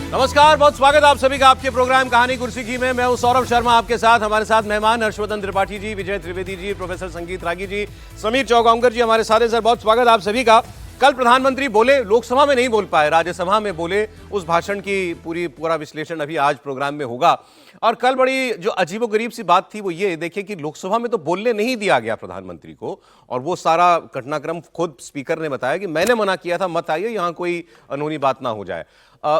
नमस्कार, बहुत स्वागत आप सभी का आपके प्रोग्राम कहानी कुर्सी की में। मैं हूं सौरभ शर्मा, आपके साथ हमारे साथ मेहमान हर्षवर्धन त्रिपाठी जी, विजय त्रिवेदी जी, प्रोफेसर संगीत रागी जी, समीर चौगांवकर जी हमारे साथ हैं। सर, बहुत स्वागत आप सभी का। कल प्रधानमंत्री बोले, लोकसभा में नहीं बोल पाए, राज्यसभा में बोले। उस भाषण की पूरा विश्लेषण अभी आज प्रोग्राम में होगा। और कल बड़ी जो अजीबोगरीब सी बात थी वो ये देखिए कि लोकसभा में तो बोलने नहीं दिया गया प्रधानमंत्री को, और वो सारा घटनाक्रम खुद स्पीकर ने बताया कि मैंने मना किया था, मत आइए, यहां कोई अनहोनी बात ना हो जाए।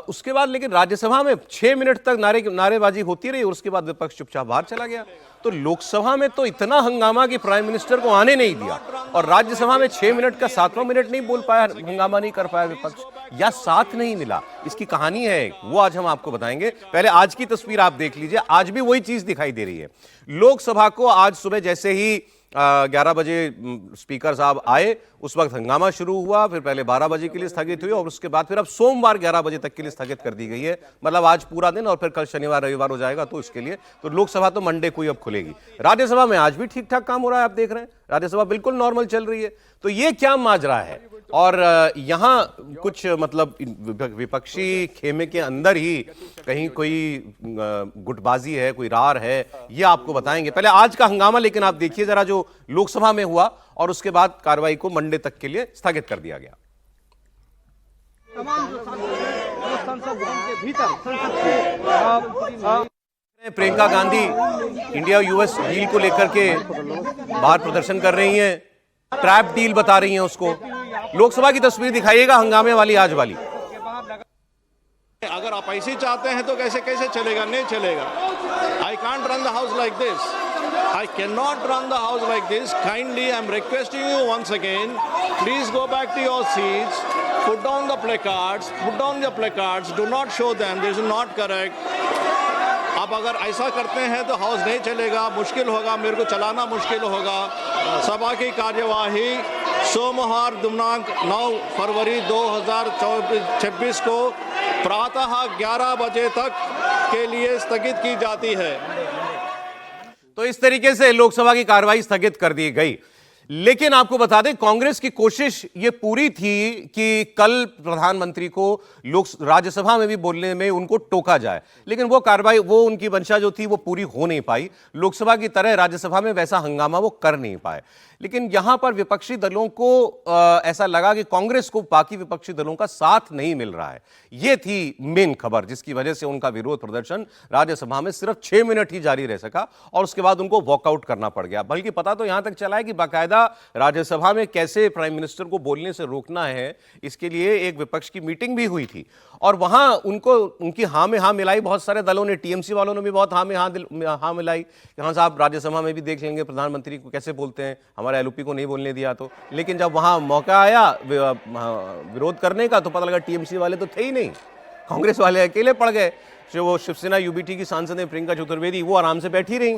उसके बाद लेकिन राज्यसभा में 6 मिनट तक नारेबाजी होती रही और उसके बाद विपक्ष चुपचाप बाहर चला गया। तो लोकसभा में तो इतना हंगामा कि प्राइम मिनिस्टर को आने नहीं दिया, और राज्यसभा में 6 मिनट का 7वां मिनट नहीं बोल पाया, हंगामा नहीं कर पाया विपक्ष, या साथ नहीं मिला। इसकी कहानी है वो आज हम आपको बताएंगे। पहले आज की तस्वीर आप देख लीजिए, आज भी वही चीज दिखाई दे रही है। लोकसभा को आज सुबह जैसे ही 11 बजे स्पीकर साहब आए, उस वक्त हंगामा शुरू हुआ, फिर पहले 12 बजे के लिए स्थगित हुई और उसके बाद फिर अब सोमवार 11 बजे तक के लिए स्थगित कर दी गई है। मतलब आज पूरा दिन, और फिर कल शनिवार रविवार हो जाएगा। तो इसके लिए तो लोकसभा तो मंडे को ही अब खुलेगी। राज्यसभा में आज भी ठीक ठाक काम हो रहा है, आप देख रहे हैं, राज्यसभा बिल्कुल नॉर्मल चल रही है। तो ये क्या माजरा है, और यहां कुछ मतलब विपक्षी खेमे के अंदर ही कहीं कोई गुटबाजी है, कोई रार है, ये आपको बताएंगे। पहले आज का हंगामा लेकिन आप देखिए जरा, जो लोकसभा में हुआ, और उसके बाद कार्रवाई को मंडे तक के लिए स्थगित कर दिया गया। Priyanka Gandhi India US deal को लेकर के बाहर प्रदर्शन कर रही हैं, ट्रैप डील बता रही हैं उसको। लोकसभा की तस्वीर दिखाइएगा हंगामे वाली, आज वाली। अगर आप ऐसे चाहते हैं तो कैसे कैसे चलेगा, नहीं चलेगा। I can't run the house like this, I can not run the house like this. Kindly I am requesting you once again, please go back to your seats, put down the placards, do not show them, this is not correct. आप अगर ऐसा करते हैं तो house नहीं चलेगा, मुश्किल होगा, मेरे को चलाना मुश्किल होगा। सभा की कार्यवाही सोमवार दिनांक 9 फरवरी 2026 को प्रातः 11 बजे तक के लिए स्थगित की जाती है। तो इस तरीके से लोकसभा की कार्रवाई स्थगित कर दी गई। लेकिन आपको बता दें, कांग्रेस की कोशिश ये पूरी थी कि कल प्रधानमंत्री को राज्यसभा में भी बोलने में उनको टोका जाए, लेकिन वो कार्रवाई, वो उनकी मंशा जो थी वो पूरी हो नहीं पाई। लोकसभा की तरह राज्यसभा में वैसा हंगामा वो कर नहीं पाए। लेकिन यहां पर विपक्षी दलों को ऐसा लगा कि कांग्रेस को बाकी विपक्षी दलों का साथ नहीं मिल रहा है। यह थी मेन खबर, जिसकी वजह से उनका विरोध प्रदर्शन राज्यसभा में सिर्फ 6 मिनट ही जारी रह सका, और उसके बाद उनको वॉकआउट करना पड़ गया। बल्कि पता तो यहां तक चला है कि बाकायदा राज्यसभा में कैसे प्राइम मिनिस्टर को बोलने से रोकना है, इसके लिए एक विपक्ष की मीटिंग भी हुई थी, और वहां उनकी हां में हां मिलाई बहुत सारे दलों ने। टीएमसी वालों ने भी बहुत हां में हां मिलाई, हां साहब राज्यसभा में भी देख लेंगे प्रधानमंत्री को कैसे बोलते हैं, हमारे एलओपी को नहीं बोलने दिया तो। लेकिन जब वहां मौका आया विरोध करने का, तो पता लगा टीएमसी वाले तो थे ही नहीं, कांग्रेस वाले अकेले पड़ गए। जो वो शिवसेना यूबीटी की सांसद है प्रियंका चतुर्वेदी, वो आराम से बैठी रही,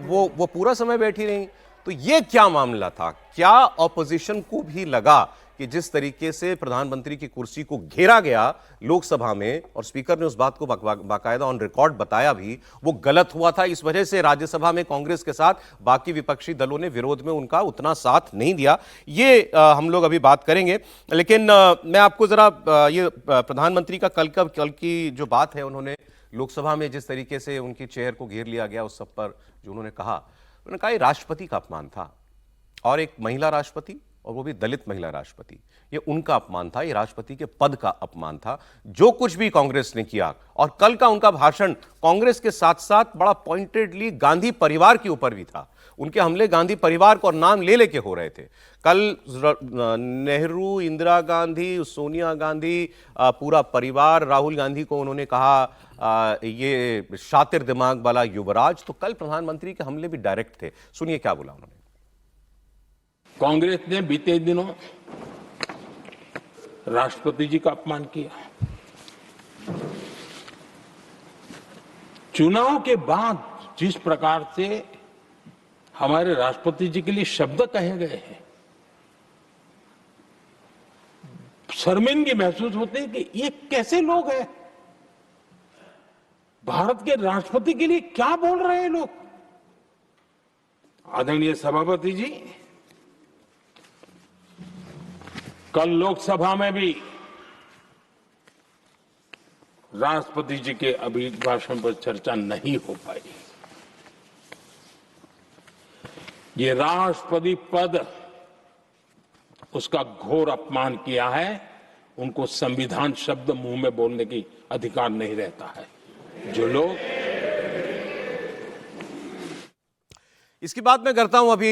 वो पूरा समय बैठी रही। तो ये क्या मामला था? क्या ऑपोजिशन को भी लगा कि जिस तरीके से प्रधानमंत्री की कुर्सी को घेरा गया लोकसभा में, और स्पीकर ने उस बात को बाकायदा ऑन रिकॉर्ड बताया भी, वो गलत हुआ था। इस वजह से राज्यसभा में कांग्रेस के साथ बाकी विपक्षी दलों ने विरोध में उनका उतना साथ नहीं दिया। ये हम लोग अभी बात करेंगे। लेकिन मैं आपको जरा ये प्रधानमंत्री का कल की जो बात है, उन्होंने लोकसभा में जिस तरीके से उनकी चेयर को घेर लिया गया, उस सब पर जो उन्होंने कहा ये राष्ट्रपति का अपमान था, और एक महिला राष्ट्रपति, और वो भी दलित महिला राष्ट्रपति, ये उनका अपमान था, ये राष्ट्रपति के पद का अपमान था, जो कुछ भी कांग्रेस ने किया। और कल का उनका भाषण कांग्रेस के साथ साथ बड़ा पॉइंटेडली गांधी परिवार के ऊपर भी था। उनके हमले गांधी परिवार को और नाम ले लेके हो रहे थे। कल नेहरू, इंदिरा गांधी, सोनिया गांधी, पूरा परिवार, राहुल गांधी को उन्होंने कहा ये शातिर दिमाग वाला युवराज। तो कल प्रधानमंत्री के हमले भी डायरेक्ट थे। सुनिए क्या बोला उन्होंने। कांग्रेस ने बीते दिनों राष्ट्रपति जी का अपमान किया। चुनाव के बाद जिस प्रकार से हमारे राष्ट्रपति जी के लिए शब्द कहे गए हैं, शर्मिंदगी महसूस होती है कि ये कैसे लोग हैं। भारत के राष्ट्रपति के लिए क्या बोल रहे हैं लोग। आदरणीय सभापति जी, कल लोकसभा में भी राष्ट्रपति जी के अभिभाषण पर चर्चा नहीं हो पाई। ये राष्ट्रपति पद उसका घोर अपमान किया है। उनको संविधान शब्द मुंह में बोलने की अधिकार नहीं रहता है। जो लोग इसकी बात मैं करता हूं अभी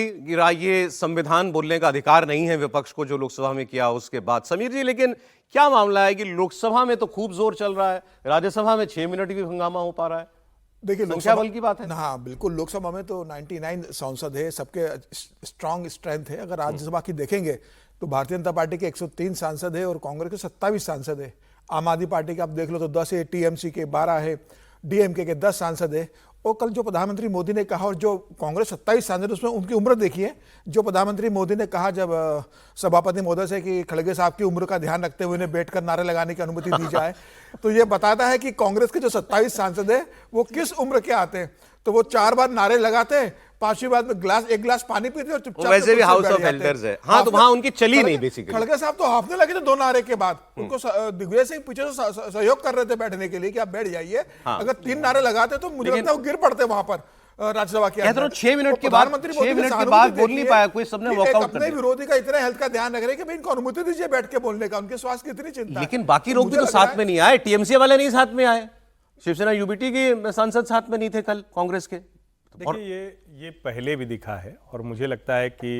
ये संविधान बोलने का अधिकार नहीं है विपक्ष को जो लोकसभा में किया उसके बाद। समीर जी, लेकिन क्या मामला है कि लोकसभा में तो खूब जोर चल रहा है, राज्यसभा में 6 मिनट भी हंगामा हो पा रहा है? देखिए, संख्या बल की बात है। हाँ बिल्कुल, लोकसभा में तो 99 सांसद है, सबके स्ट्रांग स्ट्रेंथ है। अगर राज्यसभा की देखेंगे तो भारतीय जनता पार्टी के 103 सांसद है और कांग्रेस के 27 सांसद है। आम आदमी पार्टी के आप देख लो तो 10 है, टीएमसी के 12 है, डीएमके के 10 सांसद है। और कल जो प्रधानमंत्री मोदी ने कहा, और जो कांग्रेस 27 सांसद, उसमें उनकी उम्र देखिए। जो प्रधानमंत्री मोदी ने कहा जब सभापति महोदय से कि खड़गे साहब की उम्र का ध्यान रखते हुए उन्हें बैठकर नारे लगाने की अनुमति दी जाए, तो ये बताता है कि कांग्रेस के जो 27 सांसद है वो किस उम्र के आते हैं। तो वो 4 बार नारे लगाते, 5वीं बार में एक गिलास पानी पीते और चुपचाप वैसे भी हाउस ऑफ एल्डर्स है। हाँ, तो वहां उनकी चली नहीं बेसिकली। खड़गे साहब तो हाफने लगे थे 2 नारे के बाद। उनको दिग्विजय सिंह पीछे से सहयोग कर रहे थे बैठने के लिए कि आप बैठ जाइए। अगर 3 नारे लगाते तो मुझे लगता है वो गिर पड़ते वहां पर राज्यसभा के अंदर। 6 मिनट के बाद, 6 मिनट के बाद बोल नहीं पाया कोई, सबने वॉकआउट कर दिया। अपने विरोधी का इतना हेल्थ का ध्यान रख रहे कि भाई इनको अनुमति दीजिए बैठ के बोलने का, उनके स्वास्थ्य की इतनी चिंता। लेकिन बाकी लोग भी तो साथ में नहीं आए, टीएमसी वाले नहीं साथ में आए, शिवसेना यूबीटी के सांसद साथ में नहीं थे कल कांग्रेस के। देखिए, ये पहले भी दिखा है और मुझे लगता है कि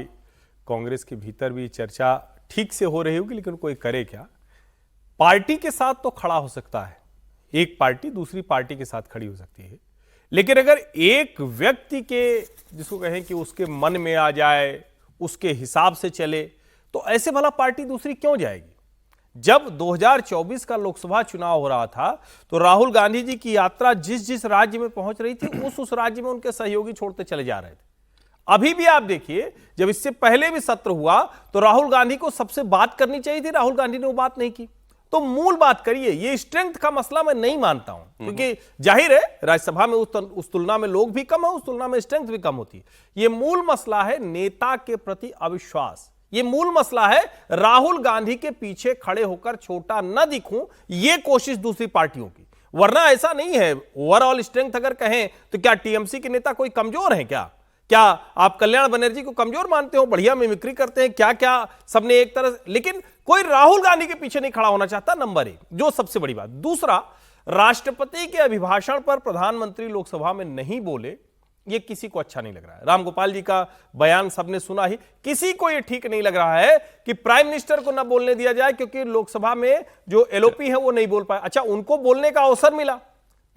कांग्रेस के भीतर भी चर्चा ठीक से हो रही होगी, लेकिन कोई करे क्या। पार्टी के साथ तो खड़ा हो सकता है, एक पार्टी दूसरी पार्टी के साथ खड़ी हो सकती है, लेकिन अगर एक व्यक्ति के, जिसको कहें कि उसके मन में आ जाए, उसके हिसाब से चले, तो ऐसे भला पार्टी दूसरी क्यों जाएगी। जब 2024 का लोकसभा चुनाव हो रहा था तो राहुल गांधी जी की यात्रा जिस जिस राज्य में पहुंच रही थी उस राज्य में उनके सहयोगी छोड़ते चले जा रहे थे। अभी भी आप देखिए, जब इससे पहले भी सत्र हुआ तो राहुल गांधी को सबसे बात करनी चाहिए थी, राहुल गांधी ने वो बात नहीं की। तो मूल बात करिए, ये स्ट्रेंथ का मसला मैं नहीं मानता हूं, क्योंकि जाहिर है राज्यसभा में उस तुलना में लोग भी कम है, उस तुलना में स्ट्रेंथ भी कम होती है। ये मूल मसला है नेता के प्रति अविश्वास। ये मूल मसला है राहुल गांधी के पीछे खड़े होकर छोटा न दिखूं, ये कोशिश दूसरी पार्टियों की। वरना ऐसा नहीं है, ओवरऑल स्ट्रेंथ अगर कहें तो क्या टीएमसी के नेता कोई कमजोर हैं क्या? क्या आप कल्याण बनर्जी को कमजोर मानते हो? बढ़िया मिमिक्री करते हैं, क्या क्या सबने एक तरह, लेकिन कोई राहुल गांधी के पीछे नहीं खड़ा होना चाहता, नंबर 1, जो सबसे बड़ी बात। दूसरा, राष्ट्रपति के अभिभाषण पर प्रधानमंत्री लोकसभा में नहीं बोले, ये किसी को अच्छा नहीं लग रहा है। रामगोपाल जी का बयान सबने सुना ही, किसी को ये ठीक नहीं लग रहा है कि प्राइम मिनिस्टर को ना बोलने दिया जाए, क्योंकि लोकसभा में जो एलओपी है वो नहीं बोल पाए। अच्छा, उनको बोलने का अवसर मिला,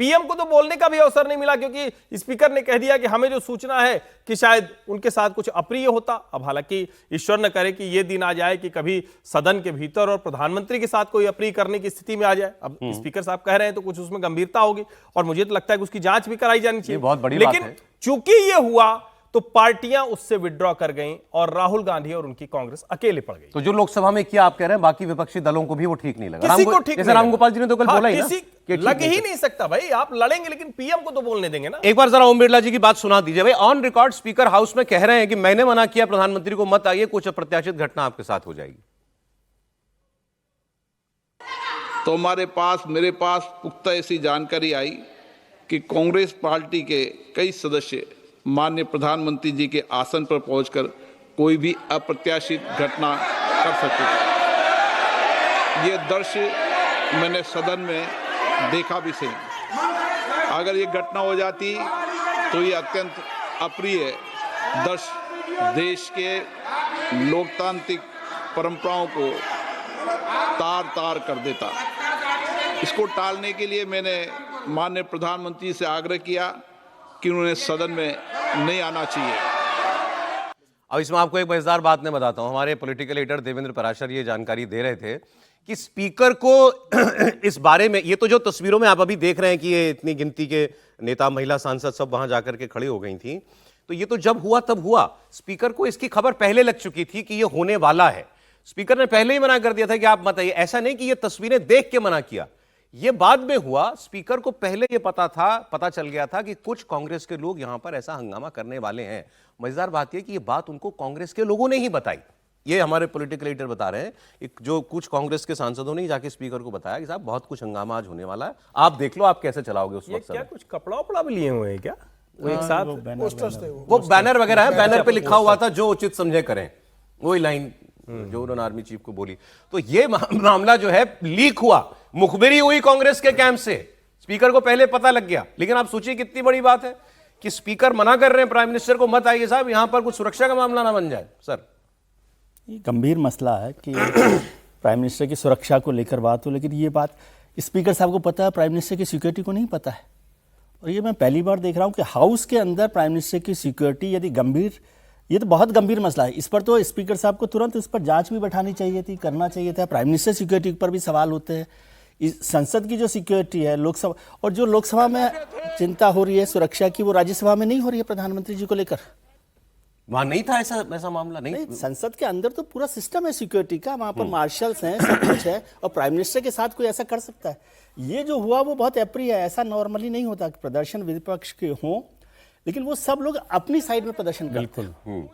पीएम को तो बोलने का भी अवसर नहीं मिला, क्योंकि स्पीकर ने कह दिया कि हमें जो सूचना है कि शायद उनके साथ कुछ अप्रिय होता। अब हालांकि ईश्वर न करे कि यह दिन आ जाए कि कभी सदन के भीतर और प्रधानमंत्री के साथ कोई अप्रिय करने की स्थिति में आ जाए। अब स्पीकर साहब कह रहे हैं तो कुछ उसमें गंभीरता होगी, और मुझे तो लगता है कि उसकी जांच भी कराई जानी चाहिए। बहुत बड़ी बात है। लेकिन चूंकि यह हुआ तो पार्टियां उससे विड्रॉ कर गईं और राहुल गांधी और उनकी कांग्रेस अकेले पड़ गई। तो जो लोकसभा में किया आप कह रहे हैं, बाकी विपक्षी दलों को भी वो ठीक नहीं लगा। किसी को ठीक जैसे रामगोपाल जी ने तो कल बोला ही ना कि लग ही नहीं सकता भाई, आप लड़ेंगे लेकिन पीएम को तो बोलने देंगे ना। एक बार जरा ओम बिरला जी की बात सुना दीजिए। भाई, ऑन रिकॉर्ड स्पीकर हाउस में कह रहे हैं कि मैंने मना किया प्रधानमंत्री को मत आइए, कुछ अप्रत्याशित घटना आपके साथ हो जाएगी। तो मेरे पास पुख्ता ऐसी जानकारी आई कि कांग्रेस पार्टी के कई सदस्य माननीय प्रधानमंत्री जी के आसन पर पहुंचकर कोई भी अप्रत्याशित घटना कर सकते थे। ये दृश्य मैंने सदन में देखा भी सही। अगर ये घटना हो जाती तो ये अत्यंत अप्रिय दृश्य देश के लोकतांत्रिक परंपराओं को तार तार कर देता। इसको टालने के लिए मैंने माननीय प्रधानमंत्री से आग्रह किया कि उन्हें सदन में नहीं आना चाहिए। अब इसमें आपको एक मजेदार बात मैं बताता हूं। हमारे पॉलिटिकल एडिटर देवेंद्र पराशर ये जानकारी दे रहे थे कि स्पीकर को इस बारे में, ये तो जो तस्वीरों में आप अभी देख रहे हैं कि ये इतनी गिनती के नेता, महिला सांसद सब वहां जाकर के खड़ी हो गई थी, तो ये तो जब हुआ तब हुआ। स्पीकर को इसकी खबर पहले लग चुकी थी कि ये होने वाला है। स्पीकर ने पहले ही मना कर दिया था कि आप मत आइए। ऐसा नहीं कि ये तस्वीरें देख के मना किया, ये बाद में हुआ। स्पीकर को पहले ये पता चल गया था कि कुछ कांग्रेस के लोग यहां पर ऐसा हंगामा करने वाले हैं। मजेदार बात यह कि ये बात उनको कांग्रेस के लोगों ने ही बताई। ये हमारे पॉलिटिकल लीडर बता रहे हैं, एक जो कुछ कांग्रेस के सांसदों ने जाके स्पीकर को बताया कि साहब बहुत कुछ हंगामा आज होने वाला है, आप देख लो आप कैसे चलाओगे उस ये वक्त क्या समय। कुछ कपड़ा उपड़ा भी लिए हुए हैं क्या वो एक साथ? पोस्टर्स थे वो बैनर वगैरह है, बैनर पे लिखा हुआ था जो उचित समझे करें, वही लाइन जो उन्होंने आर्मी चीफ को बोली। तो ये मामला जो है लीक हुआ, मुखबिरी हुई कांग्रेस के कैंप से, स्पीकर को पहले पता लग गया। लेकिन आप सोचिए कितनी बड़ी बात है कि स्पीकर मना कर रहे हैं प्राइम मिनिस्टर को, मत आइए साहब, यहां पर कुछ सुरक्षा का मामला ना बन जाए। सर ये गंभीर मसला है कि प्राइम मिनिस्टर की सुरक्षा को लेकर बात हो, लेकिन ये बात स्पीकर साहब को पता है, प्राइम मिनिस्टर की सिक्योरिटी को नहीं पता है। और ये मैं पहली बार देख रहा हूँ कि हाउस के अंदर प्राइम मिनिस्टर की सिक्योरिटी यदि गंभीर, ये तो बहुत गंभीर मसला है। इस पर तो स्पीकर साहब को तुरंत इस पर जांच भी बैठानी चाहिए थी, करना चाहिए था। प्राइम मिनिस्टर सिक्योरिटी पर भी सवाल होते हैं, इस संसद की जो सिक्योरिटी है, लोकसभा, और जो लोकसभा में चिंता हो रही है सुरक्षा की, वो राज्यसभा में नहीं हो रही है प्रधानमंत्री जी को लेकर। वहां नहीं था ऐसा मामला नहीं। नहीं, संसद के अंदर तो पूरा सिस्टम है सिक्योरिटी का, वहां पर मार्शल्स हैं, सब कुछ है, और प्राइम मिनिस्टर के साथ कोई ऐसा कर सकता है? ये जो हुआ वो बहुत अप्रिय है। ऐसा नॉर्मली नहीं होता कि प्रदर्शन विपक्ष के हों, लेकिन वो सब लोग अपनी साइड में प्रदर्शन करते हैं।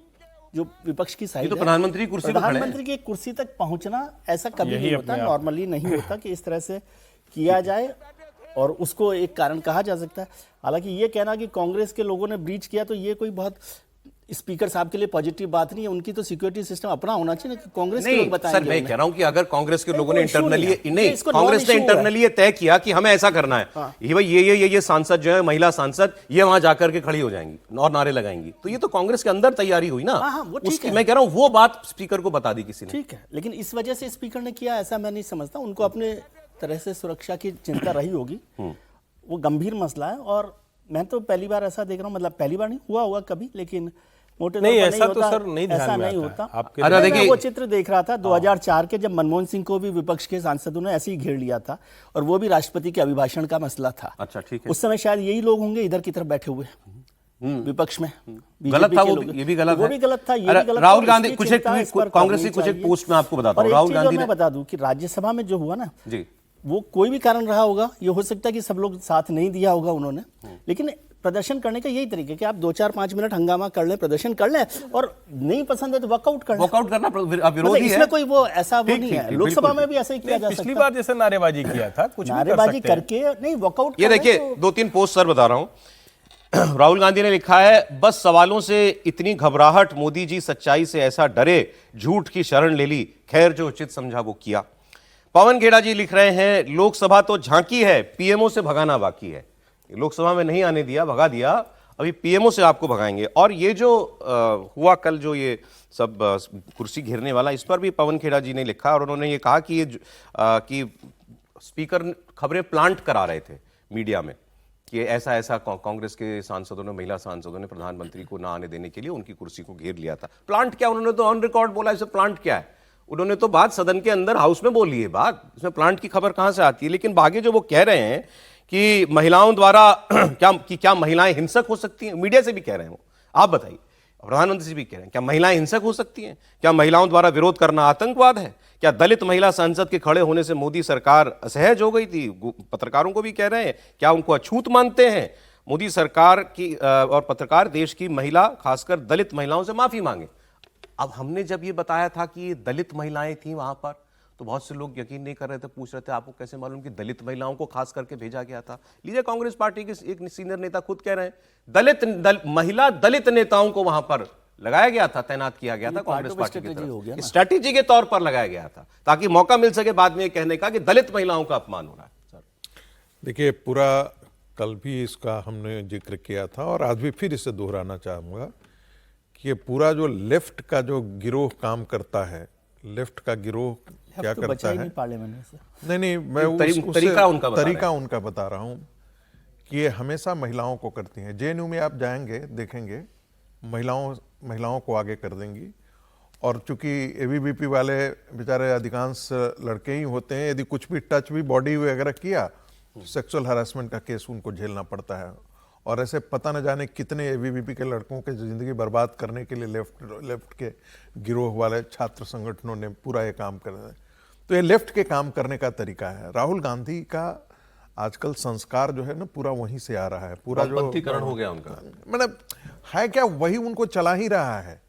जो विपक्ष की साइड तो है, प्रधानमंत्री की कुर्सी पर खड़े हैं। प्रधानमंत्री की कुर्सी तक पहुंचना ऐसा कभी यही नहीं होता, अपने आप। नॉर्मली नहीं होता कि इस तरह से किया जाए, और उसको एक कारण कहा जा सकता है। हालांकि ये कहना कि कांग्रेस के लोगों ने ब्रीच किया, तो ये कोई बहुत स्पीकर साहब के लिए पॉजिटिव बात नहीं है। उनकी तो सिक्योरिटी सिस्टम अपना होना चाहिए ना, कि कांग्रेस के लोग नहीं बताएंगे सर, मैं उन्हें। कह रहा हूं कि अगर कांग्रेस के लोगों ने कोई issue इंटरनली नहीं है। नहीं, इसको कांग्रेस ने non-issue हुआ है। इंटरनली ये तय किया कि हमें ऐसा करना है, ये भाई ये सांसद जो है, महिला सांसद, ये वहां जाकर के खड़ी हो जाएंगी और नारे लगाएंगी, तो ये तो कांग्रेस के अंदर तैयारी हुई ना। हाँ, वो ठीक उसकी है। मैं कह रहा हूं वो बात स्पीकर को बता दी किसी ने। ठीक है, लेकिन इस वजह से स्पीकर ने किया ऐसा मैं नहीं समझता। उनको अपने तरह से सुरक्षा की चिंता रही होगी, वो गंभीर मसला है। और मैं तो पहली बार ऐसा देख रहा हूँ, मतलब पहली बार नहीं हुआ होगा कभी, लेकिन मोटे तौर नहीं, पर ऐसा तो होता, सर नहीं ध्यान ऐसा में नहीं आता होता। है। आपके अरे मैं देखिए- वो चित्र देख रहा था 2004 के, जब मनमोहन सिंह को भी विपक्ष के सांसदों ने ऐसे ही घेर लिया था, और वो भी राष्ट्रपति के अभिभाषण का मसला था। अच्छा, ठीक है। उस समय शायद यही लोग होंगे इधर की तरफ बैठे हुए विपक्ष में। गलत BJP था के वो लोग। भी, ये भी गलत वो है। भी गलत था, ये अरे, भी गलत था। राहुल गांधी इसकी कुछ एक चिंता इस पर कांग्रेस की करनी कुछ एक चाहिए। पोस्ट में आपको बताता और हूं, एक राहुल चीज और गांधी मैं ने बता दूं कि राज्यसभा में जो हुआ ना, जी वो कोई भी कारण रहा होगा, ये हो सकता है कि सब लोग साथ नहीं दिया होगा उन्होंने, लेकिन प्रदर्शन करने का यही तरीका है कि आप 2-4-5 मिनट हंगामा कर लें, प्रदर्शन कर लें, और नहीं पसंद है तो वॉकआउट कर लें। वॉकआउट करना मतलब विरोधी है। इसमें कोई वो ऐसा वो ठीक, नहीं ठीक, है। ठीक, लोकसभा बिल्कुल में भी ऐसा ही किया जा पिछली सकता बार जैसे नारेबाजी किया था, कुछ भी कर नारेबाजी सकते हैं। करके नहीं, वॉकआउट ये देखिए 2-3 पोस्ट सर बता रहा हूं। राहुल गांधी ने लिखा है, बस सवालों से इतनी घबराहट, मोदी जी सच्चाई से ऐसा डरे, झूठ की शरण ले ली, खैर जो उचित समझा वो किया। पवन खेड़ा जी लिख रहे हैं, लोकसभा तो झांकी है, पीएमओ से भगाना बाकी है। लोकसभा में नहीं आने दिया, भगा दिया, अभी पीएमओ से आपको भगाएंगे। और ये जो हुआ कल, जो ये सब कुर्सी घेरने वाला, इस पर भी पवन खेड़ा जी ने लिखा, और उन्होंने ये कहा कि ये कि स्पीकर खबरें प्लांट करा रहे थे मीडिया में कि ऐसा ऐसा कांग्रेस के सांसदों ने, महिला सांसदों ने प्रधानमंत्री को ना आने देने के लिए उनकी कुर्सी को घेर लिया था। प्लांट क्या, उन्होंने तो ऑन रिकॉर्ड बोला इसे प्लांट क्या है। उन्होंने तो बात सदन के अंदर हाउस में बोली है बात, इसमें प्लांट की खबर कहां से आती है। लेकिन आगे जो वो कह रहे हैं कि महिलाओं द्वारा क्या महिलाएं हिंसक हो सकती हैं, मीडिया से भी कह रहे हैं वो, आप बताइए। प्रधानमंत्री से भी कह रहे हैं, क्या महिलाएं हिंसक हो सकती हैं? क्या महिलाओं द्वारा विरोध करना आतंकवाद है? क्या दलित महिला सांसद के खड़े होने से मोदी सरकार असहज हो गई थी? पत्रकारों को भी कह रहे हैं, क्या उनको अछूत मानते हैं? मोदी सरकार की और पत्रकार देश की महिला, खासकर दलित महिलाओं से माफी मांगे। अब हमने जब ये बताया था कि ये दलित महिलाएं थी वहां पर, तो बहुत से लोग यकीन नहीं कर रहे थे, पूछ रहे थे आपको कैसे मालूम कि दलित महिलाओं को खास करके भेजा गया था। लीजिए, कांग्रेस पार्टी के एक सीनियर नेता खुद कह रहे हैं, महिला दलित नेताओं को वहां पर लगाया गया था, तैनात किया गया था कांग्रेस पार्टी की तरफ, स्ट्रैटेजी के तौर पर लगाया गया था, ताकि मौका मिल सके बाद में कहने का कि दलित महिलाओं का अपमान हो रहा है। सर देखिए, पूरा कल भी इसका हमने जिक्र किया था और आज भी फिर इसे दोहराना चाहूँगा कि ये पूरा जो लेफ्ट का जो गिरोह काम करता है, लेफ्ट का गिरोह क्या करता है, पार्लियामेंट से नहीं मैं तरीका उनका बता रहा हूँ कि ये हमेशा महिलाओं को करती हैं। जेएनयू में आप जाएंगे, देखेंगे महिलाओं को आगे कर देंगी। और चूंकि एबीवीपी वाले बेचारे अधिकांश लड़के ही होते हैं, यदि कुछ भी टच भी बॉडी वगैरह किया, सेक्सुअल हरासमेंट का केस उनको झेलना पड़ता है। और ऐसे पता न जाने कितने एबीवीपी के लड़कों के जिंदगी बर्बाद करने के लिए लेफ्ट के गिरोह वाले छात्र संगठनों ने पूरा ये काम कर रहे हैं। तो ये लेफ्ट के काम करने का तरीका है। राहुल गांधी का आजकल संस्कार जो है ना, पूरा वहीं से आ रहा है। पूरा जो वामपंथीकरण हो गया उनका, मतलब है क्या, वही उनको चला ही रहा है।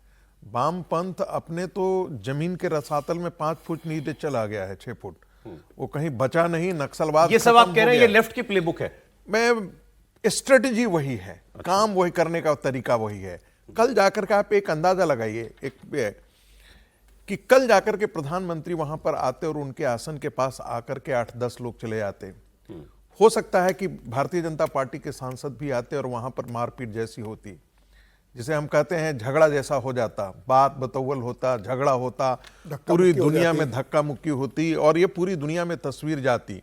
वामपंथ अपने तो जमीन के रसातल में 5 फुट नीचे चला गया है, 6 फुट, वो कहीं बचा नहीं। नक्सलवाद ये सब आप कह रहे हैं ये लेफ्ट की प्लेबुक है? मैं स्ट्रेटजी वही है, काम वही करने का तरीका वही है। कल जाकर के आप एक अंदाजा लगाइए कि कल जाकर के प्रधानमंत्री वहां पर आते और उनके आसन के पास आकर के 8-10 लोग चले जाते, हो सकता है कि भारतीय जनता पार्टी के सांसद भी आते और वहां पर मारपीट जैसी होती, जिसे हम कहते हैं झगड़ा जैसा हो जाता, बात बतौवल होता, झगड़ा होता, पूरी दुनिया में धक्का मुक्की होती और ये पूरी दुनिया में तस्वीर जाती।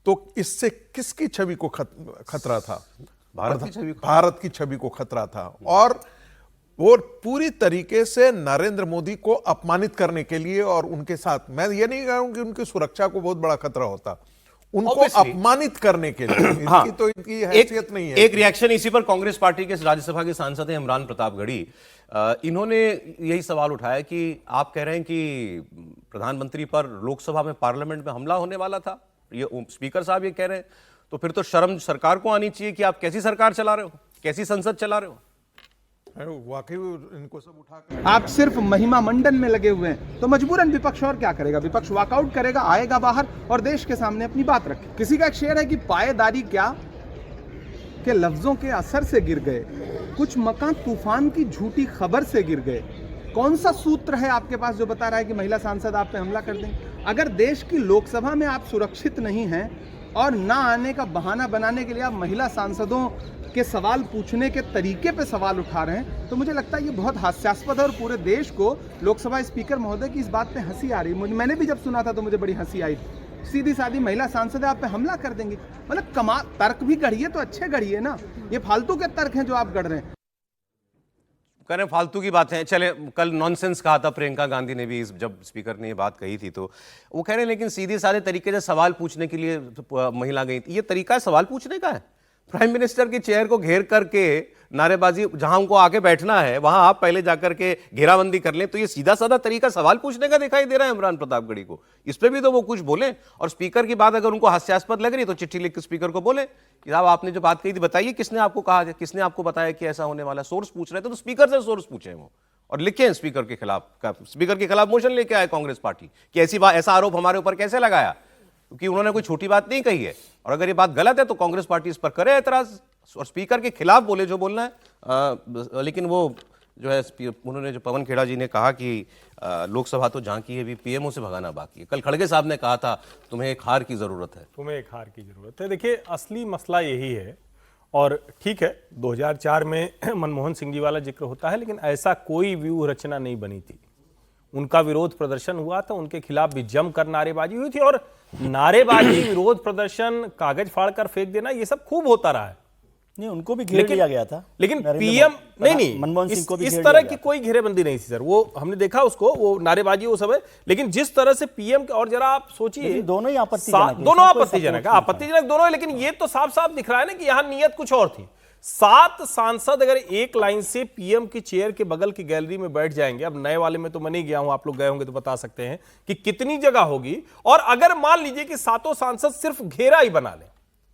तो इससे किसकी छवि को खतरा था? भारत की छवि को खतरा था। और वो पूरी तरीके से नरेंद्र मोदी को अपमानित करने के लिए, और उनके साथ मैं ये नहीं कहूंगा कि उनकी सुरक्षा को बहुत बड़ा खतरा होता, उनको अपमानित करने के लिए। हाँ, तो इनकी हैसियत नहीं है। एक रिएक्शन इसी पर कांग्रेस पार्टी के राज्यसभा के सांसद हैं इमरान प्रतापगढ़ी। इन्होंने यही सवाल उठाया कि आप कह रहे हैं कि प्रधानमंत्री पर लोकसभा में, पार्लियामेंट में हमला होने वाला था, ये स्पीकर साहब ये कह रहे हैं, तो फिर तो शर्म सरकार को आनी चाहिए कि आप कैसी सरकार चला रहे हो, कैसी संसद चला रहे हो। वाकई इनको सब उठा आप सिर्फ महिमा मंडन में लगे हुए हैं, तो मजबूरन विपक्ष और क्या करेगा? विपक्ष वॉकआउट करेगा, आएगा बाहर और देश के सामने अपनी बात रखे। किसी का एक शेर है कि पायेदारी क्या के लफ्जों के असर से गिर गए, कुछ मकान तूफान की झूठी खबर से गिर गए। कौन सा सूत्र है आपके पास जो बता रहा है कि महिला सांसद आप पे हमला कर देंगे? अगर देश की लोकसभा में आप सुरक्षित नहीं हैं और ना आने का बहाना बनाने के लिए आप महिला सांसदों के सवाल पूछने के तरीके पे सवाल उठा रहे हैं, तो मुझे लगता है ये बहुत हास्यास्पद है और पूरे देश को, लोकसभा स्पीकर महोदय की इस बात पे हंसी आ रही है। मैंने भी जब सुना था तो मुझे बड़ी हंसी आई। सीधी सादी महिला सांसद आप पे हमला कर देंगे, मतलब कमाल। तर्क भी गढ़िए तो अच्छे गढ़िए ना, ये फालतू के तर्क हैं जो आप गढ़ रहे हैं। कह रहे हैं फालतू की बातें। चले, कल नॉनसेंस कहा था प्रियंका गांधी ने भी, जब स्पीकर ने ये बात कही थी, तो वो कह रहे हैं लेकिन सीधे साधे तरीके से सवाल पूछने के लिए महिला गई थी। ये तरीका सवाल पूछने का है? प्राइम मिनिस्टर की चेयर को घेर करके नारेबाजी, जहां उनको आके बैठना है वहां आप पहले जाकर के घेराबंदी कर लें, तो ये सीधा साधा तरीका सवाल पूछने का दिखाई दे रहा है इमरान प्रतापगढ़ी को। इस पे भी तो वो कुछ बोले, और स्पीकर की बात अगर उनको हास्यास्पद लग रही तो चिट्ठी लिख के स्पीकर को बोले कि साहब आपने जो बात कही थी बताइए किसने आपको कहा, किसने आपको बताया कि ऐसा होने वाला। सोर्स पूछ रहे थे तो स्पीकर से सोर्स पूछे वो, और लिखे स्पीकर के खिलाफ मोशन लेके आए कांग्रेस पार्टी कि ऐसा आरोप हमारे ऊपर कैसे लगाया, क्योंकि उन्होंने कोई छोटी बात नहीं कही है। और अगर ये बात गलत है तो कांग्रेस पार्टी इस पर करे एतराज और स्पीकर के खिलाफ बोले जो बोलना है। लेकिन वो जो है, उन्होंने जो पवन खेड़ा जी ने कहा कि लोकसभा तो झांकी है, भी पीएमओ से भगाना बाकी है। कल खड़गे साहब ने कहा था तुम्हें एक हार की जरूरत है। तुम्हें एक हार की जरूरत है। देखिए, असली मसला यही है। और ठीक है, 2004 में मनमोहन सिंह जी वाला जिक्र होता है, लेकिन ऐसा कोई व्यूह रचना नहीं बनी थी। उनका विरोध प्रदर्शन हुआ था, उनके खिलाफ भी जमकर नारेबाजी हुई थी, और नारेबाजी, विरोध प्रदर्शन, कागज फाड़कर फेंक देना, ये सब खूब होता रहा है। नहीं, उनको भी घेर लिया गया था। लेकिन पीएम नहीं, मनमोहन सिंह को भी इस तरह की कोई घेरेबंदी नहीं थी सर। वो हमने देखा उसको, वो नारेबाजी वो सब है, लेकिन जिस तरह से पीएम के, और जरा आप सोचिए, दोनों ही आपत्तिजनक, दोनों आपत्तिजनक दोनों है। लेकिन ये तो साफ साफ दिख रहा है ना कि यहां नियत कुछ और थी। 7 सांसद अगर एक लाइन से पीएम की चेयर के बगल की गैलरी में बैठ जाएंगे, अब नए वाले में तो मैं नहीं गया हूं, आप लोग गए होंगे तो बता सकते हैं कि कितनी जगह होगी। और अगर मान लीजिए कि 7 सांसद सिर्फ घेरा ही बना ले,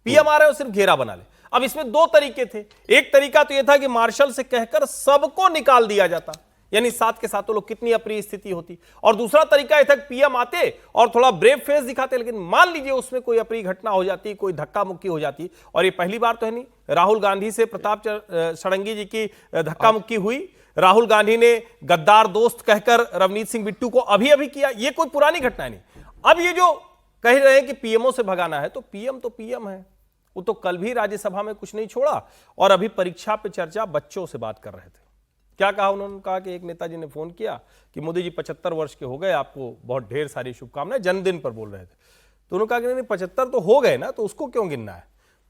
पीएम आ रहे हो सिर्फ घेरा बना ले। अब इसमें 2 तरीके थे। एक तरीका तो यह था कि मार्शल से कहकर सबको निकाल दिया जाता, यानी 7 के 7 लोग, कितनी अप्रिय स्थिति होती। और दूसरा तरीका यह था कि पीएम आते और थोड़ा ब्रेव फेस दिखाते, लेकिन मान लीजिए उसमें कोई अप्रिय घटना हो जाती, कोई धक्का मुक्की हो जाती। और ये पहली बार तो है नहीं, राहुल गांधी से प्रताप षडंगी जी की धक्का मुक्की हुई। राहुल गांधी ने गद्दार दोस्त कहकर रवनीत सिंह बिट्टू को अभी अभी किया, ये कोई पुरानी घटना नहीं। अब ये जो कह रहे हैं कि पीएमओ से भगाना है, तो पीएम है, वो तो कल भी राज्यसभा में कुछ नहीं छोड़ा, और अभी परीक्षा पे चर्चा बच्चों से बात कर रहे थे। क्या कहा उन्होंने? कहा कि एक नेताजी ने फोन किया कि मोदी जी 75 वर्ष के हो गए, आपको बहुत ढेर सारी शुभकामनाएं, जन्मदिन पर बोल रहे थे। तो उन्होंने कहा कि नहीं, 75 तो हो गए ना, तो उसको क्यों गिनना है,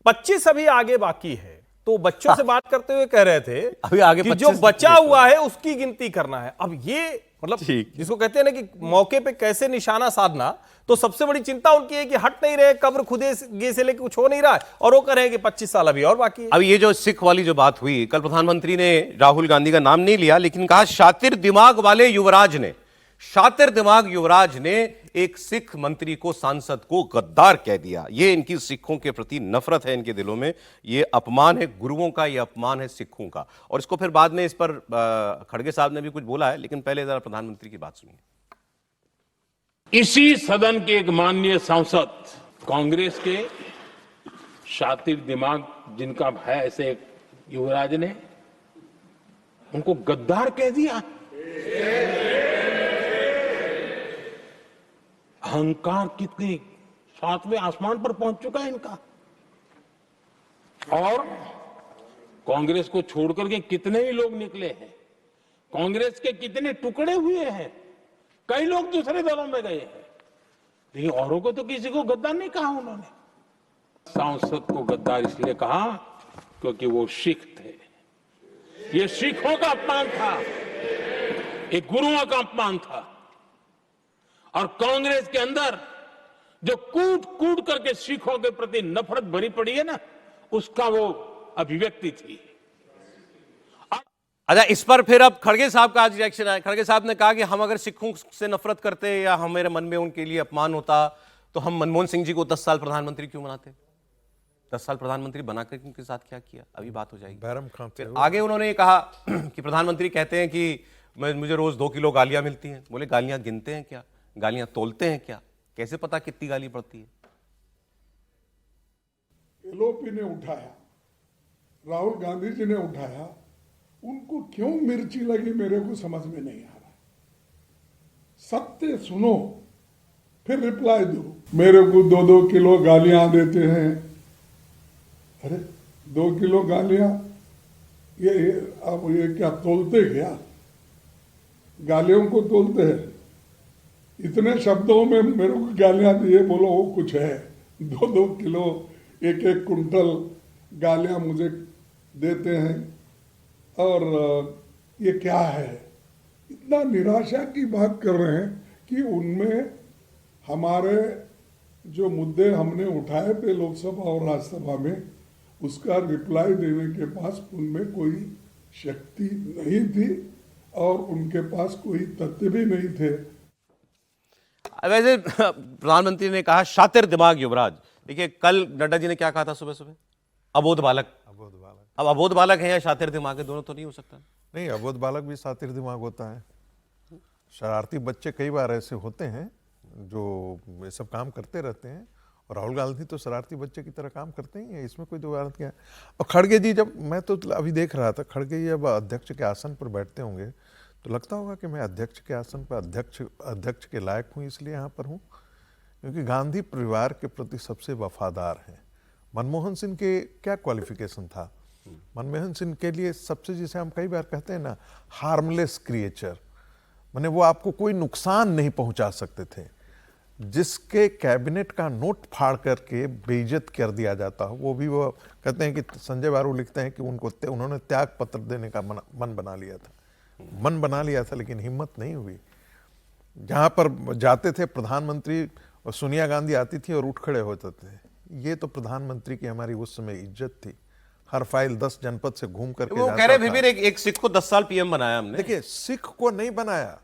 25 अभी आगे बाकी है। तो बच्चों से बात करते हुए कह रहे थे अभी आगे कि जो बचा हुआ है उसकी गिनती करना है। अब ये मतलब जिसको कहते हैं ना कि मौके पे कैसे निशाना साधना, तो सबसे बड़ी चिंता उनकी है कि हट नहीं रहे, कब्र खुदे से लेके कुछ हो नहीं रहा है, और वो कह रहे हैं कि 25 साल अभी और बाकी है। अब ये जो सिख वाली जो बात हुई, कल प्रधानमंत्री ने राहुल गांधी का नाम नहीं लिया, लेकिन कहा शातिर दिमाग वाले युवराज ने, शातिर दिमाग युवराज ने एक सिख मंत्री को, सांसद को गद्दार कह दिया। ये इनकी सिखों के प्रति नफरत है इनके दिलों में, ये अपमान है गुरुओं का, ये अपमान है सिखों का। और इसको फिर बाद में इस पर खड़गे साहब ने भी कुछ बोला है, लेकिन पहले जरा प्रधानमंत्री की बात सुनिए। इसी सदन के एक माननीय सांसद, कांग्रेस के शातिर दिमाग जिनका है ऐसे एक युवराज ने उनको गद्दार कह दिया। अहंकार कितने सातवें आसमान पर पहुंच चुका है इनका। और कांग्रेस को छोड़कर के कितने ही लोग निकले हैं, कांग्रेस के कितने टुकड़े हुए हैं, कई लोग दूसरे दलों में गए हैं, लेकिन औरों को तो किसी को गद्दार नहीं कहा उन्होंने। सांसद को गद्दार इसलिए कहा क्योंकि वो सिख थे। ये सिखों का अपमान था, ये गुरुओं का अपमान था। और कांग्रेस के अंदर जो कूट कूट करके सिखों के प्रति नफरत भरी पड़ी है ना, उसका वो अभिव्यक्ति थी। अच्छा, इस पर फिर अब खड़गे साहब का आज रिएक्शन आया। खड़गे साहब ने कहा कि हम अगर सिखों से नफरत करते या हमारे मन में उनके लिए अपमान होता तो हम मनमोहन सिंह जी को 10 साल प्रधानमंत्री क्यों बनाते? 10 साल प्रधानमंत्री बनाकर उनके साथ क्या किया, अभी बात हो जाएगी। बैरम खान फिर आगे उन्होंने ये कहा कि प्रधानमंत्री कहते हैं कि मुझे रोज 2 किलो गालियां मिलती हैं। बोले गालियां गिनते हैं क्या, गालियां तोलते हैं क्या, कैसे पता कितनी गाली पड़ती है? एलओपी ने उठाया, राहुल गांधी जी ने उठाया, उनको क्यों मिर्ची लगी मेरे को समझ में नहीं आ रहा। सत्य सुनो फिर रिप्लाई दो। मेरे को 2-2 किलो गालियां देते हैं। अरे 2 किलो गालियां, ये अब ये क्या तोलते क्या? गालियों को तोलते हैं? इतने शब्दों में मेरे को गालियां दिए, बोलो वो कुछ है। 2-2 किलो 1-1 कुंटल गालियां मुझे देते हैं, और ये क्या है? इतना निराशा की बात कर रहे हैं कि उनमें हमारे जो मुद्दे हमने उठाए थे लोकसभा और राज्यसभा में, उसका रिप्लाई देने के पास उनमें कोई शक्ति नहीं थी और उनके पास कोई तथ्य भी नहीं थे। वैसे प्रधानमंत्री ने कहा शातिर दिमाग युवराज। देखिए, कल नड्डा जी ने क्या कहा था सुबह सुबह? अबोध बालक। अब अबोध बालक है या शातिर दिमाग है, दोनों तो नहीं हो सकता। नहीं, अबोध बालक भी शातिर दिमाग होता है। शरारती बच्चे कई बार ऐसे होते हैं जो ये सब काम करते रहते हैं, और राहुल गांधी तो शरारती बच्चे की तरह काम करते ही हैं, इसमें कोई दो बात क्या है। और खड़गे जी, जब मैं तो अभी देख रहा था, खड़गे जी जब अध्यक्ष के आसन पर बैठते होंगे तो लगता होगा कि मैं अध्यक्ष के आसन पर अध्यक्ष के लायक हूँ, इसलिए यहाँ पर हूँ, क्योंकि गांधी परिवार के प्रति सबसे वफादार हैं। मनमोहन सिंह के क्या क्वालिफिकेशन था? मनमोहन सिंह के लिए सबसे, जिसे हम कई बार कहते हैं ना, हार्मलेस क्रिएचर, माने वो आपको कोई नुकसान नहीं पहुंचा सकते थे। जिसके कैबिनेट का नोट फाड़ करके बेइज्जत कर दिया जाता हो, वो भी, वो कहते हैं कि संजय बारू लिखते हैं कि उन्होंने त्याग पत्र देने का मन बना लिया था, लेकिन हिम्मत नहीं हुई। जहां पर जाते थे प्रधानमंत्री, और सोनिया गांधी आती थी और उठ खड़े होते थे। ये तो प्रधानमंत्री की हमारी उस समय इज्जत थी। हर फाइल 10 जनपद से घूम करके वो कह रहे फिर एक सिख को 10 साल पीएम बनाया हमने। देखिए, सिख को नहीं बनाया,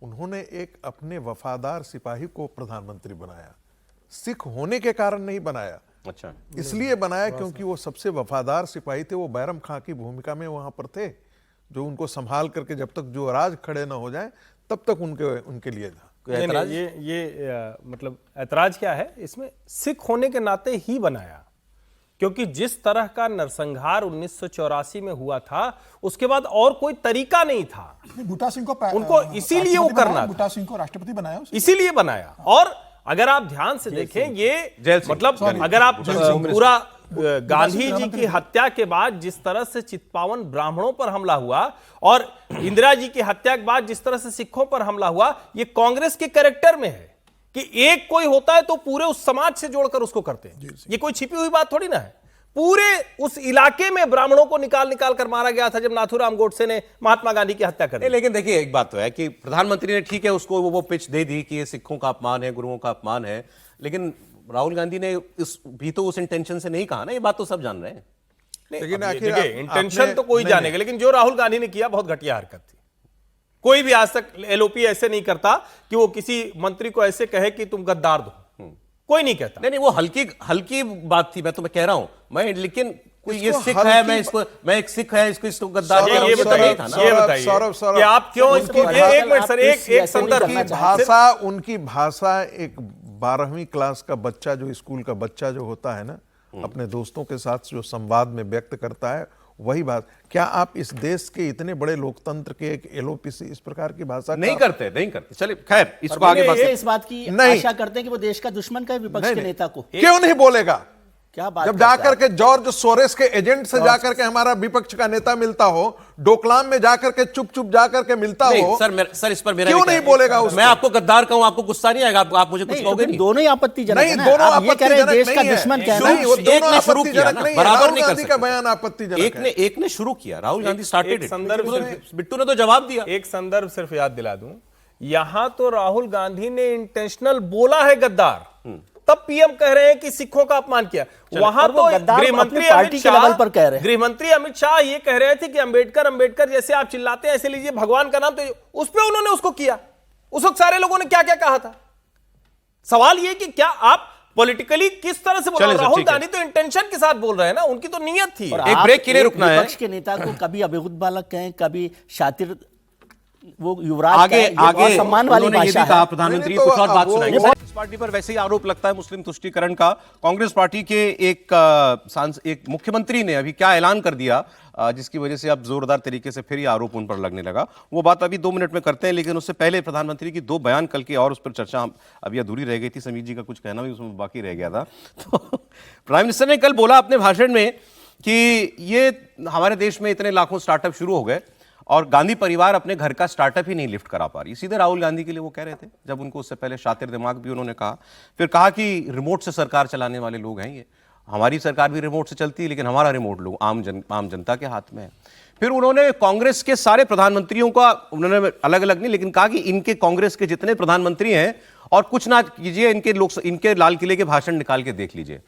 उन्होंने एक अपने वफादार सिपाही को प्रधानमंत्री बनाया। सिख होने के कारण नहीं बनाया। अच्छा, इसलिए बनाया क्योंकि वो सबसे वफादार सिपाही थे। वो बैरम खां की भूमिका में वहां पर थे, जो उनको संभाल करके जब तक जो राज खड़े ना हो जाए तब तक उनके लिए था। नहीं, ये मतलब ऐतराज क्या है इसमें? सिख होने के नाते ही बनाया, क्योंकि जिस तरह का नरसंहार 1984 में हुआ था, उसके बाद और कोई तरीका नहीं था। बूटा सिंह को उनको इसीलिए वो करना था, बूटा सिंह को राष्ट्रपति बनाया, इसीलिए बनाया। और अगर आप ध्यान से देखें, ये मतलब अगर आप पूरा गांधी जी की हत्या के बाद जिस तरह से चित्पावन ब्राह्मणों पर हमला हुआ और इंदिरा जी की हत्या के बाद जिस तरह से सिखों पर हमला हुआ, ये कांग्रेस के कैरेक्टर में है कि एक कोई होता है तो पूरे उस समाज से जोड़कर उसको करते हैं। ये कोई छिपी हुई बात थोड़ी ना है। पूरे उस इलाके में ब्राह्मणों को निकाल कर मारा गया था जब नाथूराम गोडसे ने महात्मा गांधी की हत्या कर दी। लेकिन देखिए, एक बात तो है कि प्रधानमंत्री ने, ठीक है, उसको वो पिच दे दी कि ये सिखों का अपमान है, गुरुओं का अपमान है, लेकिन राहुल गांधी ने भी तो उस इंटेंशन से नहीं कहा ना। ये बात तो सब जान रहे हैं। लेकिन इंटेंशन तो कोई जानेगा, लेकिन जो राहुल गांधी ने किया बहुत घटिया हरकत थी। कोई भी आज तक एलओपी ऐसे नहीं करता कि वो किसी मंत्री को ऐसे कहे कि तुम गद्दार दो, कोई नहीं कहता। नहीं वो हल्की हल्की बात थी, मैं तुम्हें कह रहा हूं मैं, लेकिन कोई ये इसको सिख है, मैं एक सिख है, इसको गद्दार कह रहा हूं, ये ये तो नहीं था ना। ये बताइए कि आप क्यों इसको, एक मिनट सर, एक संदर्भ, उनकी भाषा एक 12वीं क्लास का बच्चा, जो स्कूल का बच्चा जो होता है ना, अपने दोस्तों के साथ जो संवाद में व्यक्त करता है, वही बात। क्या आप इस देश के इतने बड़े लोकतंत्र के एक एलओपीसी इस प्रकार की भाषा नहीं करते चलिए खैर इसको आगे बढ़ते। इस बात की आशा करते हैं कि वो देश का दुश्मन का विपक्ष के नेता को क्यों नहीं बोलेगा? क्या बात जब जाकर के जॉर्ज सोरेस के एजेंट से जाकर के हमारा विपक्ष का नेता मिलता हो, डोकलाम में जाकर के चुप चुप जाकर के मिलता हो, सर इस पर मेरा क्यों नहीं बोलेगा? मैं आपको गद्दार कहूं, आपको गुस्सा नहीं आएगा? आप मुझे कुछ कहोगे नहीं? दोनों ही आपत्तिजनक नहीं, है ना। दोनों आप ये कह रहे हैं देश का नहीं है। दुश्मन कहना नहीं, वो दोनों एक ने शुरू किया आपत्तिजनक ना, नहीं है। बराबर राहुल नहीं कर गांधी का सकते। बयान आपत्तिजनक है। एक ने शुरू किया, राहुल गांधी स्टार्टेड इट। संदर्भ बिट्टू ने तो जवाब दिया। एक संदर्भ सिर्फ याद दिला दूं, यहां तो राहुल गांधी ने इंटेंशनल बोला है गद्दार, तब पीएम कह रहे हैं कि सिखों का अपमान किया। वहां तो गृहमंत्री अमित शाह ये कह रहे थे कि अंबेडकर जैसे आप चिल्लाते हैं ऐसे लीजिए भगवान का नाम, तो उस पर उन्होंने उसको किया। उस वक्त सारे लोगों ने क्या क्या कहा था। सवाल ये कि क्या आप पॉलिटिकली किस तरह से बोल रहे हैं? राहुल गांधी तो इंटेंशन के साथ बोल रहे हैं ना, उनकी तो नियत थी। एक ब्रेक के लिए रुकना है। विपक्ष के नेता को कभी अभियुक्त बालक कहें, कभी शातिर, वो युवराज आगे सम्मान वाली उन्होंने ये भी भाषा कहा, है। प्रधानमंत्री नहीं, तो कुछ और बात वो- सुनाएंगे। कांग्रेस पार्टी पर वैसे ही आरोप लगता है मुस्लिम तुष्टीकरण का। कांग्रेस पार्टी के एक मुख्यमंत्री ने अभी क्या ऐलान कर दिया, जिसकी वजह से अब जोरदार तरीके से फिर ये आरोप उन पर लगने लगा। वो बात अभी 2 मिनट में करते हैं, लेकिन उससे पहले प्रधानमंत्री की 2 बयान कल की और उस पर चर्चा अभी अधूरी रह गई थी। समीर जी का कुछ कहना भी उसमें बाकी रह गया था। तो प्राइम मिनिस्टर ने कल बोला अपने भाषण में कि ये हमारे देश में इतने लाखों स्टार्टअप शुरू हो गए और गांधी परिवार अपने घर का स्टार्टअप ही नहीं लिफ्ट करा पा रही। सीधे राहुल गांधी के लिए वो कह रहे थे, जब उनको उससे पहले शातिर दिमाग भी उन्होंने कहा। फिर कहा कि रिमोट से सरकार चलाने वाले लोग हैं ये, हमारी सरकार भी रिमोट से चलती है, लेकिन हमारा रिमोट लोग आम जनता के हाथ में है। फिर उन्होंने कांग्रेस के सारे प्रधानमंत्रियों का, उन्होंने अलग अलग नहीं, लेकिन कहा कि इनके कांग्रेस के जितने प्रधानमंत्री हैं, और कुछ ना कीजिए, इनके लाल किले के भाषण निकाल के देख लीजिए,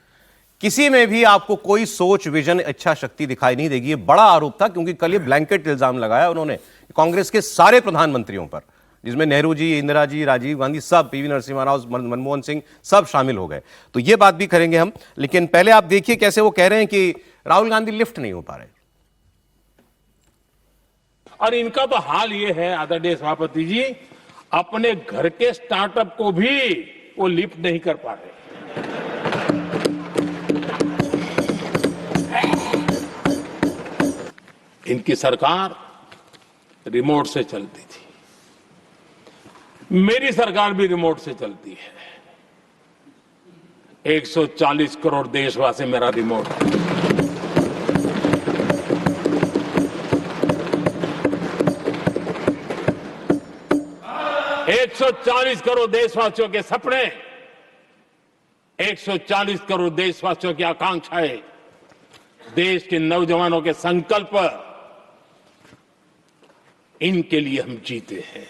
किसी में भी आपको कोई सोच, विजन, इच्छा शक्ति दिखाई नहीं देगी। ये बड़ा आरोप था, क्योंकि कल ये ब्लैंकेट इल्जाम लगाया उन्होंने कांग्रेस के सारे प्रधानमंत्रियों पर, जिसमें नेहरू जी, इंदिरा जी, राजीव गांधी, सब, पीवी नरसिम्हा राव, मनमोहन सिंह, सब शामिल हो गए। तो ये बात भी करेंगे हम, लेकिन पहले आप देखिए कैसे वो कह रहे हैं कि राहुल गांधी लिफ्ट नहीं हो पा रहे। और इनका तो हाल ये है आदरणीय सभापति जी, अपने घर के स्टार्टअप को भी वो लिफ्ट नहीं कर पा रहे। इनकी सरकार रिमोट से चलती थी, मेरी सरकार भी रिमोट से चलती है। 140 करोड़ देशवासी मेरा रिमोट है। एक 140 करोड़ देशवासियों के सपने, 140 करोड़ देशवासियों की आकांक्षाएं, देश के नौजवानों के संकल्प, इनके लिए हम जीते हैं।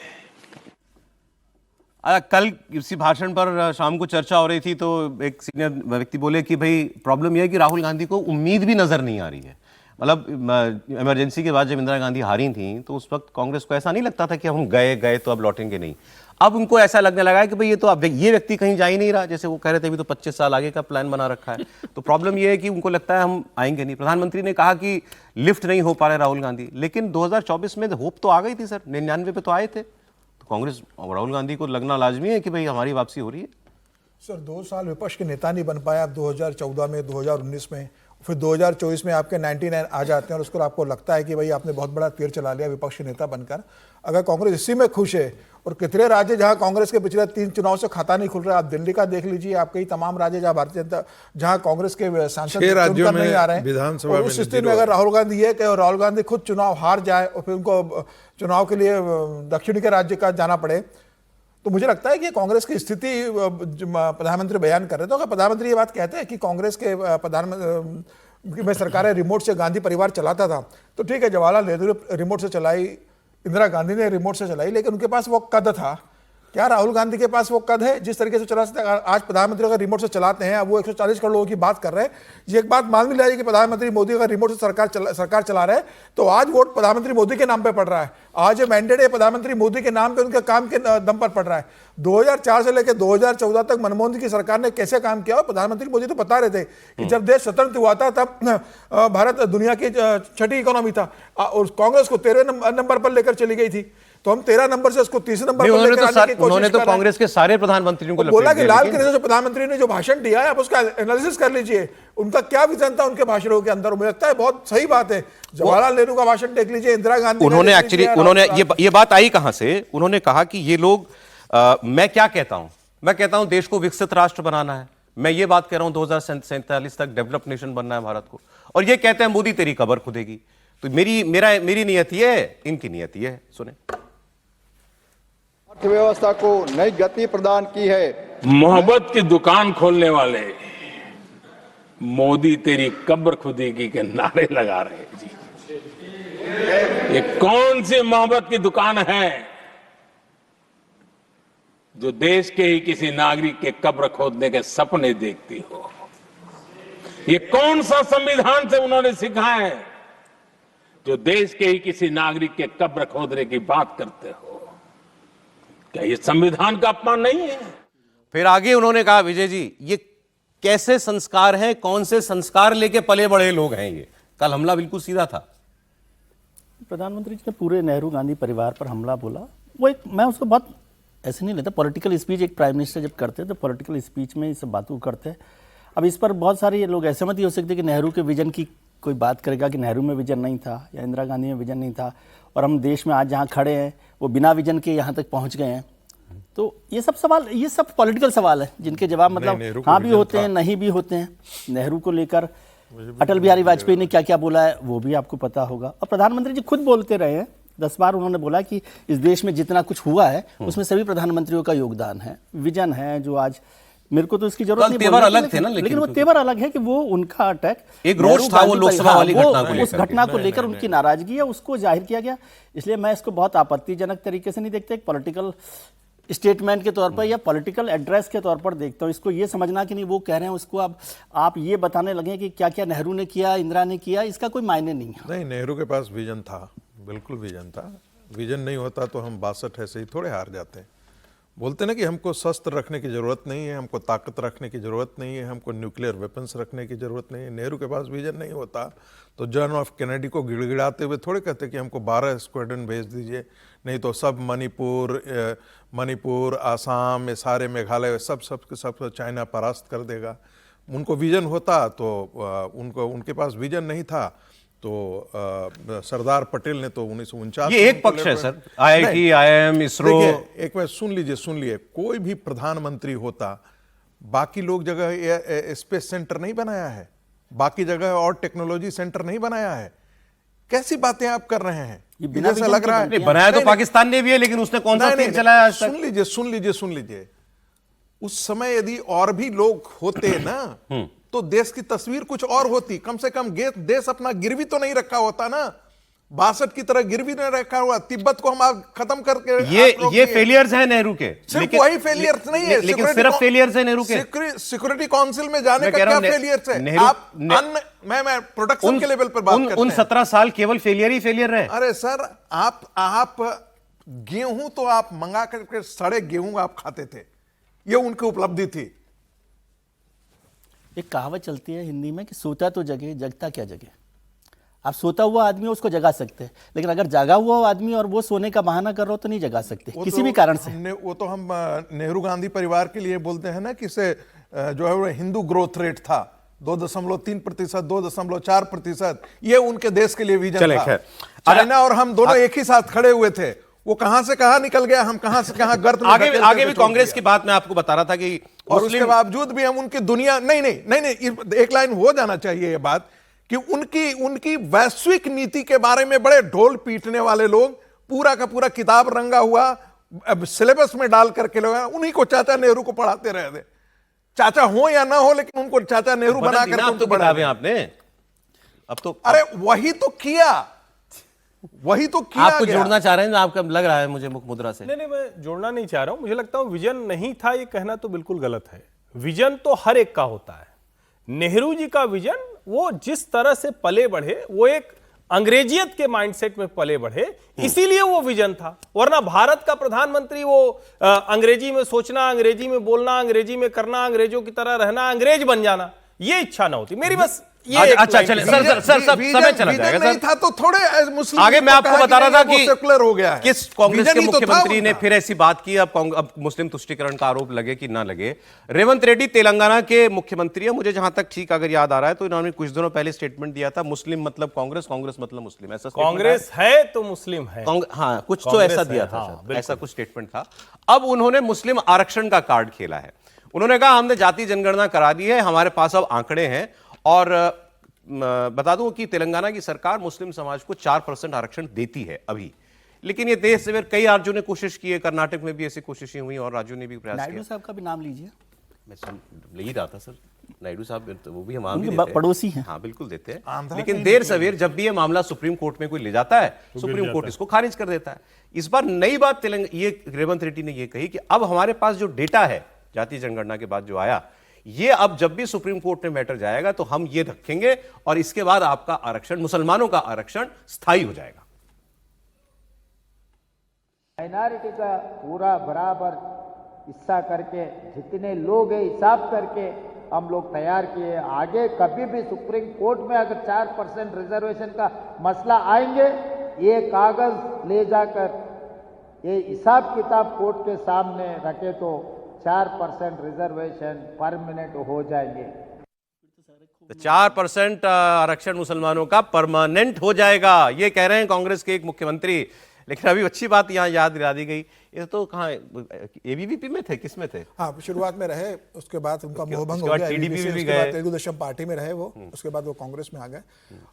कल इसी भाषण पर शाम को चर्चा हो रही थी, तो एक सीनियर व्यक्ति बोले कि भाई प्रॉब्लम यह है कि राहुल गांधी को उम्मीद भी नजर नहीं आ रही है। मतलब इमरजेंसी के बाद जब इंदिरा गांधी हारी थी, तो उस वक्त कांग्रेस को ऐसा नहीं लगता था कि हम गए तो अब लौटेंगे नहीं। अब उनको ऐसा लगने लगा है कि भाई ये तो अब ये व्यक्ति कहीं जा ही नहीं रहा, जैसे वो कह रहे थे अभी तो 25 साल आगे का प्लान बना रखा है। तो प्रॉब्लम ये है कि उनको लगता है हम आएंगे नहीं। प्रधानमंत्री ने कहा कि लिफ्ट नहीं हो पा रहे राहुल गांधी, लेकिन 2024 में होप तो आ गई थी सर, 99 पे तो आए थे। तो कांग्रेस और राहुल गांधी को लगना लाजमी है कि भाई हमारी वापसी हो रही है। सर 2 साल विपक्ष के नेता नहीं बन पाए आप, 2014 में, 2019 में, फिर 2024 में आपके 99 आ जाते हैं, और उसको आपको लगता है कि भाई आपने बहुत बड़ा तीर चला लिया विपक्ष के नेता बनकर। अगर कांग्रेस इसी में खुश है, और कितने राज्य जहां कांग्रेस के पिछले 3 चुनाव से खाता नहीं खुल रहा है, आप दिल्ली का देख लीजिए, आपके ही तमाम राज्य जहां भारतीय जनता, जहां कांग्रेस के सांसद राज्यों में नहीं आ रहे हैं, विधानसभा और में उस स्थिति में अगर राहुल गांधी ये कहे और राहुल गांधी खुद चुनाव हार जाए और फिर उनको चुनाव के लिए दक्षिण के राज्य का जाना पड़े, तो मुझे लगता है कि कांग्रेस की स्थिति, प्रधानमंत्री बयान कर रहे थे, अगर प्रधानमंत्री ये बात कहते हैं कि कांग्रेस के प्रधानमंत्री में सरकारें रिमोट से गांधी परिवार चलाता था, तो ठीक है, जवाहरलाल नेहरू रिमोट से चलाई, इंदिरा गांधी ने रिमोट से चलाई, लेकिन उनके पास वो कद था क्या राहुल गांधी के पास वो कद है जिस तरीके से चला सकते हैं? आज प्रधानमंत्री अगर रिमोट से चलाते हैं, अब वो 140 करोड़ लोगों की बात कर रहे हैं, ये एक बात मान भी ली कि प्रधानमंत्री मोदी अगर रिमोट से सरकार चला रहे हैं तो आज वोट प्रधानमंत्री मोदी के नाम पे पड़ रहा है। आज ये मैंडेट है प्रधानमंत्री मोदी के नाम पे, उनके काम के दम पर पड़ रहा है। 2004 से लेकर 2014 तक मनमोहन सिंह की सरकार ने कैसे काम किया, और प्रधानमंत्री मोदी तो बता रहे थे कि जब देश स्वतंत्र हुआ था तब भारत दुनिया की छठी इकोनॉमी था और कांग्रेस को 13 नंबर पर लेकर चली गई थी, तो हम 13 नंबर से उसको 30 नंबर पर लेकर आने की कोशिश कर रहे हैं। उन्होंने तो कांग्रेस के सारे प्रधानमंत्रियों को बोला कि लपेट लाल दिया, किले से प्रधानमंत्री ने जो भाषण दिया है आप उसका एनालिसिस कर लीजिए, उनका क्या विजन था उनके भाषणों के अंदर। मुझे लगता है बहुत सही बात है। जवाहरलाल नेहरू का भाषण देख लीजिए, इंदिरा गांधी, उन्होंने एक्चुअली ये बात आई कहां से? उन्होंने कहा कि ये लोग मैं क्या कहता हूं, मैं कहता हूं देश को विकसित राष्ट्र बनाना है, मैं ये बात कह रहा हूं 2047 तक डेवलप नेशन बनना है भारत को, और ये कहते हैं मोदी तेरी कब्र खुदेगी। तो मेरी नियत ये है, इनकी नियत ये है। सुने। अर्थव्यवस्था को नई गति प्रदान की है। मोहब्बत की दुकान खोलने वाले मोदी तेरी कब्र खुदेगी के नारे लगा रहे हैं जी। ये कौन सी मोहब्बत की दुकान है जो देश के ही किसी नागरिक के कब्र खोदने के सपने देखती हो? ये कौन सा संविधान से उन्होंने सीखा है जो देश के ही किसी नागरिक के कब्र खोदने की बात करते हो? क्या ये संविधान का अपमान नहीं है? फिर आगे उन्होंने कहा, विजय जी ये कैसे संस्कार हैं, कौन से संस्कार लेके पले बड़े लोग हैं ये? कल हमला बिल्कुल सीधा था। प्रधानमंत्री जी ने पूरे नेहरू गांधी परिवार पर हमला बोला। वो एक, मैं उसको बहुत ऐसे नहीं लेता, पॉलिटिकल स्पीच एक प्राइम मिनिस्टर जब करते हैं तो पॉलिटिकल स्पीच में ये सब बातों करते हैं। अब इस पर बहुत सारे लोग ऐसे मत ही हो सकते कि नेहरू के विजन की कोई बात करेगा कि नेहरू में विजन नहीं था या इंदिरा गांधी में विजन नहीं था, और हम देश में आज जहाँ खड़े हैं वो बिना विजन के यहाँ तक पहुँच गए हैं। तो ये सब सवाल, ये सब पॉलिटिकल सवाल है जिनके जवाब मतलब हाँ भी होते हैं, नहीं भी होते हैं। नेहरू को लेकर अटल बिहारी वाजपेयी ने क्या क्या बोला है वो भी आपको पता होगा, और प्रधानमंत्री जी खुद बोलते रहे हैं। 10 बार उन्होंने बोला कि इस देश में जितना कुछ हुआ है उसमें सभी प्रधानमंत्रियों का योगदान है, विजन है। जो आज मेरे को तो इसकी जरूरत नहीं, तेवर अलग थे ना, लेकिन वो तेवर अलग है कि वो उनका अटैक एक रोष था वो लोकसभा वाली घटना को लेकर, उस घटना को लेकर उनकी नाराजगी है, उसको जाहिर किया गया। इसलिए मैं इसको बहुत आपत्तिजनक तरीके से नहीं देखता, एक पॉलिटिकल स्टेटमेंट के तौर पर या पॉलिटिकल एड्रेस के तौर पर देखता हूँ। इसको ये समझना कि नहीं वो कह रहे हैं उसको अब आप ये बताने लगे कि क्या क्या नेहरू ने किया, इंदिरा ने किया, इसका कोई मायने नहीं है। नहीं, नेहरू के पास विजन था, बिल्कुल विजन था। विजन नहीं होता तो हम 62 ऐसे ही थोड़े हार जाते हैं। बोलते ना कि हमको शस्त्र रखने की जरूरत नहीं है, हमको ताकत रखने की जरूरत नहीं है, हमको न्यूक्लियर वेपन्स रखने की जरूरत नहीं है। नेहरू के पास विजन नहीं होता तो जॉन ऑफ कैनेडी को गिड़गिड़ाते हुए थोड़े कहते कि हमको 12 स्क्वाड्रन भेज दीजिए, नहीं तो सब मणिपुर, आसाम, ये सारे मेघालय सब चाइना परास्त कर देगा। उनको विजन होता तो उनके पास विजन नहीं था तो सरदार पटेल ने तो 1949 ये एक पक्ष है सर, IIT, IIM, इसरो। एक बार सुन लीजिए, कोई भी प्रधानमंत्री होता, बाकी लोग जगह स्पेस सेंटर नहीं बनाया है, बाकी जगह और टेक्नोलॉजी सेंटर नहीं बनाया है। कैसी बातें आप कर रहे हैं? ये बिना जैसा लग रहा है बनाया तो पाकिस्तान ने भी है, लेकिन उसने कौन सा तीर चलाया आज तक? सुन लीजिए, उस समय यदि और भी लोग होते ना तो देश की तस्वीर कुछ और होती। कम से कम देश अपना गिरवी तो नहीं रखा होता ना, 62 की तरह गिरवी नहीं रखा हुआ। तिब्बत को हम खत्म करके ये फेलियर्स हैं नेहरू के, सिर्फ वही फेलियर्स नहीं है, लेकिन सिर्फ फेलियर्स हैं नेहरू के। सिक्योरिटी काउंसिल में जाने का क्या फेलियर्स है? आप मैं प्रोडक्शन के लेवल पर बात करते हैं। उन 17 साल केवल फेलियर ही फेलियर रहे। अरे सर, आप गेहूं तो आप मंगा करके सड़े गेहूं आप खाते थे, ये उनकी उपलब्धि थी। एक कहावत चलती है हिंदी में कि सोता तो जगे, जगता क्या जगे। आप सोता हुआ आदमी हो उसको जगा सकते हैं, लेकिन अगर जागा हुआ आदमी और वो सोने का बहाना कर रहा हो तो नहीं जगा सकते किसी भी कारण से। वो तो हम नेहरू गांधी परिवार के लिए बोलते हैं ना कि से जो है वो हिंदू ग्रोथ रेट था 2.3%, 2.4%, ये उनके देश के लिए विजन था। चाइना और हम दोनों एक ही साथ खड़े हुए थे, वो कहां से कहां निकल गया, हम कहां से कहां गर्त में आगे भी कांग्रेस की बात मैं आपको बता रहा था कि और उसके बावजूद भी हम उनकी दुनिया नहीं, एक लाइन हो जाना चाहिए ये बात कि उनकी वैश्विक नीति के बारे में बड़े ढोल पीटने वाले लोग पूरा का पूरा किताब रंगा हुआ सिलेबस में डाल करके लोग उन्हीं को चाचा नेहरू को पढ़ाते रहे थे। चाचा हो या ना हो, लेकिन उनको चाचा नेहरू बना कर आपने अब तो अरे वही तो किया। वही तो किया आपको गया। जोड़ना चाह रहे हैं, आपका लग रहा है मुझे मुख मुद्रा से। नहीं नहीं, मैं जोड़ना नहीं चाह रहा हूं। मुझे लगता है विजन नहीं था ये कहना तो बिल्कुल गलत है। विजन तो हर एक का होता है। नेहरू जी का विजन, वो जिस तरह से पले बढ़े, वो एक अंग्रेजियत के माइंडसेट में पले बढ़े, इसीलिए वो विजन था। वरना भारत का प्रधानमंत्री वो अंग्रेजी में सोचना, अंग्रेजी में बोलना, अंग्रेजी में करना, अंग्रेजों की तरह रहना, अंग्रेज बन जाना, ये इच्छा ना होती मेरी। बस ये एक अच्छा लाइन चले थी। सर समय चला जाएगा नहीं सर। था तो थोड़े मुस्लिम आगे मैं आपको बता रहा था कि सेकुलर हो गया है। किस कांग्रेस के विजन ही तो था मुख्यमंत्री ने उनका। फिर ऐसी बात की। अब मुस्लिम तुष्टीकरण का आरोप लगे कि ना लगे। रेवंत रेड्डी तेलंगाना के मुख्यमंत्री है। मुझे जहां तक ठीक अगर याद आ रहा है तो इन्होंने कुछ दिनों पहले स्टेटमेंट दिया था, मुस्लिम मतलब कांग्रेस, कांग्रेस मतलब मुस्लिम, ऐसा statement कांग्रेस है तो मुस्लिम है। हाँ कुछ तो कांग्रेस ऐसा है, दिया था हाँ, शायद, बिल्कुल। ऐसा कुछ स्टेटमेंट था। अब उन्होंने मुस्लिम आरक्षण का कार्ड खेला है। उन्होंने कहा हमने जाति जनगणना करा दी है, हमारे पास अब आंकड़े हैं। और बता दूं कि तेलंगाना की सरकार मुस्लिम समाज को 4% आरक्षण देती है अभी। लेकिन ये देश से कई राज्यों ने कोशिश की है, कर्नाटक में भी ऐसी कोशिशें हुई और राज्यों ने भी प्रयास नायडू किया। साहब का भी नाम लीजिए। मैं ले ही रहा था सर, नायडू साहब वो भी हम आम ही उनके देते हैं। पड़ोसी हैं। हाँ बिल्कुल देते हैं, लेकिन देर सवेर जब भी ये मामला सुप्रीम कोर्ट में कोई ले जाता है, सुप्रीम कोर्ट इसको खारिज कर देता है। इस बार नई बात ये रेवंत रेड्डी ने ये कही कि अब हमारे पास जो डेटा है जाति जनगणना के बाद जो आया, ये अब जब भी सुप्रीम कोर्ट में मैटर जाएगा तो हम ये रखेंगे और इसके बाद आपका आरक्षण, मुसलमानों का आरक्षण स्थायी हो जाएगा। माइनॉरिटी का पूरा बराबर हिस्सा करके जितने लोग हैं हिसाब करके हम लोग तैयार किए। आगे कभी भी सुप्रीम कोर्ट में अगर 4% रिजर्वेशन का मसला आएंगे, ये कागज ले जाकर ये हिसाब किताब कोर्ट के सामने रखे तो 4% रिजर्वेशन परमानेंट हो जाएंगे। 4% आरक्षण मुसलमानों का परमानेंट हो जाएगा, ये कह रहे हैं कांग्रेस के एक मुख्यमंत्री। लेकिन अभी अच्छी बात यहां याद दिला दी गई, ये तो कहां एबीवीपी में थे, किस में थे? हाँ, शुरुआत में रहे, उसके बाद उनका मोहभंग उसके हो बाद गया, टीडीपी में भी उसके बाद गए। तेलुगु देशम पार्टी में रहे वो, उसके बाद वो कांग्रेस में आ गए।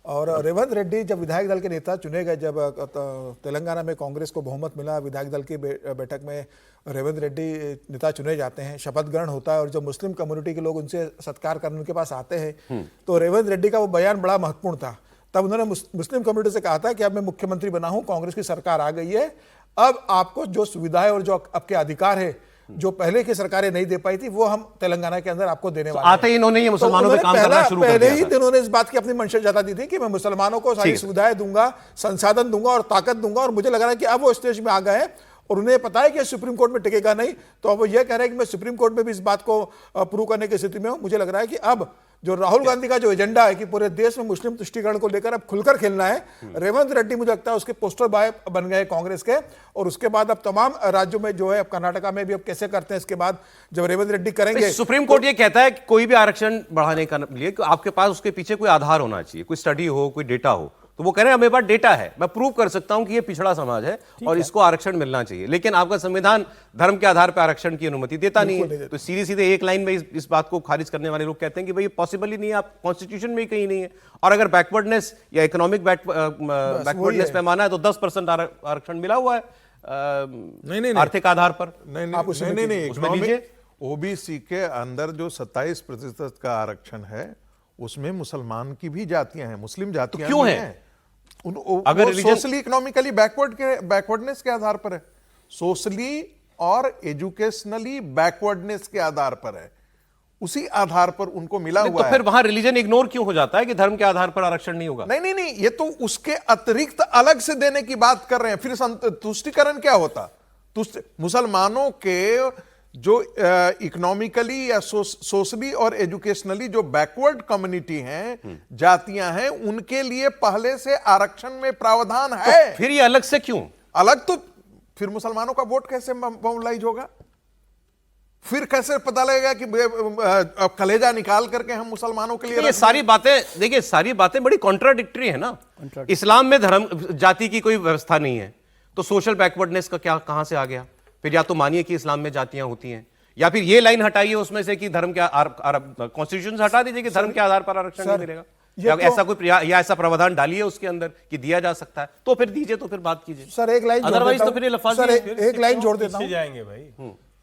और रेवंत रेड्डी जब विधायक दल के नेता चुने गए, जब तेलंगाना में कांग्रेस को बहुमत मिला, विधायक दल की बैठक में रेवंत रेड्डी नेता चुने जाते हैं, शपथ ग्रहण होता है और जब मुस्लिम कम्युनिटी के लोग उनसे सत्कार करने उनके पास आते हैं, तो रेवंत रेड्डी का वो बयान बड़ा महत्वपूर्ण था। तब उन्होंने मुस्लिम कम्युनिटी से कहा था कि अब मैं मुख्यमंत्री बना हूं, कांग्रेस की सरकार आ गई है, अब आपको जो सुविधाएं और जो आपके अधिकार है जो पहले की सरकारें नहीं दे पाई थी, वो हम तेलंगाना के अंदर आपको देने वाले हैं। आते ही इन्होंने ये मुसलमानों पे तो काम करना शुरू कर पहले दिया ही था। दिन उन्होंने इस बात की अपनी मंशा जता दी थी कि मैं मुसलमानों को सारी सुविधाएं दूंगा, संसाधन दूंगा और ताकत दूंगा। और मुझे लग रहा है कि अब वो स्टेज में आ गए हैं और उन्हें पता है कि सुप्रीम कोर्ट में टिकेगा नहीं, तो अब वो ये कह रहे हैं कि मैं सुप्रीम कोर्ट में भी इस बात को प्रूव करने की स्थिति में हूं। मुझे लग रहा है कि अब जो राहुल गांधी का जो एजेंडा है कि पूरे देश में मुस्लिम तुष्टीकरण को लेकर अब खुलकर खेलना है, रेवंत रेड्डी मुझे लगता है उसके पोस्टर बॉय बन गए कांग्रेस के। और उसके बाद अब तमाम राज्यों में जो है, अब कर्नाटका में भी अब कैसे करते हैं, इसके बाद जब रेवंत रेड्डी करेंगे। सुप्रीम कोर्ट ये कहता है कि कोई भी आरक्षण बढ़ाने का लिए आपके पास उसके पीछे कोई आधार होना चाहिए, कोई स्टडी हो, कोई डेटा हो। तो वो कह रहे हैं मेरे पास डेटा है, मैं प्रूव कर सकता हूं कि ये पिछड़ा समाज है और इसको आरक्षण मिलना चाहिए। लेकिन आपका संविधान धर्म के आधार पर आरक्षण की अनुमति देता नहीं है। तो सीधे सीधे एक लाइन में इस बात को खारिज करने वाले लोग कहते हैं कि भाई ये पॉसिबल ही नहीं है, आप कॉन्स्टिट्यूशन में ही कहीं नहीं है। और अगर बैकवर्डनेस या इकोनॉमिक बैकवर्डनेस पैमाना है तो 10% आरक्षण मिला हुआ है नहीं आर्थिक आधार पर। नहीं, ओबीसी के अंदर जो 27% का आरक्षण है उसमें मुसलमान की भी जातियां हैं, मुस्लिम जातियां क्यों हैं। है? अगर सोशली इकोनॉमिकली बैकवर्डनेस के आधार पर है, सोशली और एजुकेशनली बैकवर्डनेस के आधार पर है, उसी आधार पर उनको मिला हुआ तो है। फिर वहां रिलीजन इग्नोर क्यों हो जाता है कि धर्म के आधार पर आरक्षण नहीं होगा? नहीं, ये तो उसके अतिरिक्त अलग से देने की बात कर रहे हैं। फिर तुष्टीकरण क्या होता? मुसलमानों के जो इकोनॉमिकली या सोशली और एजुकेशनली जो बैकवर्ड कम्युनिटी हैं, जातियां हैं, उनके लिए पहले से आरक्षण में प्रावधान है। तो फिर ये अलग से क्यों? अलग तो फिर मुसलमानों का वोट कैसे मोबिलाइज होगा? फिर कैसे पता लगेगा कि कलेजा निकाल करके हम मुसलमानों के लिए? ये सारी बातें देखिए, सारी बातें बड़ी कॉन्ट्राडिक्टरी है ना। इस्लाम में धर्म जाति की कोई व्यवस्था नहीं है, तो सोशल बैकवर्डनेस का क्या कहां से आ गया? फिर या तो मानिए कि इस्लाम में जातियां होती हैं, या फिर ये लाइन हटाइए उसमें से कि धर्म के कॉन्स्टिट्यूशन से हटा दीजिए कि धर्म के आधार पर आरक्षण नहीं मिलेगा, या ऐसा कोई या ऐसा प्रावधान डालिए उसके अंदर कि दिया जा सकता है, तो फिर दीजिए, तो फिर बात कीजिए। सर एक लाइन अदरवाइज तो फिर ये लफाजी एक लाइन जोड़ देता हूं जाएंगे भाई।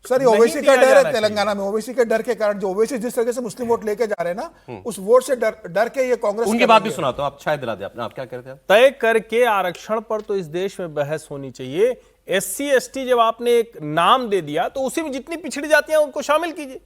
सर ये ओवैसी का डर है तेलंगाना में, ओवैसी के डर के कारण जो ओवैसी जिस तरह से मुस्लिम वोट लेके जा रहे हैं ना, उस वोट से डर के ये कांग्रेस उनकी बात भी सुनाता हूं, आप शायद दिला दे आपने, आप क्या कह रहे थे? तय करके आरक्षण पर तो इस देश में बहस होनी चाहिए। SC ST जब आपने एक नाम दे दिया तो उसी में जितनी पिछड़ी जातियां उनको शामिल कीजिए,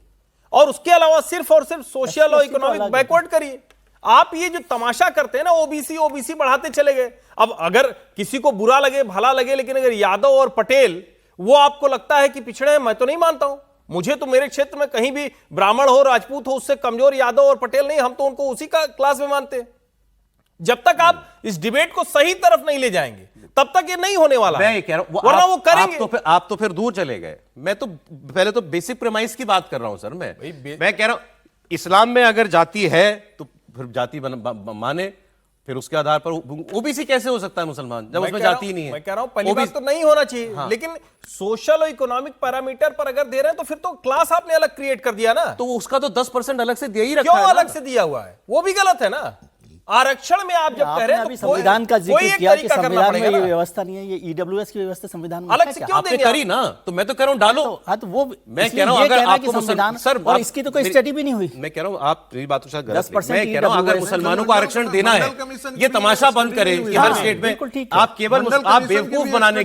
और उसके अलावा सिर्फ और सिर्फ सोशल और इकोनॉमिक बैकवर्ड करिए। आप ये जो तमाशा करते हैं ना, ओबीसी बढ़ाते चले गए। अब अगर किसी को बुरा लगे भला लगे, लेकिन अगर यादव और पटेल वो आपको लगता है कि पिछड़े हैं, मैं तो नहीं मानता हूं। मुझे तो मेरे क्षेत्र में कहीं भी ब्राह्मण हो राजपूत हो उससे कमजोर यादव और पटेल नहीं, हम तो उनको उसी का क्लास में मानते हैं। जब तक आप इस डिबेट को सही तरफ नहीं ले जाएंगे तब तक ये नहीं होने वाला। मैं ये कह रहा हूं, वरना वो करेंगे। आप तो फिर दूर चले गए। मैं तो पहले तो बेसिक प्रेमाइस की बात कर रहा हूं सर। मैं कह रहा हूं इस्लाम में अगर जाति है तो फिर जाति माने, फिर उसके आधार पर ओबीसी कैसे हो सकता है मुसलमान जब उसमें जाति नहीं है? मैं कह रहा हूं पहली बात तो नहीं होना चाहिए। हाँ। लेकिन सोशल और इकोनॉमिक पैरामीटर पर अगर दे रहे हैं तो फिर तो क्लास आपने अलग क्रिएट कर दिया ना। तो उसका तो 10% अलग से दिया ही रखा है। क्यों अलग से दिया हुआ है? वो भी गलत है ना। आरक्षण में आप जब कह रहे हैं तो संविधान का जिक्र किया कि संविधान में ये व्यवस्था नहीं है, ये ईडब्ल्यूएस की व्यवस्था संविधान में अलग से क्यों आपने करी ना, तो मैं तो कह रहा हूं डालो। हाँ तो वो मैं कह रहा हूं अगर आपको संविधान सर और इसकी तो कोई स्टडी भी नहीं हुई। मैं कह रहा हूं आप मेरी बात तो शायद गलत है। मैं कह रहा हूं अगर मुसलमानों को आरक्षण देना है, ये तमाशा बंद करे कि हर स्टेट में आप केवल आप बेवकूफ बनाने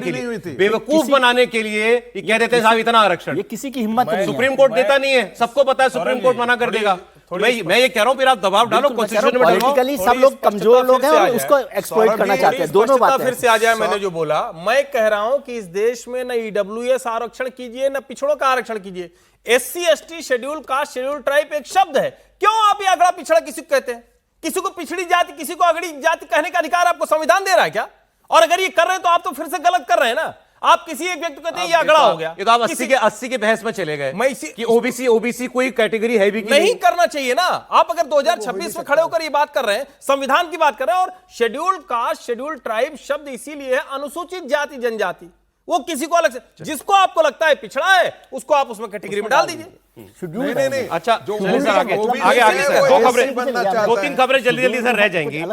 के लिए ये कह देते हैं साहब इतना आरक्षण। ये किसी की हिम्मत नहीं है। सुप्रीम कोर्ट देता नहीं है, सबको पता है सुप्रीम कोर्ट मना कर देगा। मैं ये कह रहा हूं फिर आप दबाव डालो कॉन्स्टिट्यूशन में। पॉलिटिकली सब लोग कमजोर लोग हैं और उसको एक्सप्लॉइट करना चाहते हैं। दोनों बातें फिर से आ जाए। मैंने जो बोला, मैं कह रहा हूं कि इस देश में न ईडब्ल्यूएस आरक्षण कीजिए न पिछड़ों का आरक्षण कीजिए। SC ST schedule caste schedule tribe एक शब्द है। क्यों आप ये अगड़ा पिछड़ा किसी को कहते हैं? किसी को पिछड़ी जाति किसी को अगड़ी जाति कहने का अधिकार आपको संविधान दे रहा है क्या? और अगर ये कर रहे हैं तो आप तो फिर से गलत कर रहे हैं ना। आप किसी एक व्यक्ति को कहते हैं ये अगड़ा हो गया। ये तो आप 80 के बहस में चले गए कि ओबीसी कोई कैटेगरी है भी कि नहीं करना चाहिए ना। आप अगर 2026 में खड़े होकर ये बात कर रहे हैं, संविधान की बात कर रहे हैं, और शेड्यूल कास्ट शेड्यूल ट्राइब शब्द इसीलिए है अनुसूचित जाति जनजाति। वो किसी को अलग से, जिसको आपको लगता है पिछड़ा है उसको आप उसमें कैटेगरी में डाल दीजिए। नहीं। अच्छा आगे सर, 2-3 खबरें जल्दी सर रह जाएंगी।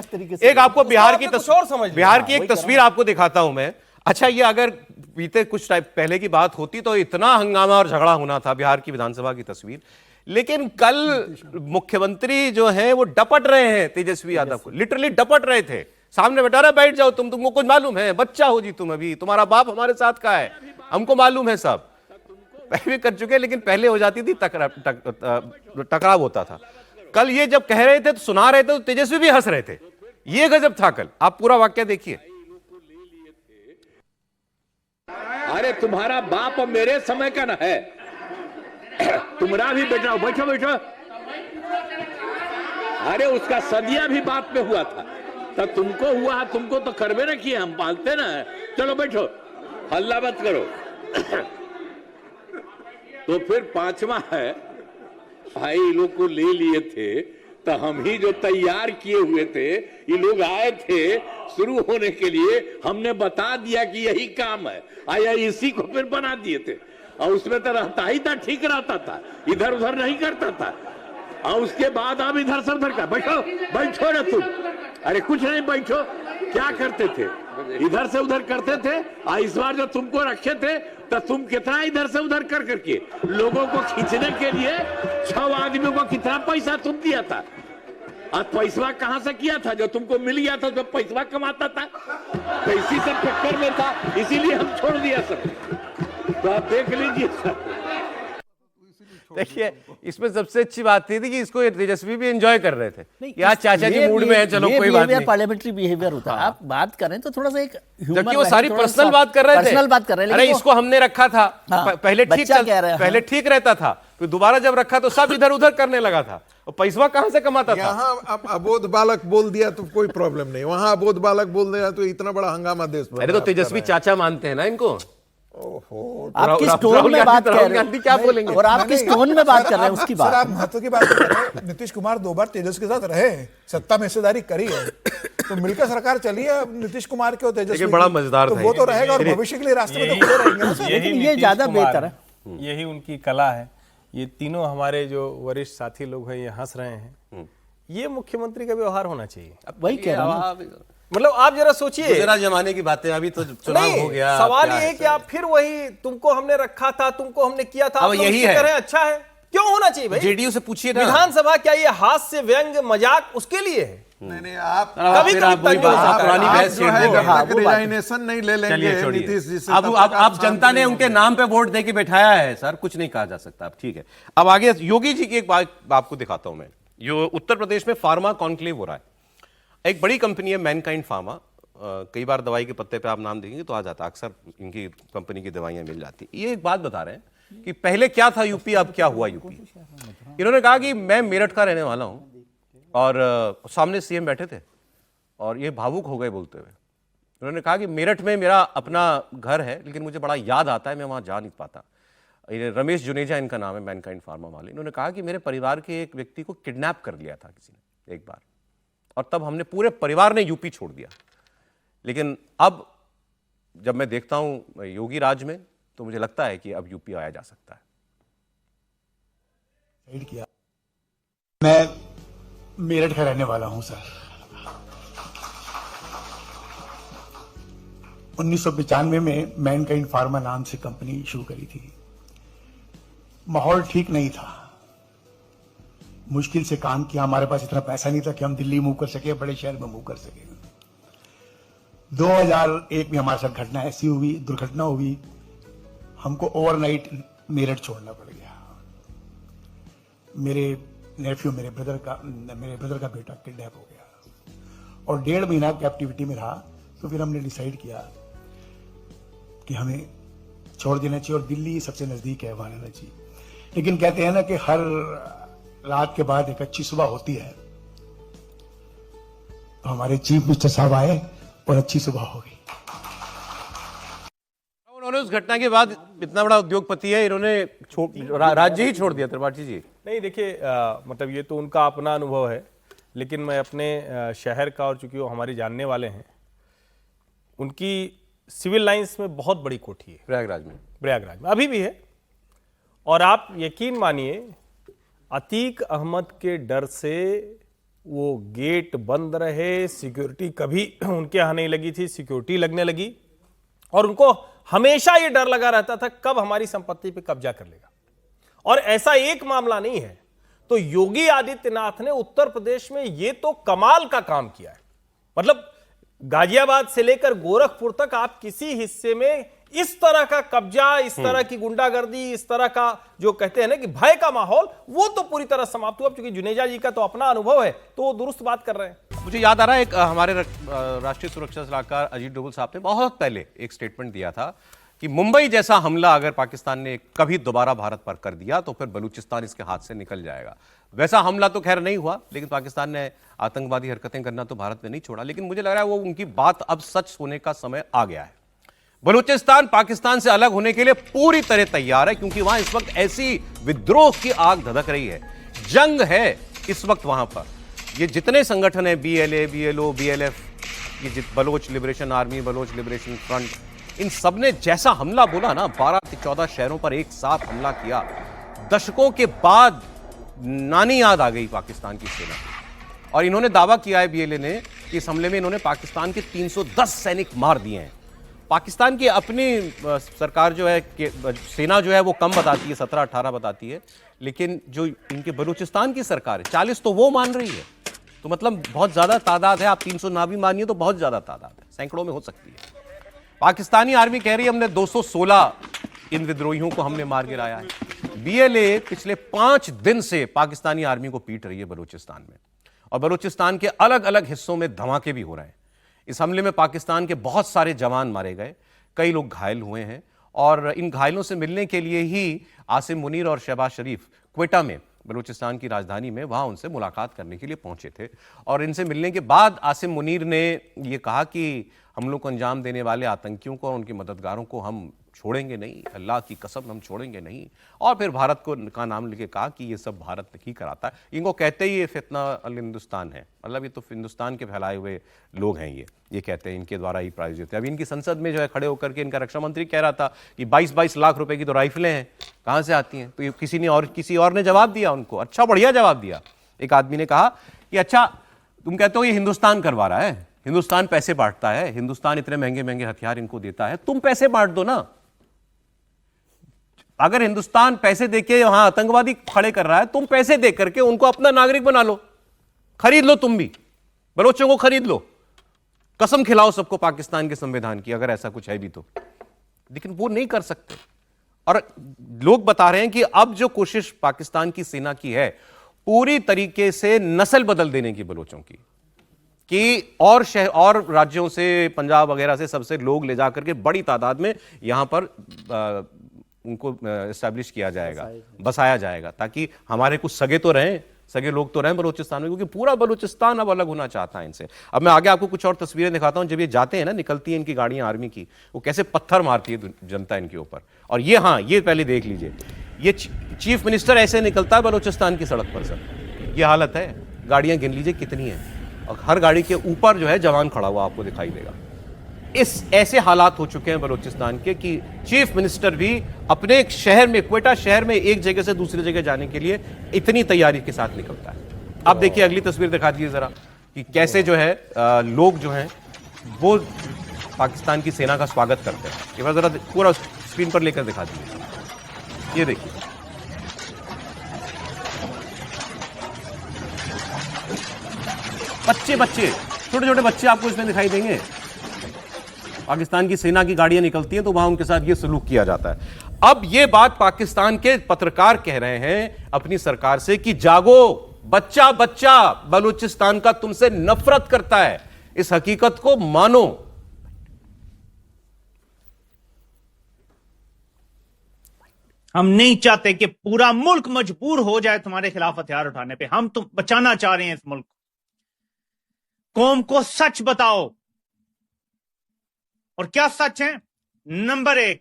एक आपको बिहार की एक तस्वीर आपको दिखाता हूं मैं। अच्छा, ये अगर बीते कुछ टाइम पहले की बात होती तो इतना हंगामा और झगड़ा होना था। बिहार की विधानसभा की तस्वीर, लेकिन कल मुख्यमंत्री जो है वो डपट रहे हैं तेजस्वी यादव को, लिटरली डपट रहे थे। सामने बैठा रहा, बैठ जाओ तुमको कुछ मालूम है, बच्चा हो जी तुम, अभी तुम्हारा बाप हमारे साथ का है, हमको मालूम है सब। पहले कर चुके, लेकिन पहले हो जाती थी टकराव होता था। कल ये जब कह रहे थे तो सुना रहे थे तो तेजस्वी भी हंस रहे थे। ये गजब था कल। आप पूरा वाक्य देखिए। अरे तुम्हारा बाप मेरे समय का ना है, तुम्हारा भी बेटा, बैठो बैठो। अरे उसका सदिया भी बात में हुआ था, तब तुमको हुआ, तुमको तो करवे ना किए, हम पालते ना। चलो बैठो, हल्ला मत करो। तो फिर 5वां है, भाई लोग को ले लिए थे तो हम ही जो तैयार किए हुए थे, ये लोग आए थे शुरू होने के लिए, हमने बता दिया कि यही काम है, आया इसी को फिर बना दिए थे। और उसमें तो रहता ही था, ठीक रहता था, इधर उधर नहीं करता था। और उसके बाद अब इधर से उधर का, बैठो बैठो ना तुम, अरे कुछ नहीं बैठो। क्या करते थे, इधर से उधर करते थे। और इस बार जो तुमको रखे थे तो तुम कितना इधर से उधर कर करके लोगों को खींचने के लिए 6 आदमियों को कितना पैसा तुम दिया था। और पैसा कहां से किया था? जो तुमको मिल गया था तो पैसा कमाता था, तो इसी सब चक्कर में था, इसीलिए हम छोड़ दिया सब। तो आप देख लीजिए सर। देखिए, इसमें सबसे अच्छी बात थी कि इसको तेजस्वी भी एंजॉय कर रहे थे। यार चाचा जी मूड में है, चलो कोई बात नहीं। पार्लियामेंटरी बिहेवियर होता है। आप बात करें तो थोड़ा सा एक ह्यूमर, जबकि वो सारी पर्सनल बात कर रहे थे। पर्सनल बात कर रहे हैं। अरे इसको हमने रखा था, पहले ठीक रहता था, फिर दोबारा जब रखा तो सब इधर उधर करने लगा था। और पैसा कहां से कमाता था? यहाँ अब अबोध बालक बोल दिया तो कोई प्रॉब्लम नहीं, वहां अबोध बालक बोल दिया तो इतना बड़ा हंगामा देश में। अरे तो तेजस्वी चाचा मानते हैं ना इनको। आप किस टोन में बात कर रहे हैं, क्या बोलेंगे? और आप किस टोन में बात कर रहे हैं उसकी बात। आप महत्व की बात कर रहे हैं। नीतीश कुमार 2 बार तेजस्वी के साथ रहे, सत्ता में हिस्सेदारी करी है, तो मिलकर सरकार चली है नीतीश कुमार के और तेजस्वी। बड़ा मजेदार था, वो तो रहेगा और भविष्य के लिए रास्ते में तो खड़े रहेंगे। लेकिन ये ज्यादा बेहतर है, यही उनकी कला है। ये तीनों हमारे जो वरिष्ठ साथी लोग हैं ये हंस रहे हैं। ये मुख्यमंत्री का व्यवहार होना चाहिए। वही कह रहा हूं। मतलब आप जरा सोचिए, जरा जमाने की बातें, अभी तो चुनाव नहीं, हो गया। सवाल ये है कि आप फिर वही तुमको हमने रखा था, तुमको हमने किया था, अब आप लोग यही इससे है। करें, अच्छा है, क्यों होना चाहिए भाई? जेडीयू से पूछिए ना। विधानसभा क्या ये हास्य व्यंग मजाक उसके लिए है? नहीं आप कभी फिर कभी आप वही तंग हो बात- सकता है। पुरानी आप बहस जो है छेड़ जब देंगे। तक रिजाइनेशन नहीं ले लेंगे चलिए नीतीश छोड़िए, जी से, अब तब अब तक आप जनता शांत ने नहीं उनके होंगे। नाम पे वोट दे के बैठाया है सर, कुछ नहीं कहा जा सकता। अब ठीक है, अब आगे योगी जी की एक बात आपको दिखाता हूं मैं। जो उत्तर प्रदेश में फार्मा कॉन्क्लेव हो रहा है, एक बड़ी कंपनी है मैनकाइंड फार्मा, कई बार दवाई के पत्ते पे आप नाम देंगे तो आ जाता, अक्सर इनकी कंपनी की दवाइयां मिल जाती। ये एक बात बता रहे हैं कि पहले क्या था यूपी, अब क्या हुआ यूपी। इन्होंने कहा कि मैं मेरठ का रहने वाला हूं, और सामने सीएम बैठे थे और ये भावुक हो गए बोलते हुए। उन्होंने कहा कि मेरठ में मेरा अपना घर है, लेकिन मुझे बड़ा याद आता है, मैं वहां जा नहीं पाता। ये रमेश जुनेजा इनका नाम है, मैनकाइंड फार्मा वाले। इन्होंने कहा कि मेरे परिवार के एक व्यक्ति को किडनैप कर लिया था किसी ने एक बार, और तब हमने पूरे परिवार ने यूपी छोड़ दिया। लेकिन अब जब मैं देखता हूं योगी राज में, तो मुझे लगता है कि अब यूपी आया जा सकता है। किया। मैं मेरठ का रहने वाला हूं सर। 1995 में मैनकाइंड फार्मा नाम से कंपनी शुरू करी थी। माहौल ठीक नहीं था, मुश्किल से काम किया, हमारे पास इतना पैसा नहीं था कि हम दिल्ली मूव कर सके, बड़े शहर में मूव कर सके। 2001 में हमारे साथ घटना ऐसी हुई, दुर्घटना हुई, हमको ओवरनाइट मेरठ छोड़ना पड़ गया। मेरे नेफ्यू, मेरे ब्रदर का बेटा किडनैप हो गया और 1.5 महीना कैप्टिविटी में रहा। तो फिर हमने डिसाइड किया कि हमें छोड़ देना चाहिए और दिल्ली सबसे नजदीक है, वहां रहना चाहिए। लेकिन कहते हैं ना कि हर रात के बाद एक अच्छी सुबह होती है, तो हमारे चीफ मिनिस्टर साहब आए और अच्छी सुबह हो गई। उन्होंने उस घटना के बाद, इतना बड़ा उद्योगपति है, इन्होंने राज्य ही छोड़ दिया। त्रिपाठी जी, नहीं देखिए, मतलब ये तो उनका अपना अनुभव है, लेकिन मैं अपने शहर का, और चूंकि वो हमारे जानने वाले हैं, उनकी सिविल लाइंस में बहुत बड़ी कोठी है प्रयागराज में अभी भी है। और आप यकीन मानिए, अतीक अहमद के डर से वो गेट बंद रहे, सिक्योरिटी कभी उनके यहाँ नहीं लगी थी, सिक्योरिटी लगने लगी, और उनको हमेशा ये डर लगा रहता था कब हमारी संपत्ति पे कब्जा कर लेगा। और ऐसा एक मामला नहीं है। तो योगी आदित्यनाथ ने उत्तर प्रदेश में ये तो कमाल का काम किया है। मतलब गाजियाबाद से लेकर गोरखपुर तक आप किसी हिस्से में इस तरह का कब्जा, इस तरह की गुंडागर्दी, इस तरह का जो कहते हैं ना कि भय का माहौल, वो तो पूरी तरह समाप्त हुआ। क्योंकि जुनेजा जी का तो अपना अनुभव है, तो वो दुरुस्त बात कर रहे हैं। मुझे याद आ रहा है, एक हमारे राष्ट्रीय सुरक्षा सलाहकार अजीत डोभाल साहब ने बहुत पहले एक स्टेटमेंट दिया था कि मुंबई जैसा हमला अगर पाकिस्तान ने कभी दोबारा भारत पर कर दिया तो फिर बलूचिस्तान इसके हाथ से निकल जाएगा। वैसा हमला तो खैर नहीं हुआ, लेकिन पाकिस्तान ने आतंकवादी हरकतें करना तो भारत ने नहीं छोड़ा। लेकिन मुझे लग रहा है वो उनकी बात अब सच होने का समय आ गया है। बलूचिस्तान पाकिस्तान से अलग होने के लिए पूरी तरह तैयार है, क्योंकि वहां इस वक्त ऐसी विद्रोह की आग धधक रही है, जंग है इस वक्त वहां पर। ये जितने संगठन है, BLA, BLO, BLF, ये Baloch liberation army, Baloch liberation front, इन सब ने जैसा हमला बोला ना, 12 से 14 शहरों पर एक साथ हमला किया। दशकों के बाद नानी याद आ गई पाकिस्तान की सेना की। और इन्होंने दावा किया है BLA ने कि इस हमले में इन्होंने पाकिस्तान के 310 सैनिक मार दिए हैं। पाकिस्तान की अपनी सरकार जो है, सेना जो है वो कम बताती है, 17-18 बताती है, लेकिन जो इनके बलूचिस्तान की सरकार है 40 तो वो मान रही है। तो मतलब बहुत ज्यादा तादाद है। आप 300 ना भी मानिए तो बहुत ज्यादा तादाद है, सैकड़ों में हो सकती है। पाकिस्तानी आर्मी कह रही है हमने 216 इन विद्रोहियों को हमने मार गिराया है। BLA पिछले 5 दिन से पाकिस्तानी आर्मी को पीट रही है बलूचिस्तान में, और बलूचिस्तान के अलग अलग हिस्सों में धमाके भी हो रहे हैं। इस हमले में पाकिस्तान के बहुत सारे जवान मारे गए, कई लोग घायल हुए हैं, और इन घायलों से मिलने के लिए ही आसिम मुनीर और शहबाज शरीफ क्वेटा में, बलूचिस्तान की राजधानी में, वहां उनसे मुलाकात करने के लिए पहुंचे थे। और इनसे मिलने के बाद आसिम मुनीर ने यह कहा कि हमलों को अंजाम देने वाले आतंकियों को और उनके मददगारों को हम छोड़ेंगे नहीं, अल्लाह की कसम हम छोड़ेंगे नहीं। और फिर भारत को का नाम लेके कहा कि ये सब भारत ही कराता है। इनको कहते ही ये फितना अल हिंदुस्तान है, मतलब ये तो हिंदुस्तान के फैलाए हुए लोग हैं, ये कहते हैं इनके द्वारा ही प्रायोजित है। अभी इनकी संसद में जो है खड़े होकर के इनका रक्षा मंत्री कह रहा था कि 22-22 लाख रुपए की तो राइफलें हैं, कहाँ से आती हैं? तो ये किसी और ने जवाब दिया उनको, अच्छा बढ़िया जवाब दिया। एक आदमी ने कहा कि अच्छा तुम कहते हो ये हिंदुस्तान करवा रहा है, हिंदुस्तान पैसे बांटता है, हिंदुस्तान इतने महंगे महंगे हथियार इनको देता है, तुम पैसे बांट दो ना। अगर हिंदुस्तान पैसे देके वहां आतंकवादी खड़े कर रहा है, तुम पैसे दे करके उनको अपना नागरिक बना लो, खरीद लो, तुम भी बलोचों को खरीद लो, कसम खिलाओ सबको पाकिस्तान के संविधान की, अगर ऐसा कुछ है भी तो। लेकिन वो नहीं कर सकते। और लोग बता रहे हैं कि अब जो कोशिश पाकिस्तान की सेना की है पूरी तरीके से नस्ल बदल देने की बलोचों की, कि और शहर और राज्यों से, पंजाब वगैरह से सबसे लोग ले जाकर के बड़ी तादाद में यहां पर उनको एस्टैब्लिश किया जाएगा, बसाया जाएगा, ताकि हमारे कुछ सगे तो रहें, सगे लोग तो रहें बलूचिस्तान में, क्योंकि पूरा बलूचिस्तान अब अलग होना चाहता है इनसे। अब मैं आगे आपको कुछ और तस्वीरें दिखाता हूं। जब ये जाते हैं ना, निकलती हैं इनकी गाड़ियां आर्मी की, वो कैसे पत्थर मारती है जनता इनके ऊपर। और ये, हाँ, ये पहले देख लीजिए, ये चीफ मिनिस्टर ऐसे निकलता है बलूचिस्तान की सड़क पर सर। ये हालत है, गाड़ियां गिन लीजिए कितनी हैं, और हर गाड़ी के ऊपर जो है जवान खड़ा हुआ आपको दिखाई देगा। ऐसे हालात हो चुके हैं बलूचिस्तान के कि चीफ मिनिस्टर भी अपने शहर में, क्वेटा शहर में, एक जगह से दूसरी जगह जाने के लिए इतनी तैयारी के साथ निकलता है। आप देखिए, अगली तस्वीर दिखा दीजिए जरा, कि कैसे जो है लोग जो हैं वो पाकिस्तान की सेना का स्वागत करते हैं। ये बार जरा पूरा स्क्रीन पर लेकर दिखा दीजिए, ये देखिए। बच्चे, छोटे छोटे बच्चे आपको इसमें दिखाई देंगे। पाकिस्तान की सेना की गाड़ियां निकलती हैं तो वहां उनके साथ ये सलूक किया जाता है। अब ये बात पाकिस्तान के पत्रकार कह रहे हैं अपनी सरकार से कि जागो, बच्चा बच्चा बलूचिस्तान का तुमसे नफरत करता है, इस हकीकत को मानो। हम नहीं चाहते कि पूरा मुल्क मजबूर हो जाए तुम्हारे खिलाफ हथियार उठाने पे। हम तुम बचाना चाह रहे हैं इस मुल्क को। कौम को सच बताओ। और क्या सच है? नंबर 1,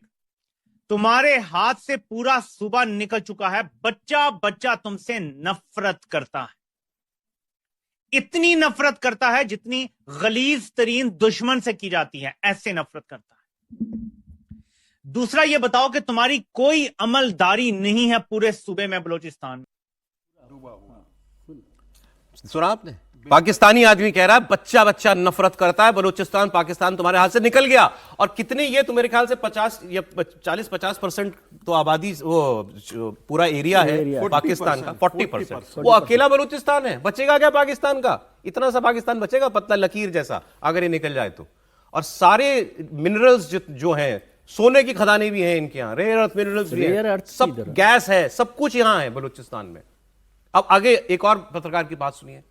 तुम्हारे हाथ से पूरा सूबा निकल चुका है। बच्चा बच्चा तुमसे नफरत करता है, इतनी नफरत करता है जितनी गलीज तरीन दुश्मन से की जाती है, ऐसे नफरत करता है। दूसरा, यह बताओ कि तुम्हारी कोई अमलदारी नहीं है पूरे सूबे में, बलूचिस्तान में। सुना आपने? पाकिस्तानी आदमी कह रहा है बच्चा बच्चा नफरत करता है, बलूचिस्तान पाकिस्तान तुम्हारे हाथ से निकल गया। और कितने, ये तो मेरे ख्याल से 50 या 40-50% तो आबादी, वो पूरा एरिया है पाकिस्तान का, 40% वो अकेला बलूचिस्तान है। बचेगा क्या पाकिस्तान का? इतना सा पाकिस्तान बचेगा, पतला लकीर जैसा, अगर ये निकल जाए तो। और सारे मिनरल्स जो हैं, सोने की खदानें भी हैं इनके यहाँ, रेयर अर्थ मिनरल्स भी हैं, सब गैस है, सब कुछ यहाँ है बलूचिस्तान में। अब आगे एक और पत्रकार की बात सुनिए।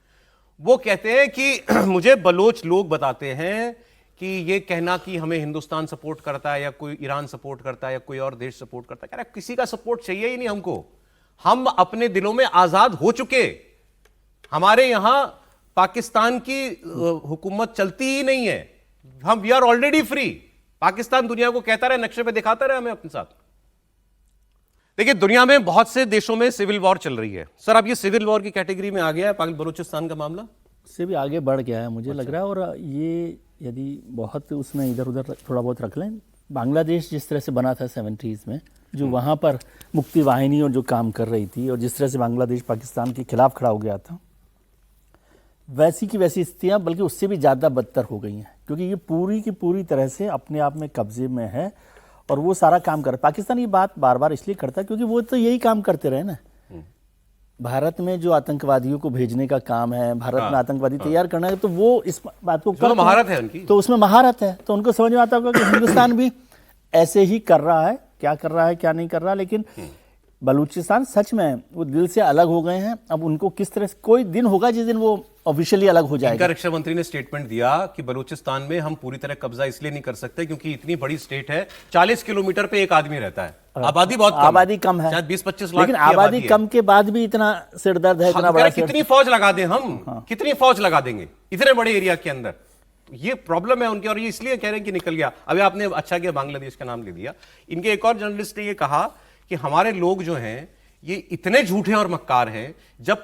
वो कहते हैं कि मुझे बलोच लोग बताते हैं कि ये कहना कि हमें हिंदुस्तान सपोर्ट करता है या कोई ईरान सपोर्ट करता है या कोई और देश सपोर्ट करता है, कह रहा है किसी का सपोर्ट चाहिए ही नहीं हमको। हम अपने दिलों में आजाद हो चुके, हमारे यहां पाकिस्तान की हुकूमत चलती ही नहीं है, हम we are already free. Pakistan दुनिया को कहता रहे, नक्शे पे दिखाता रहे हमें अपने साथ। देखिए, दुनिया में बहुत से देशों में सिविल वॉर चल रही है। सर, अब ये सिविल वॉर की कैटेगरी में आ गया है बलूचिस्तान का मामला? उससे भी आगे बढ़ गया है मुझे लग रहा है। और ये यदि बहुत उसमें इधर उधर थोड़ा बहुत रख लें, बांग्लादेश जिस तरह से बना था 70s में, जो वहाँ पर मुक्ति वाहिनी और जो काम कर रही थी, और जिस तरह से बांग्लादेश पाकिस्तान के खिलाफ खड़ा हो गया था, वैसी की वैसी स्थितियाँ बल्कि उससे भी ज़्यादा बदतर हो गई हैं, क्योंकि ये पूरी की पूरी तरह से अपने आप में कब्जे में है और वो सारा काम कर रहा है। पाकिस्तान ये बात बार बार इसलिए करता है क्योंकि वो तो यही काम करते रहे ना। भारत में जो आतंकवादियों को भेजने का काम है, भारत में आतंकवादी तैयार करना है, तो वो इस बात को करते हैं, महारत है उनकी, तो उसमें महारत है। तो उनको समझ में आता होगा कि हिंदुस्तान भी ऐसे ही कर रहा है, क्या कर रहा है क्या नहीं कर रहा। लेकिन बलूचिस्तान सच में वो दिल से अलग हो गए हैं। अब उनको किस तरह से, कोई दिन होगा जिस दिन वो ऑफिशियली अलग हो जाएगा। रक्षा मंत्री ने स्टेटमेंट दिया कि बलूचिस्तान में हम पूरी तरह कब्जा इसलिए नहीं कर सकते क्योंकि इतनी बड़ी स्टेट है, 40 किलोमीटर पे एक आदमी रहता है, आबादी बहुत कम, आबादी कम है, शायद 20-25 लाख, लेकिन आबादी कम के बाद भी इतना सिरदर्द है, इतना बड़ा। कितनी फौज लगा दें हम, कितनी फौज लगा देंगे इतने बड़े एरिया के अंदर? ये प्रॉब्लम है उनकी, और ये इसलिए कह रहे हैं कि निकल गया। अभी आपने अच्छा किया बांग्लादेश का नाम ले दिया। इनके एक और जर्नलिस्ट ने ये कहा कि हमारे लोग जो हैं ये इतने झूठे और मक्कार हैं। जब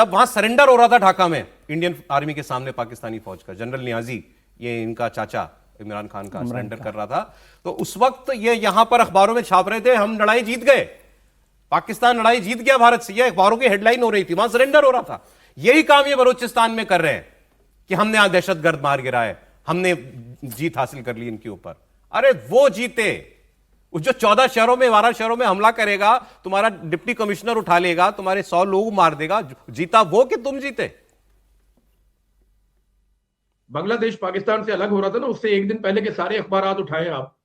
वहां सरेंडर हो रहा था ढाका में इंडियन आर्मी के सामने पाकिस्तानी फौज का, जनरल नियाजी, ये इनका चाचा इमरान खान का सरेंडर कर रहा था, तो उस वक्त ये यहां पर अखबारों में छाप रहे थे हम लड़ाई जीत गए, पाकिस्तान लड़ाई जीत गया भारत से, ये अखबारों की हेडलाइन हो रही थी, वहां सरेंडर हो रहा था। यही काम ये बलूचिस्तान में कर रहे हैं कि हमने आज दहशतगर्द मार गिराए, हमने जीत हासिल कर ली इनके ऊपर। अरे वो जीते, जो 14 शहरों में 12 शहरों में हमला करेगा, तुम्हारा डिप्टी कमिश्नर उठा लेगा, तुम्हारे 100 लोग मार देगा, जीता वो कि तुम जीते? बांग्लादेश पाकिस्तान से अलग हो रहा था ना, उससे एक दिन पहले के सारे अखबारात उठाए आप,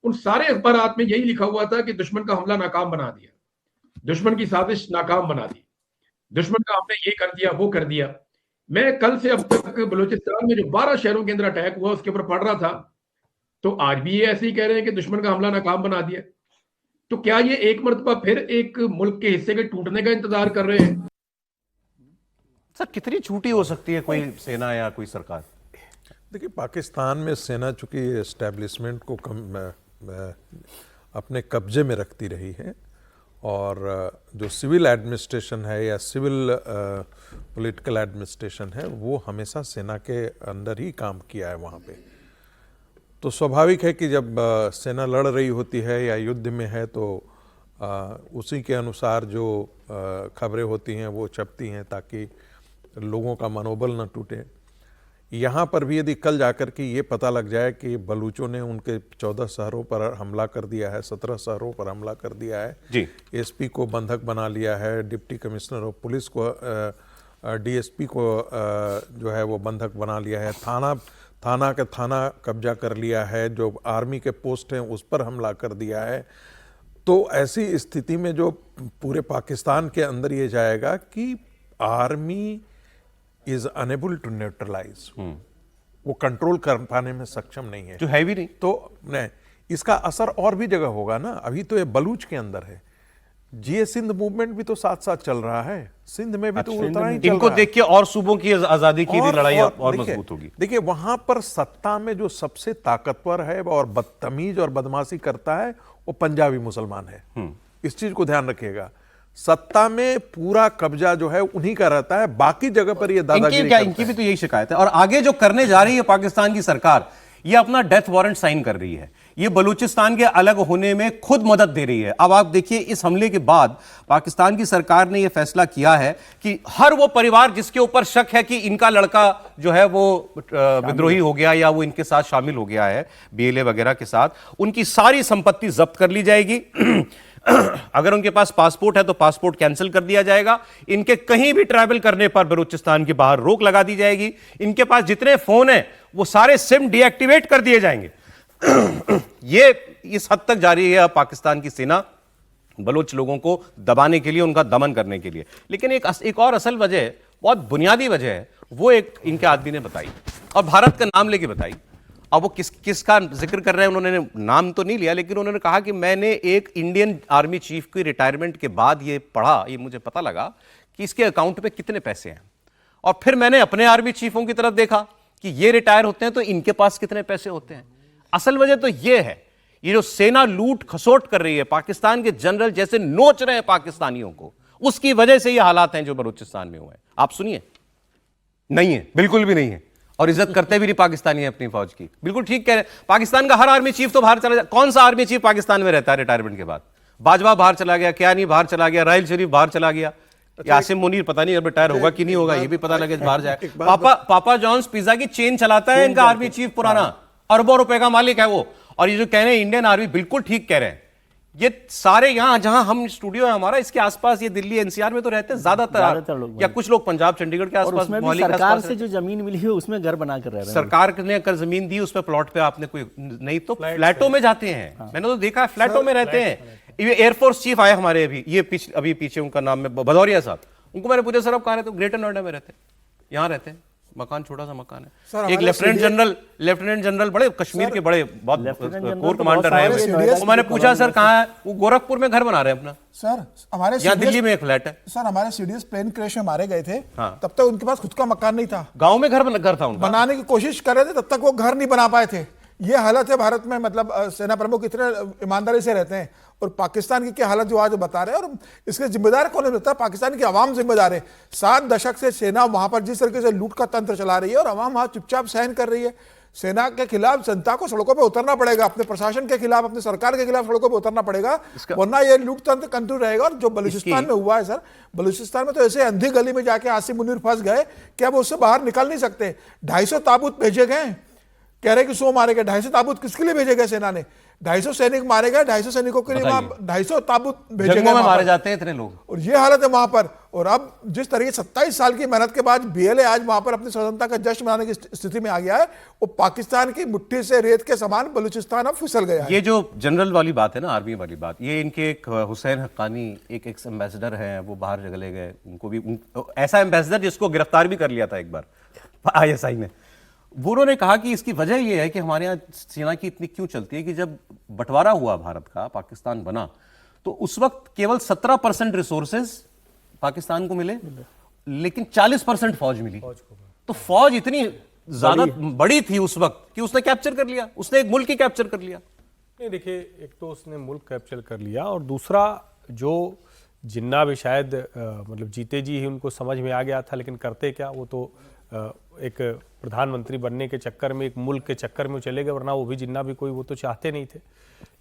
उन सारे अखबारात में यही लिखा हुआ था कि दुश्मन का हमला नाकाम बना दिया, दुश्मन की साजिश नाकाम बना दी, दुश्मन का हमने ये कर दिया वो कर दिया। मैं कल से अब तक बलूचिस्तान में जो 12 शहरों के अंदर अटैक हुआ उसके ऊपर पढ़ रहा था, तो आज भी ये ऐसे ही कह रहे हैं कि दुश्मन का हमला नाकाम बना दिया। तो क्या ये एक मर्तबा फिर एक मुल्क के हिस्से के टूटने का इंतजार कर रहे हैं? सर कितनी झूठी हो सकती है कोई सेना या कोई सरकार? देखिए, पाकिस्तान में सेना चूंकि एस्टेब्लिशमेंट को अपने कब्जे में रखती रही है, और जो सिविल एडमिनिस्ट्रेशन है या सिविल पॉलिटिकल एडमिनिस्ट्रेशन है वो हमेशा सेना के अंदर ही काम किया है वहाँ पे। तो स्वाभाविक है कि जब सेना लड़ रही होती है या युद्ध में है तो उसी के अनुसार जो खबरें होती हैं वो छपती हैं ताकि लोगों का मनोबल न टूटे। यहाँ पर भी यदि कल जाकर के ये पता लग जाए कि बलूचों ने उनके 14 शहरों पर हमला कर दिया है, 17 शहरों पर हमला कर दिया है जी, एसपी को बंधक बना लिया है, डिप्टी कमिश्नर ऑफ पुलिस को डीएसपी को जो है वो बंधक बना लिया है, थाना कब्जा कर लिया है, जो आर्मी के पोस्ट हैं उस पर हमला कर दिया है, तो ऐसी स्थिति में जो पूरे पाकिस्तान के अंदर ये जाएगा कि army is unable to neutralise, वो कंट्रोल कर पाने में सक्षम नहीं है, जो है भी नहीं। तो नहीं, इसका असर और भी जगह होगा ना। अभी तो ये बलूच के अंदर है, ये सिंध मूवमेंट भी तो साथ साथ चल रहा है, सिंध में भी तो उतना ही चल इनको रहा है। देख के और सूबों की आजादी की भी लड़ाई और मजबूत होगी। देखिए, वहां पर सत्ता में जो सबसे ताकतवर है और बदतमीज और बदमाशी करता है वो पंजाबी मुसलमान है। इस चीज को ध्यान रखिएगा, सत्ता में पूरा कब्जा जो है उन्हीं का रहता है, बाकी जगह पर ये दादागिरी करते इनकी भी तो यही शिकायत है। और आगे जो करने जा रही है पाकिस्तान की सरकार, ये अपना डेथ वारंट साइन कर रही है, ये बलूचिस्तान के अलग होने में खुद मदद दे रही है। अब आप देखिए, इस हमले के बाद पाकिस्तान की सरकार ने यह फैसला किया है कि हर वो परिवार जिसके ऊपर शक है कि इनका लड़का जो है वो विद्रोही हो गया या वो इनके साथ शामिल हो गया है बीएलए वगैरह के साथ, उनकी सारी संपत्ति जब्त कर ली जाएगी। अगर उनके पास पासपोर्ट है तो पासपोर्ट कैंसिल कर दिया जाएगा, इनके कहीं भी ट्रैवल करने पर बलूचिस्तान के बाहर रोक लगा दी जाएगी, इनके पास जितने फोन हैं वो सारे सिम डीएक्टिवेट कर दिए जाएंगे। ये इस हद तक जारी है पाकिस्तान की सेना बलूच लोगों को दबाने के लिए, उनका दमन करने के लिए। लेकिन एक और असल वजह, बहुत बुनियादी वजह है, वो एक इनके आदमी ने बताई और भारत का नाम लेके बताई। अब वो किसका जिक्र कर रहे हैं, उन्होंने नाम तो नहीं लिया, लेकिन उन्होंने कहा कि मैंने एक इंडियन आर्मी चीफ की रिटायरमेंट के बाद ये पढ़ा, ये मुझे पता लगा कि इसके अकाउंट पे कितने पैसे हैं, और फिर मैंने अपने आर्मी चीफों की तरफ देखा कि ये रिटायर होते हैं तो इनके पास कितने पैसे होते हैं। असल वजह तो ये है, ये जो सेना लूट खसोट कर रही है, पाकिस्तान के जनरल जैसे नोच रहे हैं पाकिस्तानियों को, उसकी वजह से ये हालात हैं जो बलूचिस्तान में हुए हैं। आप सुनिए, नहीं है, बिल्कुल भी नहीं है, और इज्जत करते भी नहीं पाकिस्तानी है अपनी फौज की। बिल्कुल ठीक कह रहे हैं, पाकिस्तान का हर आर्मी चीफ तो बाहर चला जाए। कौन सा आर्मी चीफ पाकिस्तान में रहता है रिटायरमेंट के बाद? बाजवा बाहर चला गया, क्या नहीं बाहर चला गया, राहिल शरीफ बाहर चला गया, यासिम मुनीर पता नहीं अब रिटायर होगा कि नहीं होगा, ये भी पता लगे बाहर जाए। पापा जॉन्स पिज्जा की चेन चलाता है इनका आर्मी चीफ पुराना, अरबों रुपए का मालिक है वो। और ये जो कह रहे हैं इंडियन आर्मी, बिल्कुल ठीक कह रहे हैं। ये सारे यहां जहां हम स्टूडियो है हमारा, इसके आसपास, ये दिल्ली एनसीआर में तो रहते हैं ज्यादातर लोग, या कुछ लोग पंजाब चंडीगढ़ के आसपास, सरकार से जो जमीन मिली है उसमें घर बनाकर रह रहे हैं। सरकार ने अगर जमीन दी उसमें प्लॉट पे आपने कोई नहीं तो फ्लैटों में जाते हैं, मैंने तो देखा है फ्लैटों में रहते हैं। ये एयरफोर्स चीफ आए हमारे अभी पीछे उनका नाम है भदौरिया साहब, उनको मैंने पूछा सर आप कहाँ रहते हो? ग्रेटर नोएडा में रहते हैं, यहाँ रहते हैं, मकान छोटा सा मकान है। एक लेफ्टिनेंट जनरल बड़े कश्मीर के बड़े बहुत कोर कमांडर रहे हैं, मैंने पूछा सर कहाँ है? वो गोरखपुर में घर बना रहे हैं अपना। सर हमारे यहाँ दिल्ली में एक फ्लैट है। सर हमारे सीडीएस प्लेन क्रैश में मारे गए थे, तब तक उनके पास खुद का मकान नहीं था, गाँव में घर था उनका, बनाने की कोशिश कर रहे थे, तब तक वो घर नहीं बना पाए थे। ये हालत है भारत में, मतलब सेना प्रमुख इतने ईमानदारी से रहते हैं, और पाकिस्तान की क्या हालत जो आज बता रहे हैं, और इसके जिम्मेदार कौन है? पाकिस्तान की आवाम जिम्मेदार है। 7 दशक से सेना वहां पर जिस तरीके से लूट का तंत्र चला रही है और आवाम वहां चुपचाप सहन कर रही है। सेना के खिलाफ जनता को सड़कों पे उतरना पड़ेगा, अपने प्रशासन के खिलाफ, अपने सरकार के खिलाफ सड़कों पे उतरना पड़ेगा, वरना ये लूटतंत्र कंटिन्यू रहेगा। और जो बलूचिस्तान में हुआ है सर, बलूचिस्तान में तो ऐसे अंधी गली में जाके आसिम मुनीर फंस गए कि अब उससे बाहर निकल नहीं सकते। 250 ताबूत भेजे गए, कह रहे कि 100 मारे गए। 250 ताबूत किसके लिए भेजे गए? सेना ने 250 सैनिक मारे गए, 250 सैनिकों के लिए वहां 250 ताबूत भेजे गए, मारे जाते हैं इतने लोग, और ये हालत है वहां पर। और अब जिस तरीके 27 साल की मेहनत के बाद बीएलए आज वहां पर अपनी स्वतंत्रता का जश्न मनाने की स्थिति में आ गया है, वो पाकिस्तान की मुट्ठी से रेत के समान बलूचिस्तान अब फिसल गया है। ये जो जनरल वाली बात है ना, आर्मी वाली बात, ये इनके एक हुसैन हक्कानी एक एक्स एम्बेसडर हैं, वो बाहर चले गए, उनको भी ऐसा एम्बेसडर जिसको गिरफ्तार भी कर लिया था एक बार ISI ने, वो उन्होंने कहा कि इसकी वजह यह है कि हमारे यहाँ सेना की इतनी क्यों चलती है कि जब बंटवारा हुआ भारत का, पाकिस्तान बना, तो उस वक्त केवल 17% रिसोर्सेज पाकिस्तान को मिले, लेकिन 40% फौज मिली। तो फौज इतनी ज्यादा बड़ी थी उस वक्त कि उसने कैप्चर कर लिया, उसने एक मुल्क ही कैप्चर कर लिया। नहीं देखिए, एक तो उसने मुल्क कैप्चर कर लिया, और दूसरा जो जिन्ना भी शायद मतलब जीते जी ही उनको समझ में आ गया था, लेकिन करते क्या, वो तो एक प्रधानमंत्री बनने के चक्कर में, एक मुल्क के चक्कर में चले गए, वरना वो भी जिन्ना भी कोई वो तो चाहते नहीं थे।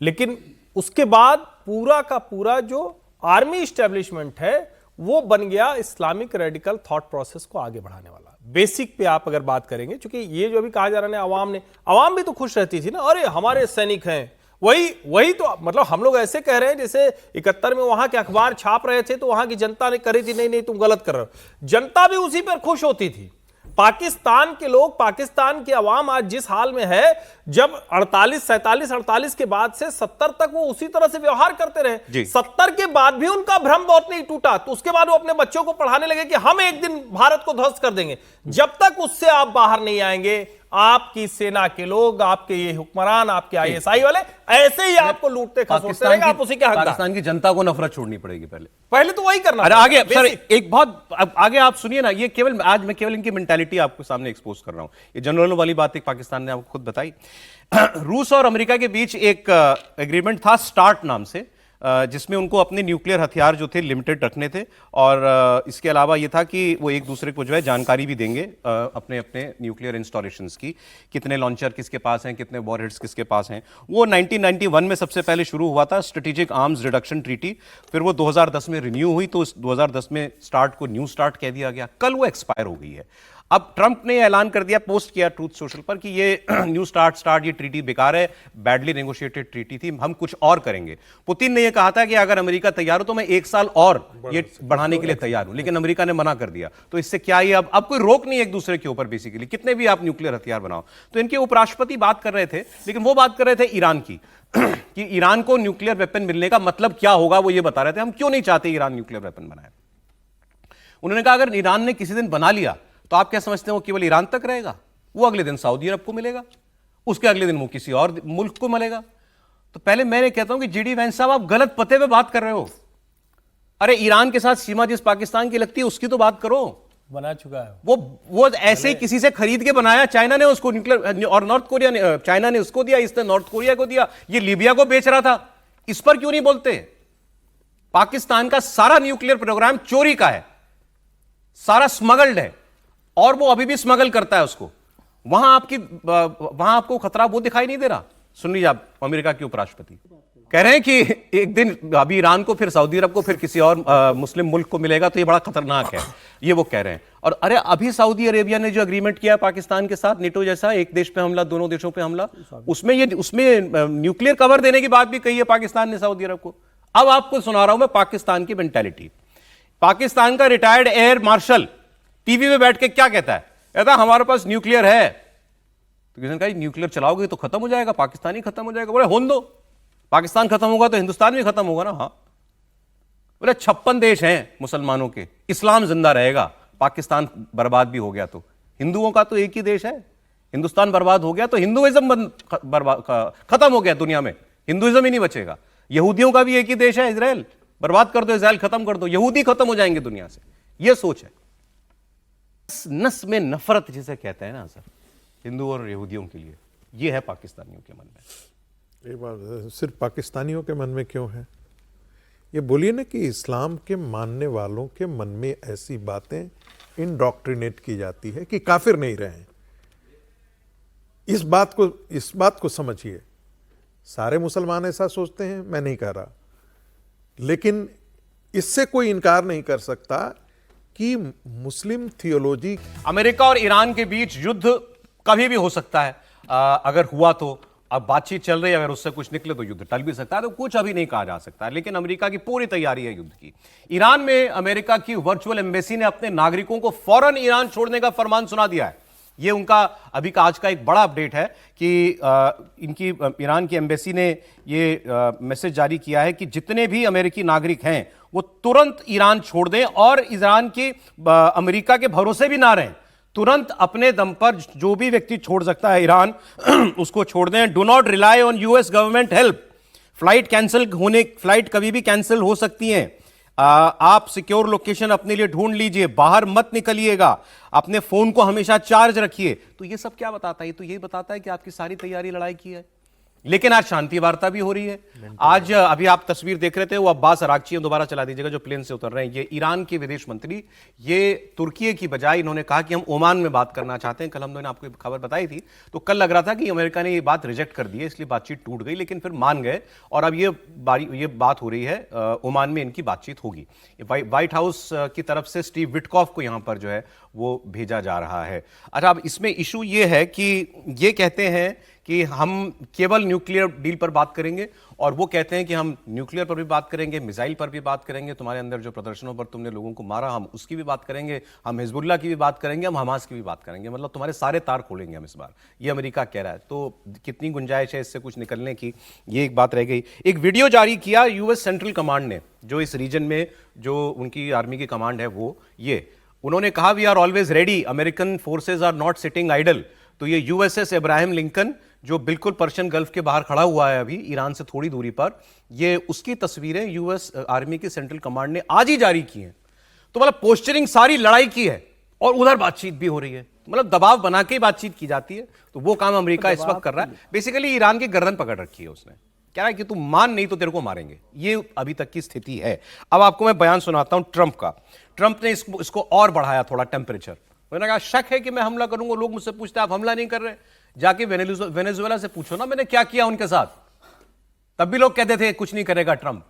लेकिन उसके बाद पूरा का पूरा जो आर्मी इस्टेब्लिशमेंट है वो बन गया इस्लामिक रेडिकल थॉट प्रोसेस को आगे बढ़ाने वाला। बेसिक पे आप अगर बात करेंगे, क्योंकि ये जो अभी कहा जा रहा है, अवाम भी तो खुश रहती थी ना, अरे हमारे सैनिक हैं, वही तो मतलब हम लोग ऐसे कह रहे हैं जैसे 71 में वहां के अखबार छाप रहे थे तो वहां की जनता ने करी थी, नहीं तुम गलत कर रहे हो। जनता भी उसी पर खुश होती थी। पाकिस्तान के लोग, पाकिस्तान की आवाम आज जिस हाल में है, जब 48 के बाद से 70 तक वो उसी तरह से व्यवहार करते रहे, 70 के बाद भी उनका भ्रम बहुत नहीं टूटा, तो उसके बाद वो अपने बच्चों को पढ़ाने लगे कि हम एक दिन भारत को ध्वस्त कर देंगे। जब तक उससे आप बाहर नहीं आएंगे, आपकी सेना के लोग, आपके ये हुक्मरान, आपके ISI वाले ऐसे ही आपको लूटते खसोटते रहेंगे, आप उसी के हकदार। पाकिस्तान की जनता को नफरत छोड़नी पड़ेगी पहले तो वही करना। अरे आगे सर, एक बहुत आगे आप सुनिए ना, ये केवल आज मैं केवल इनकी मेंटालिटी आपको सामने एक्सपोज कर रहा हूं। ये जनरल वाली बात एक पाकिस्तान ने आपको खुद बताई। रूस और अमेरिका के बीच एक एग्रीमेंट था स्टार्ट नाम से, जिसमें उनको अपने न्यूक्लियर हथियार जो थे लिमिटेड रखने थे, और इसके अलावा ये था कि वो एक दूसरे को जो है जानकारी भी देंगे अपने अपने न्यूक्लियर इंस्टॉलेशंस की, कितने लॉन्चर किसके पास हैं, कितने वॉरहेड्स किसके पास हैं। वो 1991 में सबसे पहले शुरू हुआ था स्ट्रेटेजिक आर्म्स रिडक्शन ट्रीटी, फिर वो 2010 में रिन्यू हुई, तो 2010 में स्टार्ट को न्यू स्टार्ट कह दिया गया। कल वो एक्सपायर हो गई है। अब ट्रंप ने ऐलान कर दिया, पोस्ट किया ट्रूथ सोशल पर कि ये न्यू स्टार्ट ये ट्रीटी बेकार है, बैडली नेगोशिएटेड ट्रीटी थी, हम कुछ और करेंगे। पुतिन ने ये कहा था कि अगर अमेरिका तैयार हो तो मैं 1 साल और ये बढ़ाने के लिए तैयार हूं, लेकिन अमेरिका ने मना कर दिया। तो इससे क्या ही, अब कोई रोक नहीं एक दूसरे के ऊपर, बेसिकली कितने भी आप न्यूक्लियर हथियार बनाओ। तो इनके उपराष्ट्रपति बात कर रहे थे, लेकिन वो बात कर रहे थे ईरान की कि ईरान को न्यूक्लियर वेपन मिलने का मतलब क्या होगा, वो ये बता रहे थे, हम क्यों नहीं चाहते ईरान न्यूक्लियर वेपन बनाए। उन्होंने कहा अगर ईरान ने किसी दिन बना लिया तो आप क्या समझते हैं वो केवल ईरान तक रहेगा? वो अगले दिन सऊदी अरब को मिलेगा, उसके अगले दिन वो किसी और मुल्क को मिलेगा। तो पहले मैंने कहता हूं कि जीडी वैंस साहब, आप गलत पते पे बात कर रहे हो। अरे ईरान के साथ सीमा जिस पाकिस्तान की लगती है उसकी तो बात करो। बना चुका है वो ऐसे ही किसी से खरीद के बनाया। चाइना ने उसको न्यूक्लियर, और नॉर्थ कोरिया ने, चाइना ने उसको दिया, इसने नॉर्थ कोरिया को दिया, ये लीबिया को बेच रहा था। इस पर क्यों नहीं बोलते? पाकिस्तान का सारा न्यूक्लियर प्रोग्राम चोरी का है, सारा स्मगल्ड है, और वो अभी भी स्मगल करता है उसको। वहां आपको खतरा वो दिखाई नहीं दे रहा। सुन लीजिए, आप अमेरिका के उपराष्ट्रपति कह रहे हैं कि एक दिन अभी ईरान को, फिर सऊदी अरब को, फिर किसी और मुस्लिम मुल्क को मिलेगा, तो ये बड़ा खतरनाक है, ये वो कह रहे हैं। और अरे अभी सऊदी अरेबिया ने जो एग्रीमेंट किया पाकिस्तान के साथ, नेटो जैसा, एक देश पे हमला, दोनों देशों पे हमला, उसमें न्यूक्लियर कवर देने की बात भी कही है पाकिस्तान ने सऊदी अरब को। अब आपको सुना रहा हूं मैं पाकिस्तान की मेंटालिटी। पाकिस्तान का रिटायर्ड एयर मार्शल टीवी में बैठ के क्या कहता है हमारे पास न्यूक्लियर है। तो किसी ने कहा न्यूक्लियर चलाओगे तो खत्म हो जाएगा, पाकिस्तान ही खत्म हो जाएगा। बोले होने दो, पाकिस्तान खत्म होगा तो हिंदुस्तान भी खत्म होगा ना। हाँ, बोले 56 देश हैं मुसलमानों के, इस्लाम जिंदा रहेगा, पाकिस्तान बर्बाद भी हो गया तो हिंदुओं का तो एक ही देश है, हिंदुस्तान बर्बाद हो गया तो हिंदुइज्म खत्म हो गया दुनिया में, हिंदुइज्म ही नहीं बचेगा। यहूदियों का भी एक ही देश है इजराइल, बर्बाद कर दो इजराइल, खत्म कर दो, यहूदी खत्म हो जाएंगे दुनिया से। यह सोच है, नस में नफरत जिसे कहते हैं ना सर, हिंदू और यहूदियों के लिए, यह है पाकिस्तानियों के मन में। ये बात सिर्फ पाकिस्तानियों के मन में क्यों है? ये बोलिए ना कि इस्लाम के मानने वालों के मन में ऐसी बातें इंडॉक्ट्रिनेट की जाती है कि काफिर नहीं रहे। इस बात को समझिए, सारे मुसलमान ऐसा सोचते हैं, मैं नहीं कह रहा, लेकिन इससे कोई इनकार नहीं कर सकता कि मुस्लिम थियोलॉजी। अमेरिका और ईरान के बीच युद्ध कभी भी हो सकता है, अगर हुआ तो। अब बातचीत चल रही है, अगर उससे कुछ निकले तो युद्ध टल भी सकता है, तो कुछ अभी नहीं कहा जा सकता, लेकिन अमेरिका की पूरी तैयारी है युद्ध की। ईरान में अमेरिका की वर्चुअल एम्बेसी ने अपने नागरिकों को फौरन ईरान छोड़ने का फरमान सुना दिया है। यह उनका अभी का आज का एक बड़ा अपडेट है कि इनकी ईरान की एम्बेसी ने यह मैसेज जारी किया है कि जितने भी अमेरिकी नागरिक हैं वो तुरंत ईरान छोड़ दें और ईरान की अमेरिका के भरोसे भी ना रहें। तुरंत अपने दम पर जो भी व्यक्ति छोड़ सकता है ईरान उसको छोड़ दें। Do not rely on US government help. Flight कभी भी कैंसिल हो सकती हैं। आप सिक्योर लोकेशन अपने लिए ढूंढ लीजिए, बाहर मत निकलिएगा, अपने फोन को हमेशा चार्ज रखिए। तो ये सब क्या बताता है? तो यही बताता है कि आपकी सारी तैयारी लड़ाई की है। लेकिन आज शांति वार्ता भी हो रही है। आज अभी आप तस्वीर देख रहे थे, वो अब्बास अरागची दोबारा चला दीजिएगा, जो प्लेन से उतर रहे हैं। ये ईरान के विदेश मंत्री, ये तुर्की की बजाय इन्होंने कहा कि हम ओमान में बात करना चाहते हैं। कल हम लोगों ने आपको खबर बताई थी, तो कल लग रहा था कि अमेरिका ने ये बात रिजेक्ट कर दी है, इसलिए बातचीत टूट गई, लेकिन फिर मान गए और अब ये बात हो रही है, ओमान में इनकी बातचीत होगी। व्हाइट हाउस की तरफ से स्टीव विटकॉफ को यहां पर जो है वो भेजा जा रहा है। अच्छा, अब इसमें इशू ये है कि ये कहते हैं कि हम केवल न्यूक्लियर डील पर बात करेंगे, और वो कहते हैं कि हम न्यूक्लियर पर भी बात करेंगे, मिसाइल पर भी बात करेंगे, तुम्हारे अंदर जो प्रदर्शनों पर तुमने लोगों को मारा हम उसकी भी बात करेंगे, हम हिजबुल्लाह की भी बात करेंगे, हम हमास की भी बात करेंगे। मतलब तुम्हारे सारे तार खोलेंगे हम इस बार, ये अमेरिका कह रहा है। तो कितनी गुंजाइश है इससे कुछ निकलने की, ये एक बात रह गई। एक वीडियो जारी किया यूएस सेंट्रल कमांड ने, जो इस रीजन में जो उनकी आर्मी की कमांड है वो, ये उन्होंने कहा we are always ready, American forces are not sitting idle. तो ये यूएसएस अब्राहम लिंकन जो बिल्कुल पर्शियन गल्फ के बाहर खड़ा हुआ है अभी ईरान से थोड़ी दूरी पर, ये उसकी तस्वीरें यूएस आर्मी की सेंट्रल कमांड ने आज ही जारी की हैं। तो मतलब पोस्टरिंग सारी लड़ाई की है और उधर बातचीत भी हो रही है, मतलब दबाव बना के बातचीत की जाती है। तो वो काम अमेरिका इस वक्त कर रहा है। बेसिकली ईरान की गर्दन पकड़ रखी है उसने, कह रहा है कि तू मान नहीं तो तेरे को मारेंगे। ये अभी तक की स्थिति है। अब आपको मैं बयान सुनाता हूं ट्रंप का। ट्रंप ने इसको और बढ़ाया थोड़ा टेम्परेचर। मैंने कहा शक है कि मैं हमला करूंगा, लोग मुझसे पूछते हैं आप हमला नहीं कर रहे, जाके वेनेजुएला से पूछो ना मैंने क्या किया उनके साथ, तब भी लोग कहते थे कुछ नहीं करेगा ट्रंप।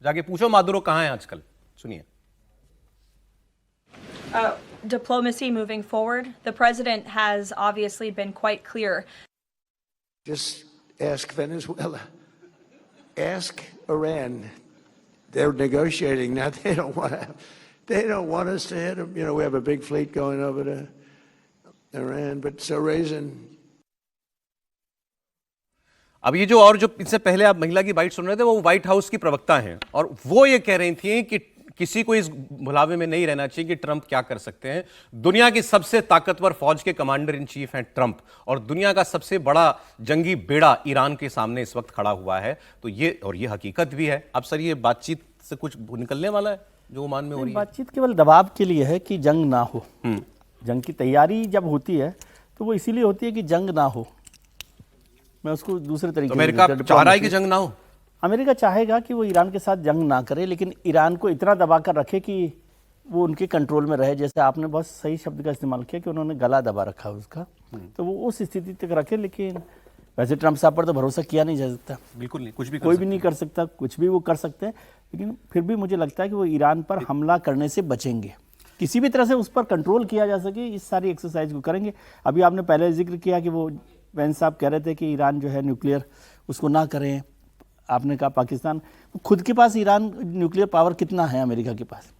जाके पूछो मादुरो कहां है आजकल। सुनिए। Diplomacy moving forward. The president has obviously been quite clear. Just ask Venezuela. Ask Iran. They're negotiating now. They don't want us to hit them. You know, we have a big fleet going over to Iran, but so raising. अब ये जो, और जो इससे पहले आप महिला की बाइट सुन रहे थे, वो व्हाइट हाउस की प्रवक्ता हैं, और वो ये कह रही थी कि किसी को इस भुलावे में नहीं रहना चाहिए कि ट्रंप क्या कर सकते हैं। दुनिया की सबसे ताकतवर फौज के कमांडर इन चीफ हैं ट्रंप, और दुनिया का सबसे बड़ा जंगी बेड़ा ईरान के सामने इस वक्त खड़ा हुआ है। तो ये, और ये हकीकत भी है। अब सर, ये बातचीत से कुछ निकलने वाला है जो ओमान में हो रही है? बातचीत केवल दबाव के लिए है कि जंग ना हो। जंग की तैयारी जब होती है तो वो इसीलिए होती है कि जंग ना हो। मैं उसको दूसरे तरीके से, अमेरिका चाह रहा है कि जंग ना हो। अमेरिका चाहेगा कि वो ईरान के साथ जंग ना करे, लेकिन ईरान को इतना दबा कर रखे कि वो उनके कंट्रोल में रहे। जैसे आपने बहुत सही शब्द का इस्तेमाल किया कि उन्होंने गला दबा रखा उसका, तो वो उस स्थिति तक रखे। लेकिन वैसे ट्रंप साहब पर तो भरोसा किया नहीं जा सकता, बिल्कुल नहीं, कुछ भी कोई भी नहीं कर सकता, कुछ भी वो कर सकते हैं। लेकिन फिर भी मुझे लगता है कि वो ईरान पर हमला करने से बचेंगे, किसी भी तरह से उस पर कंट्रोल किया जा सके, इस सारी एक्सरसाइज को करेंगे। अभी आपने पहले जिक्र किया कि वो वैंस साहब कह रहे थे कि ईरान जो है न्यूक्लियर उसको ना करें। आपने कहा पाकिस्तान, खुद के पास ईरान न्यूक्लियर पावर कितना है अमेरिका के पास,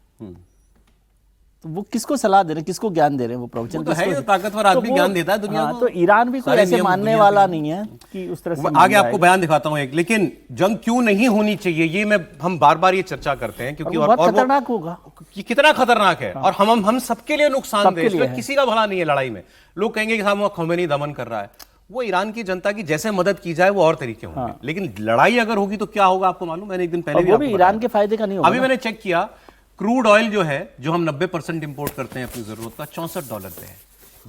तो वो किसको सलाह दे रहे हैं, किसको ज्ञान दे रहे हैं? वो प्रवचन तो है, ताकतवर आदमी ज्ञान देता है दुनिया को। तो ईरान भी कोई ऐसे मानने वाला नहीं है कि उस तरह से। आगे आपको बयान दिखाता हूं एक। लेकिन जंग क्यों नहीं होनी चाहिए, ये हम बार बार ये चर्चा करते हैं, क्योंकि और खतरनाक होगा, कितना खतरनाक है, और हम सबके लिए नुकसानदेह, किसी का भला नहीं है लड़ाई में। लोग कहेंगे कि साहब खोमेनी दमन कर रहा है, वो ईरान की जनता की जैसे मदद की जाए वो और तरीके होंगे। लेकिन लड़ाई अगर होगी तो क्या होगा आपको मालूम? मैंने एक दिन पहले भी ईरान के फायदे का नहीं होगा। अभी मैंने चेक किया, क्रूड ऑयल जो है, जो हम 90% इंपोर्ट करते हैं अपनी जरूरत का, $64 पे है।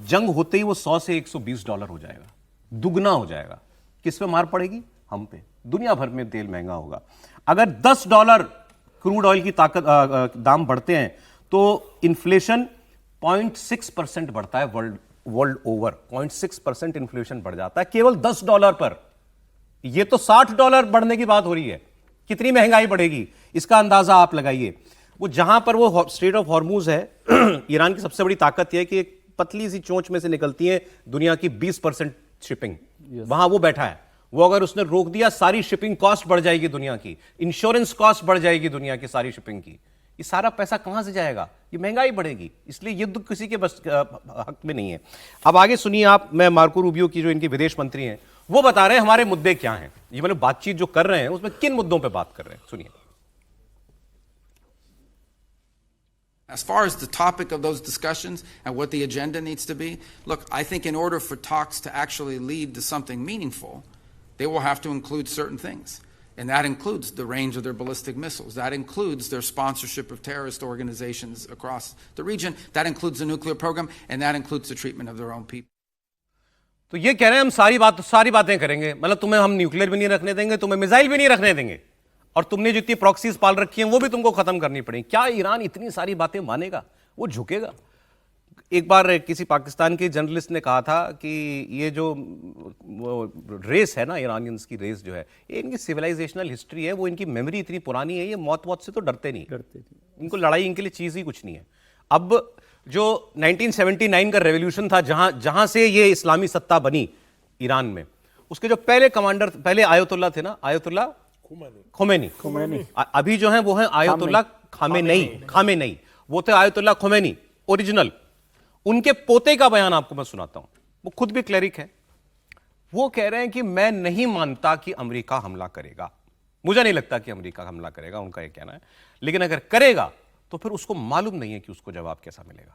जंग होते ही वो 100 से $120 हो जाएगा, दुगना हो जाएगा। किस पे मार पड़ेगी? हम पे। दुनिया भर में तेल महंगा होगा। अगर $10 क्रूड ऑयल की दाम बढ़ते हैं तो इन्फ्लेशन 0.6% बढ़ता है वर्ल्ड ओवर $0.6% इन्फ्लेशन बढ़ जाता है केवल $10 पर। यह तो $60 बढ़ने की बात हो रही है। कितनी महंगाई बढ़ेगी इसका अंदाजा आप लगाइए। वो जहां पर वो स्ट्रेट ऑफ हॉर्मूज है, ईरान की सबसे बड़ी ताकत यह है कि एक पतली सी चोंच में से निकलती है दुनिया की 20% शिपिंग, वहां वो बैठा है। वो अगर उसने रोक दिया, सारी शिपिंग कॉस्ट बढ़ जाएगी दुनिया की, इंश्योरेंस कॉस्ट बढ़ जाएगी दुनिया की सारी शिपिंग की। ये सारा पैसा कहां से जाएगा? ये महंगाई बढ़ेगी। इसलिए युद्ध किसी के बस हक में नहीं है। अब आगे सुनिए आप, मैं मार्को रूबियो की जो इनके विदेश मंत्री हैं वो बता रहे हैं हमारे मुद्दे क्या हैं। ये मतलब बातचीत जो कर रहे हैं उसमें किन मुद्दों पर बात कर रहे हैं, सुनिए। As far as the topic of those discussions and what the agenda needs to be, look, I think in order for talks to actually lead to something meaningful, they will have to include certain things. And that includes the range of their ballistic missiles. That includes their sponsorship of terrorist organizations across the region. That includes the nuclear program, and that includes the treatment of their own people. तो ये कह रहे हैं हम सारी बातें करेंगे, मतलब तुम्हें हम न्यूक्लियर भी नहीं रखने देंगे, तुम्हें मिसाइल भी नहीं रखने देंगे, और तुमने जितनी प्रॉक्सीज पाल रखी हैं वो भी तुमको खत्म करनी पड़ेगी। क्या ईरान इतनी सारी बातें मानेगा? वो झुकेगा? एक बार किसी पाकिस्तान के जर्नलिस्ट ने कहा था कि ये जो रेस है ना, ईरानियंस की रेस जो है, ये इनकी सिविलाइजेशनल हिस्ट्री है, वो इनकी मेमोरी इतनी पुरानी है, ये मौत से तो डरते नहीं, इनको लड़ाई इनके लिए चीज ही कुछ नहीं है। अब जो 1979 का रेवोल्यूशन था, जहां से ये इस्लामी सत्ता बनी ईरान में, उसके जो पहले आयतुल्ला थे ना, आयतुल्ला खोमेनी, अभी जो है वो है आयतुल्ला खामेनेई, वो थे आयतुल्ला खोमेनी ओरिजिनल। उनके पोते का बयान आपको मैं सुनाता हूं, वो खुद भी क्लेरिक है। वो कह रहे हैं कि मैं नहीं मानता कि अमेरिका हमला करेगा, मुझे नहीं लगता कि अमेरिका हमला करेगा, उनका यह कहना है, लेकिन अगर करेगा तो फिर उसको मालूम नहीं है कि उसको जवाब कैसा मिलेगा।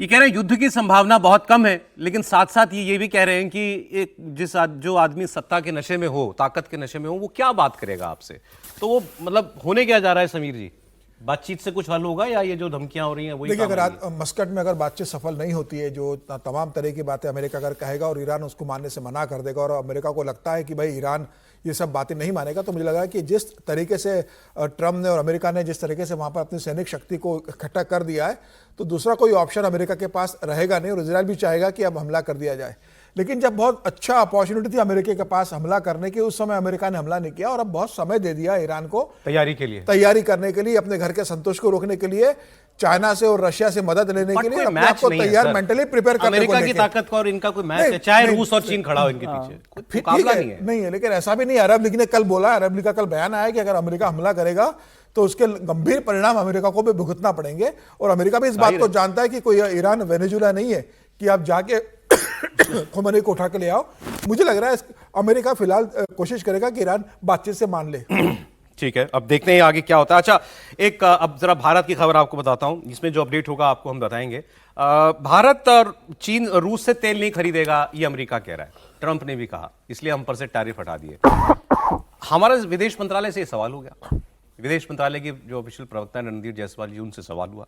ये कह रहे हैं युद्ध की संभावना बहुत कम है, लेकिन साथ साथ ये भी कह रहे हैं कि जो आदमी सत्ता के नशे में हो, ताकत के नशे में हो, वो क्या बात करेगा आपसे? तो वो मतलब होने क्या जा रहा है समीर जी? बातचीत से कुछ हल होगा या ये जो धमकियां हो रही हैं वही? देखिए, अगर मस्कट में अगर बातचीत सफल नहीं होती है, जो तमाम तरह की बातें अमेरिका अगर कहेगा और ईरान उसको मानने से मना कर देगा, और अमेरिका को लगता है कि भाई ईरान ये सब बातें नहीं मानेगा, तो मुझे लगा कि जिस तरीके से ट्रम्प ने और अमेरिका ने जिस तरीके से वहां पर अपनी सैनिक शक्ति को इकट्ठा कर दिया है, तो दूसरा कोई ऑप्शन अमेरिका के पास रहेगा नहीं, और इजरायल भी चाहेगा कि अब हमला कर दिया जाए। लेकिन जब बहुत अच्छा अपॉर्चुनिटी थी अमेरिका के पास हमला करने की, उस समय अमेरिका ने हमला नहीं किया, और अब बहुत समय दे दिया ईरान को तैयारी करने के लिए, अपने घर के संतोष को रोकने के लिए, चाइना से और रशिया से मदद लेने के लिए, अपने आप को तैयार मेंटली प्रिपेयर करने को। अमेरिका की ताकत का और इनका कोई मैच है? चाहे रूस और चीन खड़ा हो इनके पीछे, मुकाबला नहीं है। लेकिन ऐसा भी नहीं, अरब लीग ने कल बोला, अरब लीग का कल बयान आया कि अगर अमेरिका हमला करेगा तो उसके गंभीर परिणाम अमेरिका को भी भुगतना पड़ेंगे, और अमेरिका भी इस बात को जानता है कि कोई ईरान वेनेजुला नहीं है कि आप जाके खोमेनी को उठा के ले आओ। मुझे लग रहा है अमेरिका फिलहाल कोशिश करेगा कि ईरान बातचीत से मान ले। ठीक है, अब देखते हैं आगे क्या होता है। अच्छा, एक अब जरा भारत की खबर आपको बताता हूं, जिसमें जो अपडेट होगा आपको हम बताएंगे। भारत और चीन रूस से तेल नहीं खरीदेगा, ये अमेरिका कह रहा है, ट्रंप ने भी कहा, इसलिए हम पर से टैरिफ हटा दिए। हमारा विदेश मंत्रालय से सवाल हो गया, विदेश मंत्रालय के जो ऑफिशियल प्रवक्ता है रणधीर जायसवाल जी, उनसे सवाल हुआ,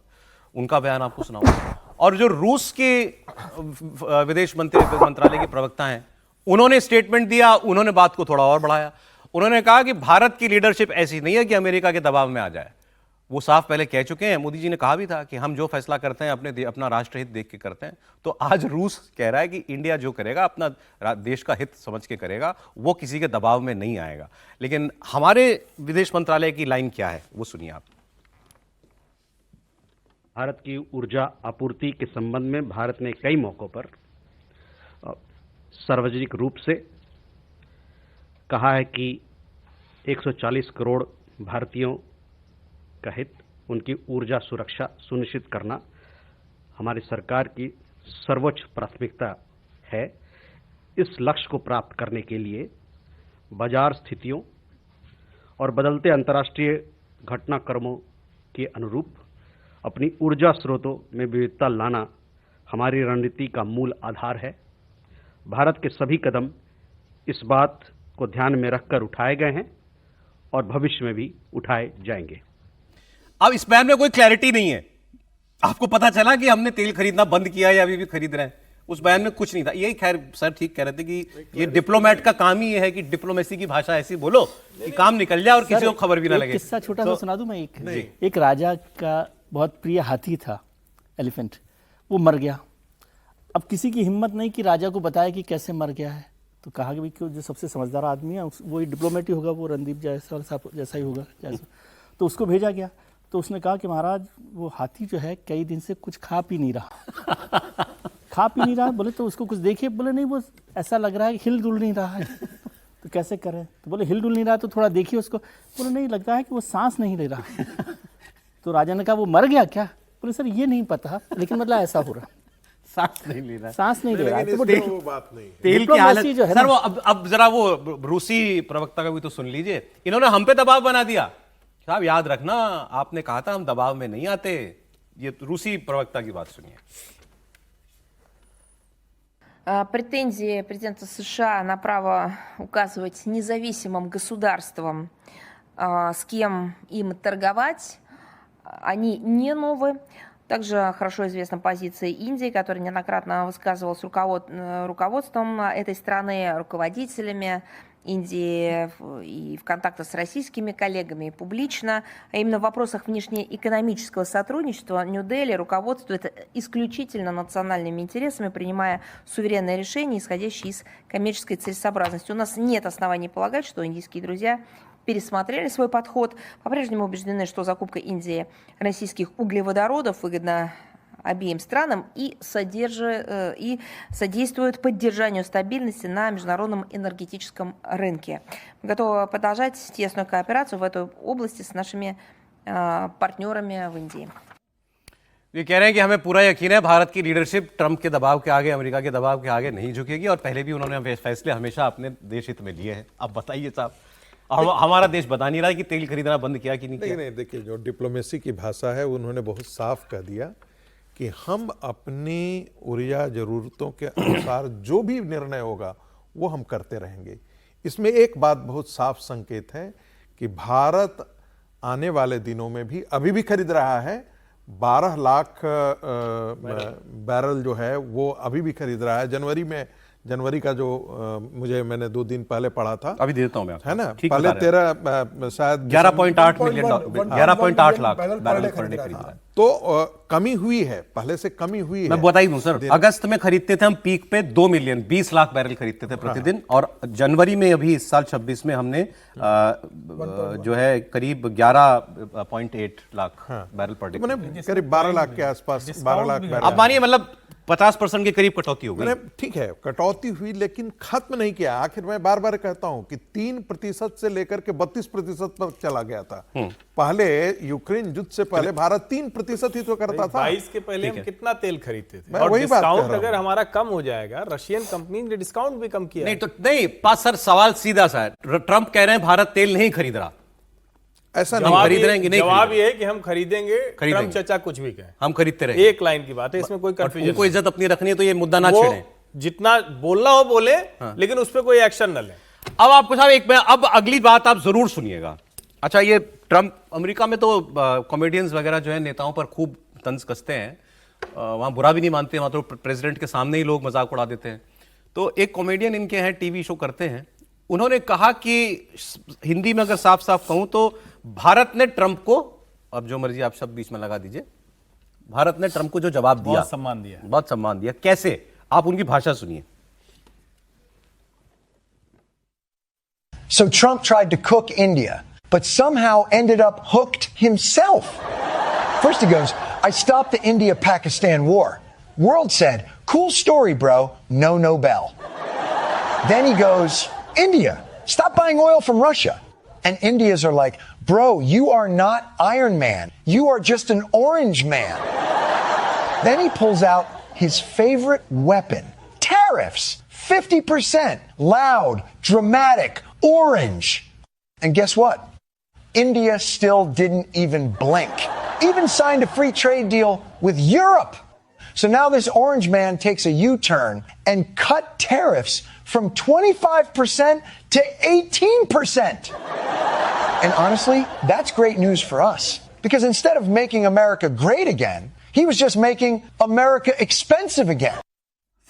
उनका बयान आपको सुनाऊंगा। और जो रूस के विदेश मंत्रालय के प्रवक्ता हैं, उन्होंने स्टेटमेंट दिया, उन्होंने बात को थोड़ा और बढ़ाया। उन्होंने कहा कि भारत की लीडरशिप ऐसी नहीं है कि अमेरिका के दबाव में आ जाए। वो साफ पहले कह चुके हैं, मोदी जी ने कहा भी था कि हम जो फैसला करते हैं अपना राष्ट्रहित देख के करते हैं। तो आज रूस कह रहा है कि इंडिया जो करेगा अपना देश का हित समझ के करेगा, वो किसी के दबाव में नहीं आएगा। लेकिन हमारे विदेश मंत्रालय की लाइन क्या है, वो सुनिए आप। भारत की ऊर्जा आपूर्ति के संबंध में भारत ने कई मौकों पर सार्वजनिक रूप से कहा है कि 140 करोड़ भारतीयों का हित, उनकी ऊर्जा सुरक्षा सुनिश्चित करना हमारी सरकार की सर्वोच्च प्राथमिकता है। इस लक्ष्य को प्राप्त करने के लिए बाजार स्थितियों और बदलते अंतर्राष्ट्रीय घटनाक्रमों के अनुरूप अपनी ऊर्जा स्रोतों में विविधता लाना हमारी रणनीति का मूल आधार है। भारत के सभी कदम इस बात को ध्यान में रखकर उठाए गए हैं और भविष्य में भी उठाए जाएंगे। अब इस बयान में कोई क्लैरिटी नहीं है। आपको पता चला कि हमने तेल खरीदना बंद किया या अभी भी खरीद रहे हैं? उस बयान में कुछ नहीं था। यही खैर सर ठीक कह रहे थे कि ये डिप्लोमेट का काम ही ये है कि डिप्लोमेसी की भाषा ऐसी बोलो कि काम निकल जाए और किसी को खबर भी ना लगे। किस्सा छोटा सा सुना दूं मैं। एक राजा का बहुत प्रिय हाथी था, एलिफेंट, वो मर गया। अब किसी की हिम्मत नहीं कि राजा को बताया कि कैसे मर गया है, तो कहा कि भाई जो सबसे समझदार आदमी है वही डिप्लोमेट ही होगा, वो रणदीप जायसवाल जैसा ही होगा। तो उसको भेजा गया। तो उसने कहा कि महाराज वो हाथी जो है कई दिन से कुछ खा पी नहीं रहा। खा पी नहीं रहा। बोले तो उसको कुछ देखिए। बोले नहीं, वो ऐसा लग रहा है हिल डुल नहीं रहा है। तो कैसे करें? तो बोले हिल डुल नहीं रहा तो थोड़ा देखिए उसको। बोले नहीं, लगता है कि वो सांस नहीं ले रहा है। तो राजा ने कहा वो मर गया क्या? बोले सर ये नहीं पता, लेकिन मतलब ऐसा हो रहा है, सांस नहीं ले रहा, सांस नहीं ले रहा। तो वो बात नहीं, तेल की हालत जो है सर, वो अब जरा वो रूसी प्रवक्ता का भी तो सुन लीजिए। इन्होंने हम पे दबाव बना दिया। साहब याद रखना, आपने कहा था हम दबाव में नहीं आते। ये रूसी प्रवक्ता की बात सुनिए। Претензии президента США на право указывать независимым государствам, с кем им торговать, они не новые. Также хорошо известна позиция Индии, которая неоднократно высказывалась руководством этой страны, руководителями Индии и в контактах с российскими коллегами и публично. А именно в вопросах внешнеэкономического сотрудничества Нью-Дели руководствует исключительно национальными интересами, принимая суверенные решения, исходящие из коммерческой целесообразности. У нас нет оснований полагать, что индийские друзья пересмотрели свой подход, по-прежнему убеждены, что закупка Индии российских углеводородов выгодна обеим странам и содействует поддержанию стабильности на международном энергетическом рынке. Мы готовы продолжать тесную кооперацию в этой области с нашими партнерами в Индии. ये कह रहे हैं कि हमें पूरा यकीन है भारत की लीडरशिप ट्रंप के दबाव के आगे, अमेरिका के दबाव के आगे नहीं झुकेगी, और पहले भी उन्होंने फैसले हमेशा अपने देश हित में लिए हैं। अब बताइए साहब, हमारा देश बता नहीं रहा कि तेल खरीदना बंद किया कि नहीं किया? नहीं, देखिए जो डिप्लोमेसी की भाषा है उन्होंने बहुत साफ कह दिया कि हम अपनी ऊर्जा जरूरतों के अनुसार जो भी निर्णय होगा वो हम करते रहेंगे। इसमें एक बात बहुत साफ संकेत है कि भारत आने वाले दिनों में भी अभी भी खरीद रहा है। 12 लाख बैरल जो है वो अभी भी खरीद रहा है। जनवरी का जो मैंने 2 दिन पहले पढ़ा था, अभी देता हूं मैं, है ना, पहले 13 शायद 11.8 million dollar, 11.8 lakh barrel per day खरीद रहा है। तो कमी हुई है, पहले से कमी हुई है। मैं बता ही दूं सर, अगस्त में खरीदते थे हम पीक पे 2 मिलियन 20 लाख बैरल खरीदते थे प्रतिदिन, और जनवरी में अभी इस साल 26 में हमने जो है करीब 11.8 लाख बैरल पर डे, करीब 12 लाख के आसपास, 12 लाख बैरल। अब मानिए मतलब 50% के करीब कटौती हो गई। ठीक है, कटौती हुई, लेकिन खत्म नहीं किया। आखिर मैं बार बार कहता हूं कि 3% से लेकर के 32% पर चला गया था। पहले यूक्रेन युद्ध से पहले भारत 3% ही तो करता था। 22 के पहले हम कितना तेल खरीदते थे, और डिस्काउंट अगर हमारा कम हो जाएगा, रशियन कंपनी ने डिस्काउंट भी कम किया। नहीं तो नहीं पास सर, सवाल सीधा सा है। ट्रंप कह रहे हैं भारत तेल नहीं खरीद रहा, ऐसा नहीं खरीद रहे हैं कि नहीं? जवाब ये है कि हम खरीदेंगे। ट्रंप चाचा कुछ भी कहें, हम खरीदते रहेंगे। एक लाइन की बात है, इसमें कोई कंफ्यूजन। उनको इज्जत अपनी रखनी है तो ये मुद्दा ना छेड़ें। जितना बोलना हो बोले, लेकिन उस पर कोई एक्शन न ले। अब आपको साहब अब अगली बात आप जरूर सुनिएगा। अच्छा, ये ट्रंप, अमेरिका में तो कॉमेडियंस वगैरह जो है नेताओं पर खूब तंज कसते हैं, वहां बुरा भी नहीं मानते, वहां तो प्रेसिडेंट के सामने ही लोग मजाक उड़ा देते हैं। तो एक कॉमेडियन इनके हैं, टीवी शो करते हैं, उन्होंने कहा कि हिंदी में अगर साफ साफ कहूं तो भारत ने ट्रंप को, अब जो मर्जी आप शब्द बीच में लगा दीजिए, भारत ने ट्रंप को जो जवाब दिया, बहुत सम्मान दिया। कैसे? आप उनकी भाषा सुनिए। So Trump tried to cook India, but somehow ended up hooked himself. First he goes, I stopped the India-Pakistan war. World said, cool story, bro, no Nobel. Then he goes, India, stop buying oil from Russia. And Indians are like, bro, you are not Iron Man. You are just an orange man. Then he pulls out his favorite weapon, tariffs, 50%, loud, dramatic, orange. And guess what? India still didn't even blink. Even signed a free trade deal with Europe. So now this orange man takes a U-turn and cut tariffs from 25% to 18%. And honestly, that's great news for us. Because instead of making America great again, he was just making America expensive again.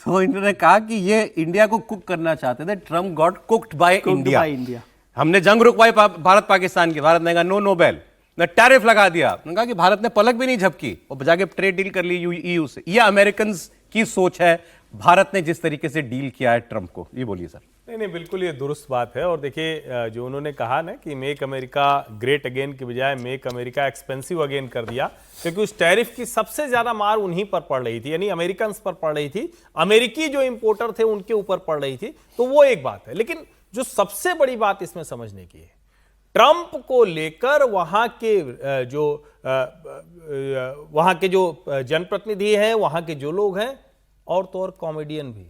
तो इन्होंने कहा कि ये India को cook करना चाहते थे. Trump got cooked by India. हमने जंग रुकवाई भारत पाकिस्तान की. भारत ने कहा नो नोबेल, ने टैरिफ लगा दिया. उन्होंने कहा कि भारत ने पलक भी नहीं झपकी और जाके ट्रेड डील कर ली ईयू से. ये अमेरिकन की सोच है. भारत ने जिस तरीके से डील किया है ट्रम्प को, ये बोलिए सर. नहीं, बिल्कुल ये दुरुस्त बात है. और देखिए जो उन्होंने कहा ना कि मेक अमेरिका ग्रेट अगेन की बजाय मेक अमेरिका एक्सपेंसिव अगेन कर दिया, क्योंकि उस टैरिफ की सबसे ज्यादा मार उन्हीं पर पड़ रही थी, यानी अमेरिकन पर पड़ रही थी. अमेरिकी जो इंपोर्टर थे उनके ऊपर पड़ रही थी. तो वो एक बात है. लेकिन जो सबसे बड़ी बात इसमें समझने की है, ट्रंप को लेकर वहां के जो जनप्रतिनिधि हैं, वहां के जो लोग हैं, और तो और कॉमेडियन भी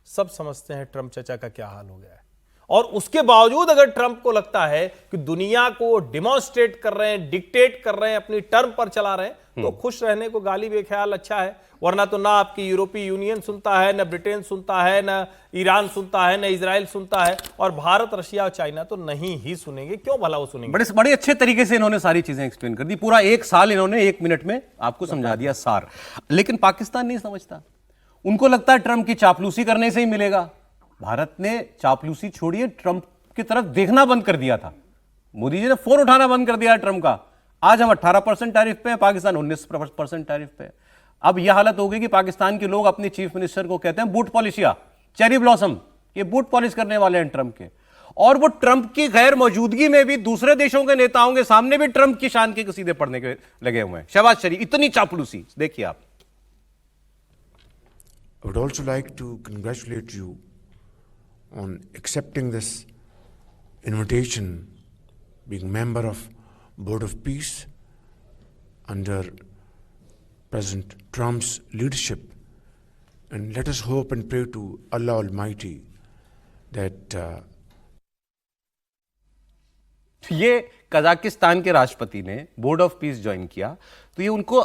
सब समझते हैं ट्रंप चचा का क्या हाल हो गया है. और उसके बावजूद अगर ट्रंप को लगता है कि दुनिया को डिमॉन्स्ट्रेट कर रहे हैं, डिक्टेट कर रहे हैं, अपनी टर्म पर चला रहे हैं, तो खुश रहने को गाली बेख्याल अच्छा है. वरना तो ना आपकी यूरोपीय यूनियन सुनता है, ना ब्रिटेन सुनता है, ना ईरान सुनता है, ना इजराइल सुनता है, और भारत, रशिया और चाइना तो नहीं ही सुनेंगे. क्यों भला वो सुनेंगे? बड़े अच्छे तरीके से इन्होंने सारी चीजें एक्सप्लेन कर दी. पूरा एक साल इन्होंने 1 मिनट में आपको समझा दिया सार. लेकिन पाकिस्तान नहीं समझता. उनको लगता है ट्रंप की चापलूसी करने से ही मिलेगा. भारत ने चापलूसी छोड़िए, ट्रंप की तरफ देखना बंद कर दिया था. मोदी जी ने फोन उठाना बंद कर दिया ट्रंप का. आज हम 18% टैरिफ पे हैं, पाकिस्तान 19% टैरिफ पे है. अब यह हालत हो गई कि पाकिस्तान के लोग अपने चीफ मिनिस्टर को कहते हैं बूट पॉलिशिया, चेरी ब्लॉसम. ये बूट पॉलिश करने वाले हैं ट्रंप के. और वो ट्रंप की गैर मौजूदगी में भी दूसरे देशों के नेताओं के सामने भी ट्रंप की शान के कसीदे पढ़ने के लगे हुए हैं. शहबाज शरीफ, इतनी चापलूसी. देखिए आप. I would also like to congratulate you on accepting this invitation, being member of Board of Peace under President Trump's leadership. And let us hope and pray to Allah Almighty that ये Kazakhstan के राष्ट्रपति ने board of peace join किया, तो ये उनको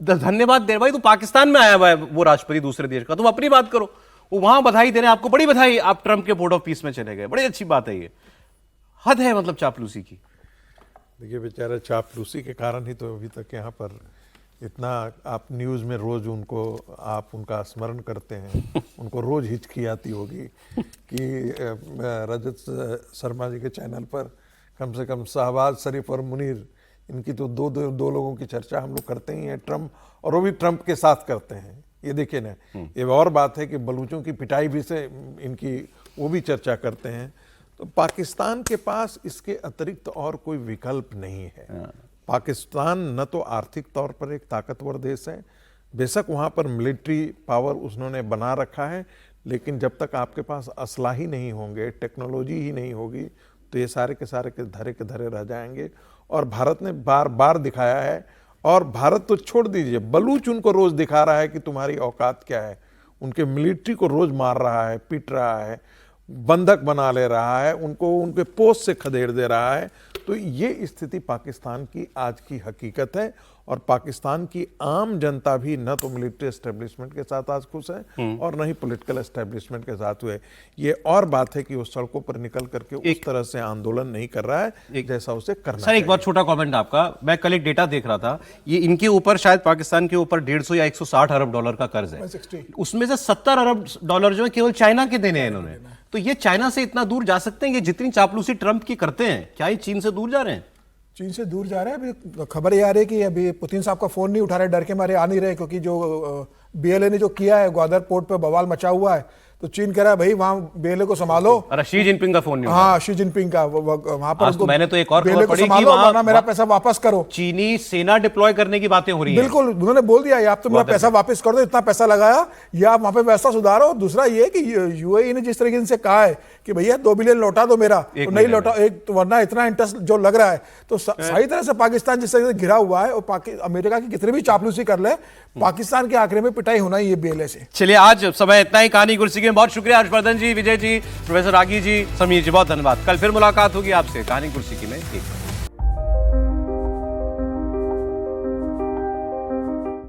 धन्यवाद दे रहे. भाई, तो पाकिस्तान में आया हुआ है वो राष्ट्रपति दूसरे देश का, तुम अपनी बात करो. वो वहां बधाई दे रहे हैं आपको. बड़ी बधाई, आप ट्रंप के बोर्ड ऑफ पीस में चले गए. बड़ी अच्छी बात है. ये हद है मतलब चापलूसी की. देखिए बेचारा, चापलूसी के कारण ही तो अभी तक यहाँ पर इतना आप न्यूज़ में रोज आप उनका स्मरण करते हैं. उनको रोज हिचकी आती होगी कि रजत शर्मा जी के चैनल पर कम से कम शहबाज शरीफ और मुनीर, इनकी तो दो लोगों की चर्चा हम लोग करते ही हैं. ट्रंप, और वो भी ट्रंप के साथ करते हैं. ये देखिए ना, ये और बात है कि बलूचों की पिटाई भी से इनकी वो भी चर्चा करते हैं. तो पाकिस्तान के पास इसके अतिरिक्त और कोई विकल्प नहीं है. पाकिस्तान न तो आर्थिक तौर पर एक ताकतवर देश है, बेशक वहाँ पर मिलिट्री पावर उन्होंने बना रखा है, लेकिन जब तक आपके पास असला ही नहीं होंगे, टेक्नोलॉजी ही नहीं होगी, तो ये सारे के धरे रह जाएंगे. और भारत ने बार बार दिखाया है, और भारत तो छोड़ दीजिए, बलूच उनको रोज दिखा रहा है कि तुम्हारी औकात क्या है. उनके मिलिट्री को रोज मार रहा है, पीट रहा है, बंधक बना ले रहा है, उनको उनके पोस्ट से खदेड़ दे रहा है. तो ये स्थिति पाकिस्तान की आज की हकीकत है. और पाकिस्तान की आम जनता भी न तो मिलिट्री एस्टेब्लिशमेंट के साथ आज खुश है और न ही पॉलिटिकल एस्टेब्लिशमेंट के साथ हुए. ये और बात है कि वो सड़कों पर निकल करके उस तरह से आंदोलन नहीं कर रहा है जैसा उसे करना सर. एक बहुत छोटा कमेंट आपका. मैं कल एक डेटा देख रहा था, ये इनके ऊपर शायद पाकिस्तान के ऊपर 150 या 160 अरब डॉलर का कर्ज है. उसमें से 70 अरब डॉलर जो है केवल चाइना के देने हैं इन्होंने. तो ये चाइना से इतना दूर जा सकते हैं कि जितनी चापलूसी ट्रंप की करते हैं, क्या ये चीन से दूर जा रहे हैं? चीन से दूर जा रहे हैं. अभी खबर ये आ रही है कि अभी पुतिन साहब का फोन नहीं उठा रहे, डर के मारे आ नहीं रहे, क्योंकि जो बीएलए ने जो किया है, ग्वादर पोर्ट पे बवाल मचा हुआ है, तो चीन कह रहा है भाई वहां बीएलए को संभालो. अरे शी जिनपिंग का फोन नहीं. हाँ, शी जिनपिंग का वहां पर उसको, मैंने तो एक और खबर पढ़ी कि वहां मेरा पैसा वापस करो. चीनी सेना डिप्लॉय करने की बातें हो रही हैं. बिल्कुल, उन्होंने बोल दिया आप तो मेरा पैसा वापस कर दो, इतना पैसा लगाया, या आप वहां पे व्यवस्था सुधारो. दूसरा ये कि यूएई ने जिस तरीके से कहा है कि भैया 2 बिलियन लौटा दो मेरा, तो नहीं लौटा, वरना इतना इंटरेस्ट जो लग रहा है. तो सही तरह से पाकिस्तान जिस तरह से घिरा हुआ है, और अमेरिका की कितनी भी चापलूसी कर ले, पाकिस्तान के आखिरी में पिटाई होना ही ये बीएलए से. चलिए, आज समय इतना ही. कहानी कुर्सी के बहुत शुक्रिया हर्षवर्धन जी, विजय जी, प्रोफेसर रागी जी, समीर जी, बहुत धन्यवाद. कल फिर मुलाकात होगी आपसे कहानी कुर्सी की में.